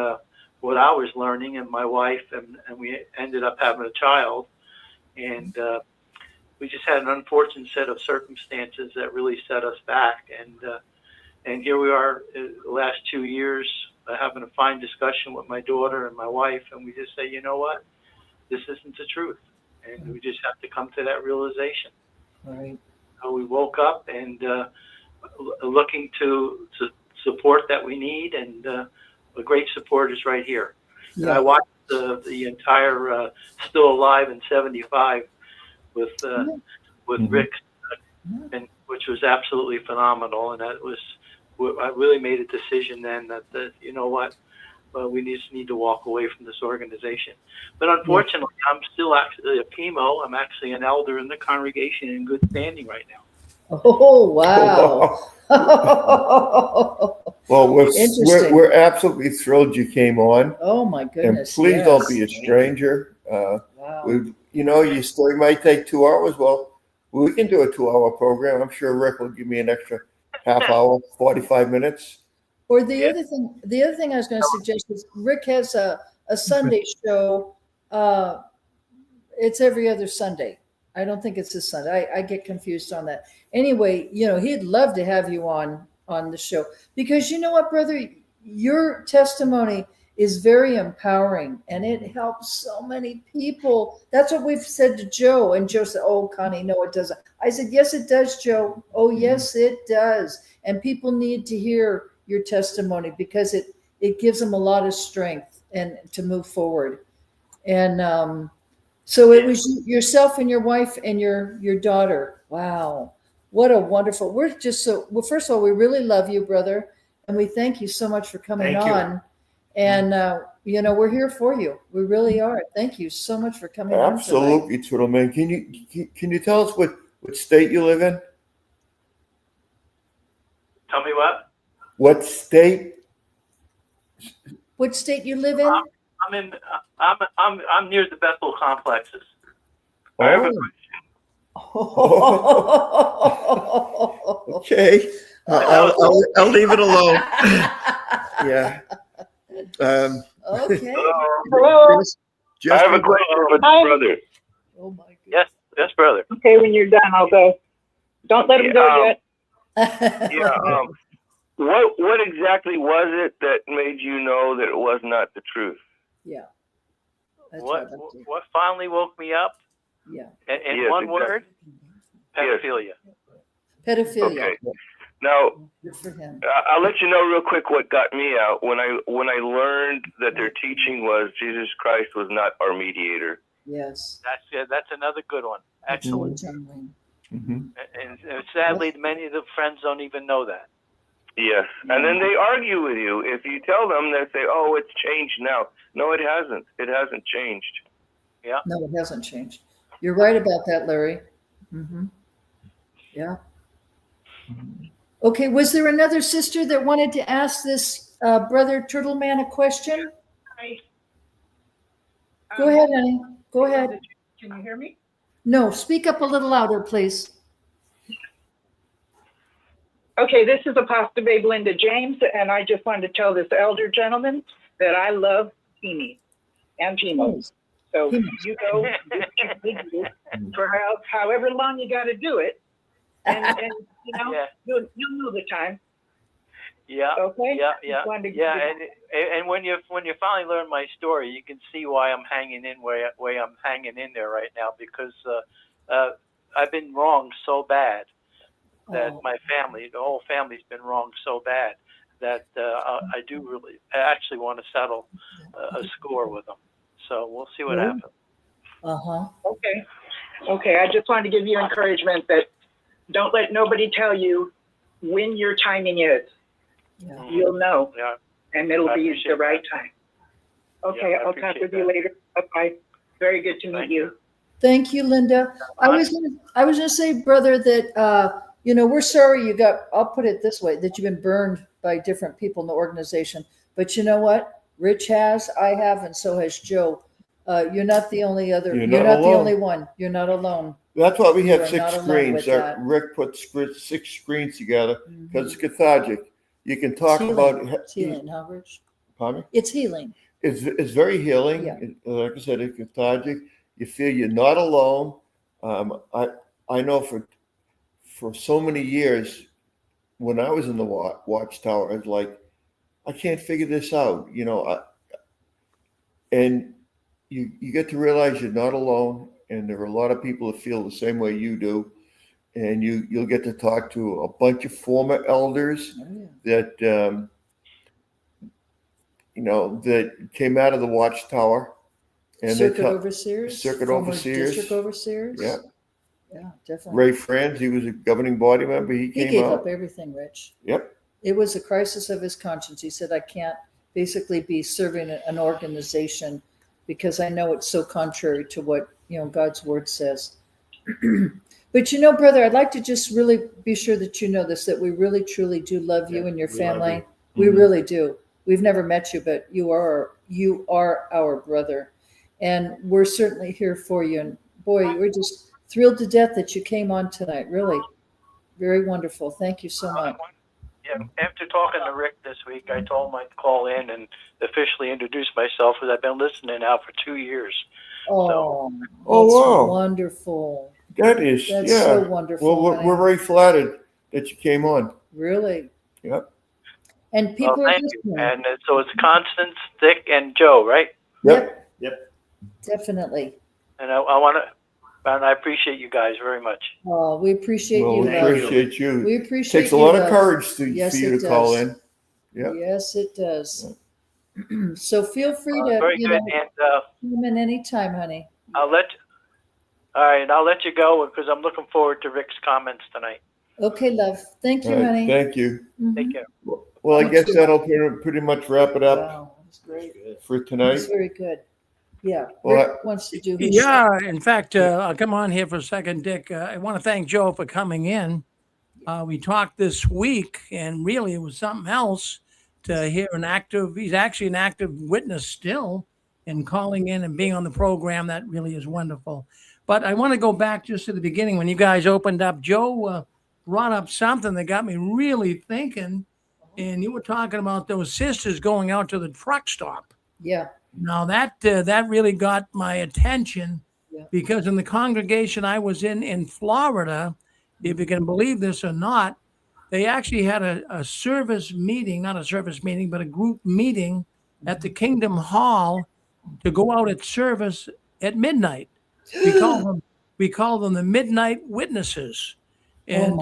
Speaker 11: what I was learning, and my wife, and we ended up having a child, and we just had an unfortunate set of circumstances that really set us back, and here we are the last 2 years having a fine discussion with my daughter and my wife, and we just say, you know what, this isn't the truth, and we just have to come to that realization.
Speaker 2: Right.
Speaker 11: So we woke up and looking to support that we need, and a great support is right here. And I watched the entire Still Alive in '75 with Rick, and which was absolutely phenomenal. And that was, I really made a decision then that you know what, we just need to walk away from this organization. But unfortunately, I'm still actually a PMO. I'm actually an elder in the congregation in good standing right now.
Speaker 2: Oh, wow.
Speaker 3: Well,
Speaker 2: Interesting.
Speaker 3: we're absolutely thrilled you came on.
Speaker 2: Oh, my
Speaker 3: And
Speaker 2: goodness.
Speaker 3: please
Speaker 2: yes.
Speaker 3: don't be a stranger.
Speaker 2: Wow.
Speaker 3: Your story might take 2 hours. Well, we can do a 2-hour program. I'm sure Rick will give me an extra half hour, 45 minutes.
Speaker 2: Or the other thing I was going to suggest is Rick has a Sunday show. It's every other Sunday. I don't think it's a Sunday. I get confused on that. Anyway, he'd love to have you on the show, because you know what, brother, your testimony is very empowering and it helps so many people. That's what we've said to Joe, and Joe said, "Oh, Connie, no, it doesn't." I said, "Yes, it does, Joe. Oh, yes, it does." And people need to hear your testimony because it gives them a lot of strength and to move forward. And so it was yourself and your wife and your daughter. Wow. What a wonderful, we're just well, first of all, we really love you, brother. And we thank you so much for coming on. And, we're here for you. We really are. Thank you so much for coming on.
Speaker 3: Absolutely, Turtle Man. Can you tell us what state you live in?
Speaker 11: Tell me what?
Speaker 3: What state?
Speaker 2: What state you live in?
Speaker 11: I'm near the Bethel complexes.
Speaker 3: I have a okay. I'll leave it alone. Yeah.
Speaker 2: Okay.
Speaker 7: Hello.
Speaker 3: I have a
Speaker 7: question for brother.
Speaker 2: Oh my goodness.
Speaker 11: Yes, brother.
Speaker 10: Okay, when you're done, I'll go. Don't let him go yet.
Speaker 12: What exactly was it that made you know that it was not the truth?
Speaker 2: Yeah.
Speaker 11: What finally woke me up?
Speaker 2: Yeah.
Speaker 11: In
Speaker 12: Yes,
Speaker 11: one
Speaker 12: exactly.
Speaker 11: word? Pedophilia.
Speaker 2: Pedophilia.
Speaker 12: Okay. Now,
Speaker 2: Good for him.
Speaker 12: I'll let you know real quick what got me out when I learned that their teaching was Jesus Christ was not our mediator.
Speaker 2: Yes.
Speaker 11: That's another good one. Excellent.
Speaker 3: Mm-hmm.
Speaker 11: And sadly, many of the friends don't even know that.
Speaker 12: Yes. And then they argue with you. If you tell them, they say, "Oh, it's changed now." No, it hasn't. It hasn't changed.
Speaker 11: Yeah.
Speaker 2: No, it hasn't changed. You're right about that, Larry. Mm-hmm. Yeah. Okay. Was there another sister that wanted to ask this brother Turtle Man a question?
Speaker 10: Hi.
Speaker 2: Go ahead, honey. Go ahead.
Speaker 10: Can you hear me?
Speaker 2: No, speak up a little louder, please.
Speaker 10: Okay, this is Apostle Babe Linda James, and I just wanted to tell this elder gentleman that I love Teamy and Timos. So you go for however long you got to do it, and you'll know the time.
Speaker 11: Yeah.
Speaker 10: Okay.
Speaker 11: Yeah. And when you finally learn my story, you can see why I'm hanging in where I'm hanging in there right now, because I've been wrong so bad that my family, the whole family's been wrong so bad that I do really actually want to settle a score with them. So we'll see what happens.
Speaker 10: Okay. I just wanted to give you encouragement that don't let nobody tell you when your timing is.
Speaker 2: Yeah.
Speaker 10: You'll know.
Speaker 11: Yeah.
Speaker 10: And it'll be the right time. Okay, I'll talk with you later. Bye-bye. Very good to meet you.
Speaker 2: Thank you, Linda. I was gonna say, brother, that we're sorry you got. I'll put it this way: that you've been burned by different people in the organization. But you know what? Rich has, I have, and so has Joe. You're not the only other.
Speaker 3: You're
Speaker 2: You're
Speaker 3: not
Speaker 2: not the
Speaker 3: alone.
Speaker 2: only one. You're not alone.
Speaker 3: That's why we
Speaker 2: You
Speaker 3: have
Speaker 2: are
Speaker 3: 6
Speaker 2: not alone
Speaker 3: screens.
Speaker 2: with that.
Speaker 3: Rick put 6 screens together
Speaker 2: Mhm.
Speaker 3: because it's cathartic. You can talk
Speaker 2: It's
Speaker 3: about.
Speaker 2: healing. It's healing, huh, Rich?
Speaker 3: Pardon me?
Speaker 2: It's healing.
Speaker 3: It's very healing.
Speaker 2: Yeah.
Speaker 3: Like I said, it's cathartic. You feel you're not alone. I know for so many years when I was in the Watchtower, I was like, I can't figure this out. And you get to realize you're not alone, and there are a lot of people that feel the same way you do, and you'll get to talk to a bunch of former elders
Speaker 2: Oh, yeah.
Speaker 3: that that came out of the Watchtower, and
Speaker 2: Circuit overseers.
Speaker 3: circuit
Speaker 2: former
Speaker 3: overseers.
Speaker 2: District overseers.
Speaker 3: Yeah.
Speaker 2: Yeah, definitely.
Speaker 3: Ray Franz, he was a governing body member. He
Speaker 2: He
Speaker 3: came
Speaker 2: gave
Speaker 3: out.
Speaker 2: up everything, Rich.
Speaker 3: Yep.
Speaker 2: It was a crisis of his conscience. He said, I can't basically be serving an organization because I know it's so contrary to what, God's word says. But brother, I'd like to just really be sure that you know this, that we really truly do love you and your
Speaker 4: we love
Speaker 2: family.
Speaker 4: you.
Speaker 2: We
Speaker 3: Mhm.
Speaker 2: really do. We've never met you, but you are our brother. And we're certainly here for you. And boy, we're just thrilled to death that you came on tonight. Really, very wonderful. Thank you so much.
Speaker 11: Yeah, after talking to Rick this week, I told him I'd call in and officially introduce myself because I've been listening now for 2 years.
Speaker 2: Oh,
Speaker 3: Oh,
Speaker 2: that's
Speaker 3: wow.
Speaker 2: wonderful.
Speaker 3: That is,
Speaker 2: That's
Speaker 3: yeah.
Speaker 2: so wonderful.
Speaker 3: Well,
Speaker 2: honey.
Speaker 3: we're very flattered that you came on.
Speaker 2: Really.
Speaker 3: Yep.
Speaker 2: And people
Speaker 11: Well,
Speaker 2: are
Speaker 11: thank you.
Speaker 2: listening.
Speaker 11: And so it's Constance, Dick, and Joe, right?
Speaker 3: Yep.
Speaker 2: Definitely.
Speaker 11: And I want to, and I appreciate you guys very much.
Speaker 2: Oh, we appreciate
Speaker 3: Well,
Speaker 2: you,
Speaker 3: we
Speaker 2: love.
Speaker 3: appreciate you.
Speaker 2: We appreciate
Speaker 3: Takes a
Speaker 2: you,
Speaker 3: lot of
Speaker 2: love.
Speaker 3: courage
Speaker 2: Yes,
Speaker 3: for you
Speaker 2: it
Speaker 3: to call
Speaker 2: does.
Speaker 3: in. Yep.
Speaker 2: Yes, it does. So feel free to,
Speaker 11: Very good. And
Speaker 2: come in anytime, honey.
Speaker 11: all right, and I'll let you go because I'm looking forward to Rick's comments tonight.
Speaker 2: Okay, love. Thank you,
Speaker 3: All right,
Speaker 2: honey.
Speaker 3: thank you.
Speaker 2: Mhm.
Speaker 11: Take care.
Speaker 3: Well, I guess that'll pretty much wrap it up
Speaker 2: Wow, that's great.
Speaker 3: for tonight.
Speaker 2: That's very good. Yeah.
Speaker 3: Well,
Speaker 2: Rick wants to do his
Speaker 1: Yeah, in fact, I'll come on here for a second, Dick. I want to thank Joe for coming in. We talked this week, and really it was something else to hear he's actually an active witness still, and calling in and being on the program. That really is wonderful. But I want to go back just to the beginning when you guys opened up. Joe brought up something that got me really thinking, and you were talking about those sisters going out to the truck stop.
Speaker 2: Yeah.
Speaker 1: Now that really got my attention
Speaker 2: Yeah.
Speaker 1: because in the congregation I was in Florida, if you can believe this or not, they actually had a service meeting, not a service meeting, but a group meeting at the Kingdom Hall to go out at service at midnight. We call them the Midnight Witnesses, and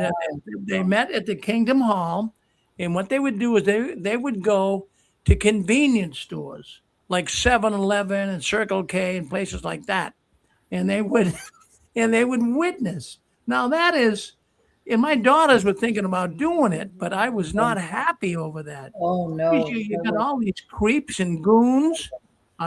Speaker 1: they met at the Kingdom Hall. And what they would do is they would go to convenience stores like 7-Eleven and Circle K and places like that, and they would witness. Now that is, and my daughters were thinking about doing it, but I was not happy over that.
Speaker 2: Oh, no.
Speaker 1: You got all these creeps and goons,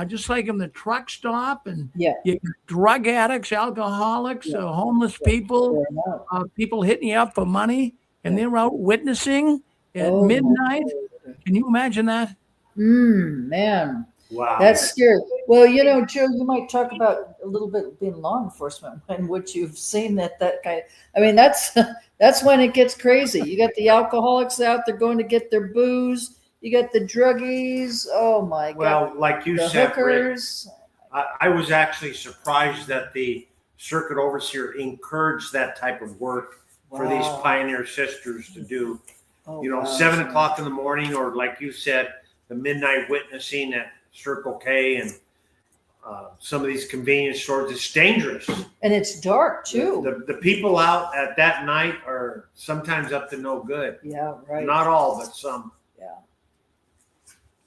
Speaker 1: just like in the truck stop, and
Speaker 2: Yeah.
Speaker 1: you got drug addicts, alcoholics, homeless people,
Speaker 2: Fair enough.
Speaker 1: people hitting you up for money, and they're out witnessing at
Speaker 2: Oh, my
Speaker 1: midnight.
Speaker 2: Lord.
Speaker 1: Can you imagine that?
Speaker 2: Man.
Speaker 4: Wow.
Speaker 2: That's scary. Well, Joe, you might talk about a little bit being law enforcement and what you've seen that guy. I mean, that's when it gets crazy. You got the alcoholics out there going to get their booze. You got the druggies. Oh my God.
Speaker 4: Well, like you
Speaker 2: The
Speaker 4: said, Rick,
Speaker 2: hookers.
Speaker 4: I was actually surprised that the circuit overseer encouraged that type of work for these
Speaker 2: Wow.
Speaker 4: pioneer sisters to do.
Speaker 2: Oh,
Speaker 4: 7 o'clock in the morning, or like you said, the midnight witnessing at Circle K and some of these convenience stores. It's dangerous.
Speaker 2: And it's dark too.
Speaker 4: The people out at that night are sometimes up to no good.
Speaker 2: Yeah, right.
Speaker 4: Not all, but some.
Speaker 2: Yeah.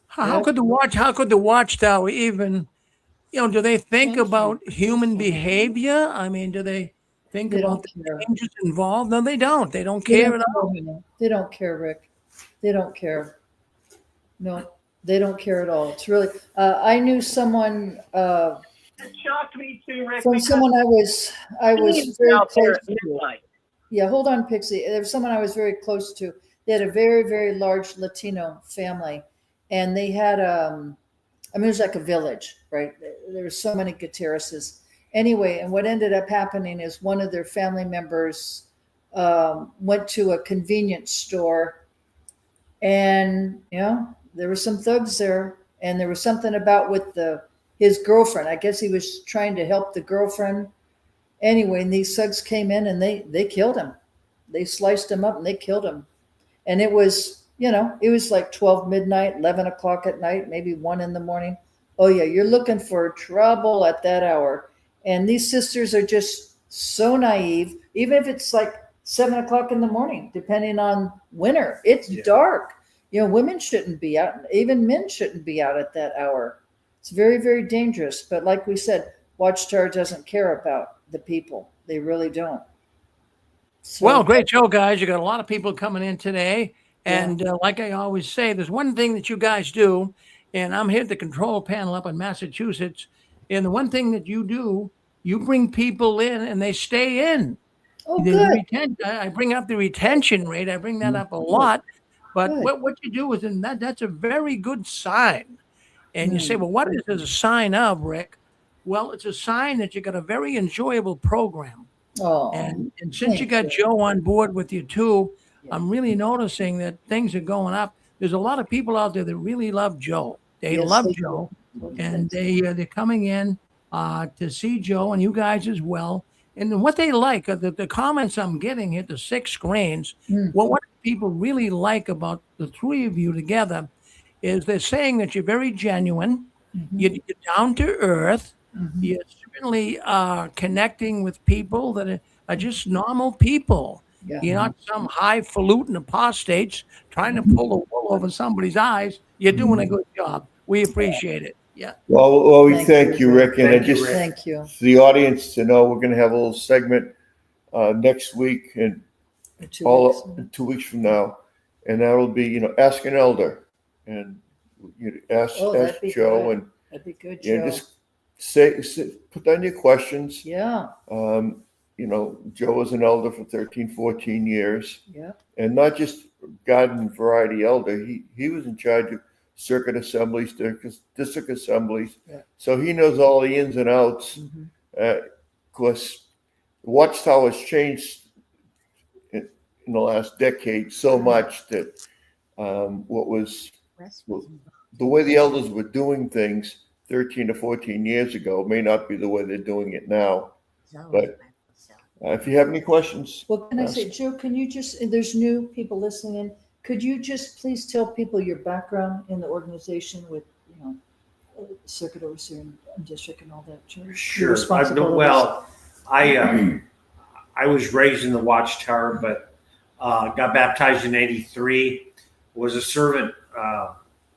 Speaker 1: How could the Watchtower even, do they think about human behavior? I mean, do they think
Speaker 2: They
Speaker 1: about
Speaker 2: don't
Speaker 1: the
Speaker 2: care.
Speaker 1: dangers involved? No, they don't. They don't
Speaker 2: They
Speaker 1: care
Speaker 2: don't
Speaker 1: at all.
Speaker 2: care, honey. They don't care, Rick. They don't care. No, they don't care at all. It's really. I knew someone
Speaker 10: It shocked me too, Rick.
Speaker 2: From
Speaker 10: because
Speaker 2: someone I was
Speaker 10: thieves
Speaker 2: very
Speaker 10: out there
Speaker 2: close
Speaker 10: at
Speaker 2: to.
Speaker 10: midnight.
Speaker 2: Yeah, hold on, Pixie. There was someone I was very close to. They had a very, very large Latino family, and they had I mean, it was like a village, right? There were so many Gutierrez's. Anyway, and what ended up happening is one of their family members went to a convenience store, and there were some thugs there, and there was something about with his girlfriend. I guess he was trying to help the girlfriend. Anyway, and these thugs came in and they killed him. They sliced him up and they killed him. And it was, it was like 12 midnight, 11 o'clock at night, maybe 1 in the morning. Oh yeah, you're looking for trouble at that hour. And these sisters are just so naive, even if it's like 7 o'clock in the morning, depending on winter. It's dark. Women shouldn't be out. Even men shouldn't be out at that hour. It's very, very dangerous. But like we said, Watchtower doesn't care about the people. They really don't. So,
Speaker 1: Well, great show, guys. You got a lot of people coming in today. And like I always say, there's one thing that you guys do, and I'm here at the control panel up in Massachusetts. And the one thing that you do, you bring people in and they stay in.
Speaker 2: Oh, good.
Speaker 1: I bring up the retention rate. I bring that up a lot. But what you do is, and that's a very good sign. And you say, well, what is this a sign of, Rick? Well, it's a sign that you got a very enjoyable program.
Speaker 2: Oh,
Speaker 1: and since you got Joe on board with you too, I'm really noticing that things are going up. There's a lot of people out there that really love Joe. They love Joe, and they're coming in to see Joe and you guys as well. And what they like, the comments I'm getting at the 6 screens, what people really like about the 3 of you together is they're saying that you're very genuine, you're down to earth, you're certainly connecting with people that are just normal people.
Speaker 2: Yeah.
Speaker 1: You're not some highfalutin apostates trying to pull the wool over somebody's eyes. You're doing a good job. We appreciate it. Yeah.
Speaker 3: Well, we thank you, Rick. And
Speaker 2: thank you.
Speaker 3: For the audience to know, we're going to have a little segment next week and 2 weeks from now. And that'll be, ask an elder. And ask Joe.
Speaker 2: Good.
Speaker 3: And
Speaker 2: that'd be good, Joe.
Speaker 3: just say, put down your questions.
Speaker 2: Yeah.
Speaker 3: Joe was an elder for 13, 14 years.
Speaker 2: Yeah.
Speaker 3: And not just garden variety elder. He was in charge of circuit assemblies, district assemblies.
Speaker 2: Yeah.
Speaker 3: So he knows all the ins and outs. Of course, Watchtower has changed in the last decade so much that the way the elders were doing things 13 to 14 years ago may not be the way they're doing it now. But if you have any questions.
Speaker 2: Well, can I say, Joe, can you there's new people listening in. Could you just please tell people your background in the organization with, circuit overseer and district and all that?
Speaker 4: Sure. I was raised in the Watchtower, but got baptized in '83. Was a servant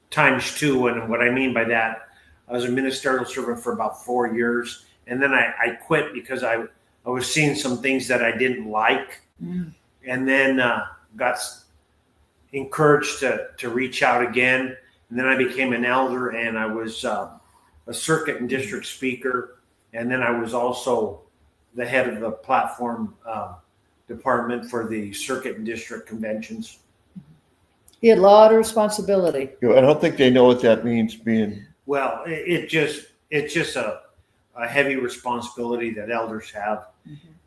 Speaker 4: times 2, and what I mean by that, I was a ministerial servant for about 4 years, and then I quit because I was seeing some things that I didn't like, and then got encouraged to reach out again. And then I became an elder, and I was a circuit and district speaker. And then I was also the head of the platform department for the circuit and district conventions.
Speaker 2: He had a lot of responsibility.
Speaker 3: I don't think they know what that means being.
Speaker 4: Well, it's just a heavy responsibility that elders have.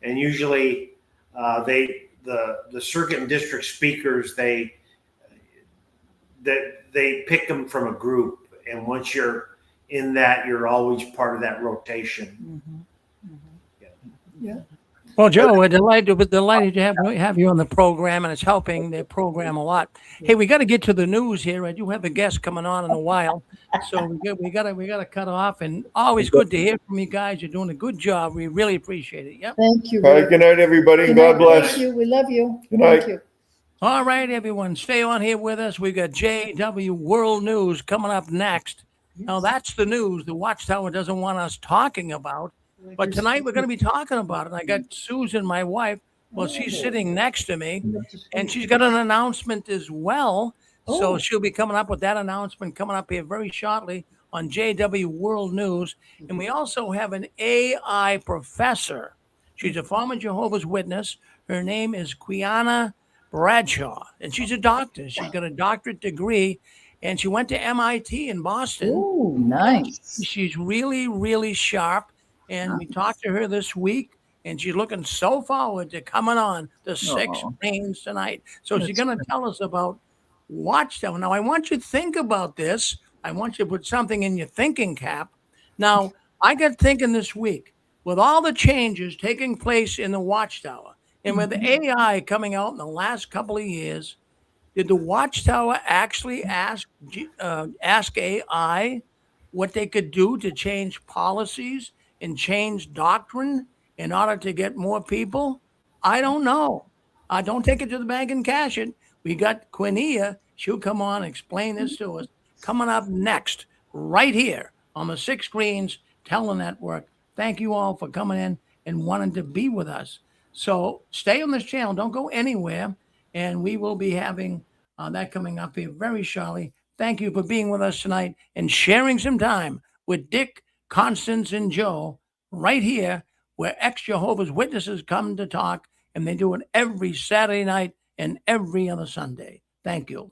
Speaker 4: And usually the circuit and district speakers, they pick them from a group, and once you're in that, you're always part of that rotation.
Speaker 2: Yeah.
Speaker 1: Well, Joe, we're delighted to have you on the program, and it's helping the program a lot. Hey, we got to get to the news here. I do have a guest coming on in a while, so we got to cut off. And always good to hear from you guys. You're doing a good job. We really appreciate it. Yep.
Speaker 2: Thank you.
Speaker 3: All right. Good night, everybody. God bless.
Speaker 2: Thank you. We love you.
Speaker 3: Good night.
Speaker 2: Thank you.
Speaker 1: All right, everyone, stay on here with us. We've got JW World News coming up next. Now, that's the news the Watchtower doesn't want us talking about. But tonight we're going to be talking about it. I got Susan, my wife. Well, she's sitting next to me, and she's got an announcement as well. So she'll be coming up with that announcement coming up here very shortly. on JW World News. And we also have an AI professor. She's a former Jehovah's Witness. Her name is Quiana Bradshaw, and she's a doctor. She's got a doctorate degree, and she went to MIT in Boston.
Speaker 2: Ooh, nice.
Speaker 1: She's really, really sharp, and we talked to her this week, and she's looking so forward to coming on the six
Speaker 2: Aw.
Speaker 1: screens tonight. So she's
Speaker 2: That's
Speaker 1: going to
Speaker 2: great.
Speaker 1: tell us about Watchtower. Now, I want you to think about this. I want you to put something in your thinking cap. Now, I got thinking this week, with all the changes taking place in the Watchtower, and with the AI coming out in the last couple of years, did the Watchtower actually ask AI what they could do to change policies and change doctrine in order to get more people? I don't know. Don't take it to the bank and cash it. We got Quinia. She'll come on and explain this to us. Coming up next, right here on the Six Screens Telenetwork. Thank you all for coming in and wanting to be with us. So stay on this channel. Don't go anywhere. And we will be having that coming up here very shortly. Thank you for being with us tonight and sharing some time with Dick, Constance, and Joe right here where ex-Jehovah's Witnesses come to talk, and they do it every Saturday night and every other Sunday. Thank you.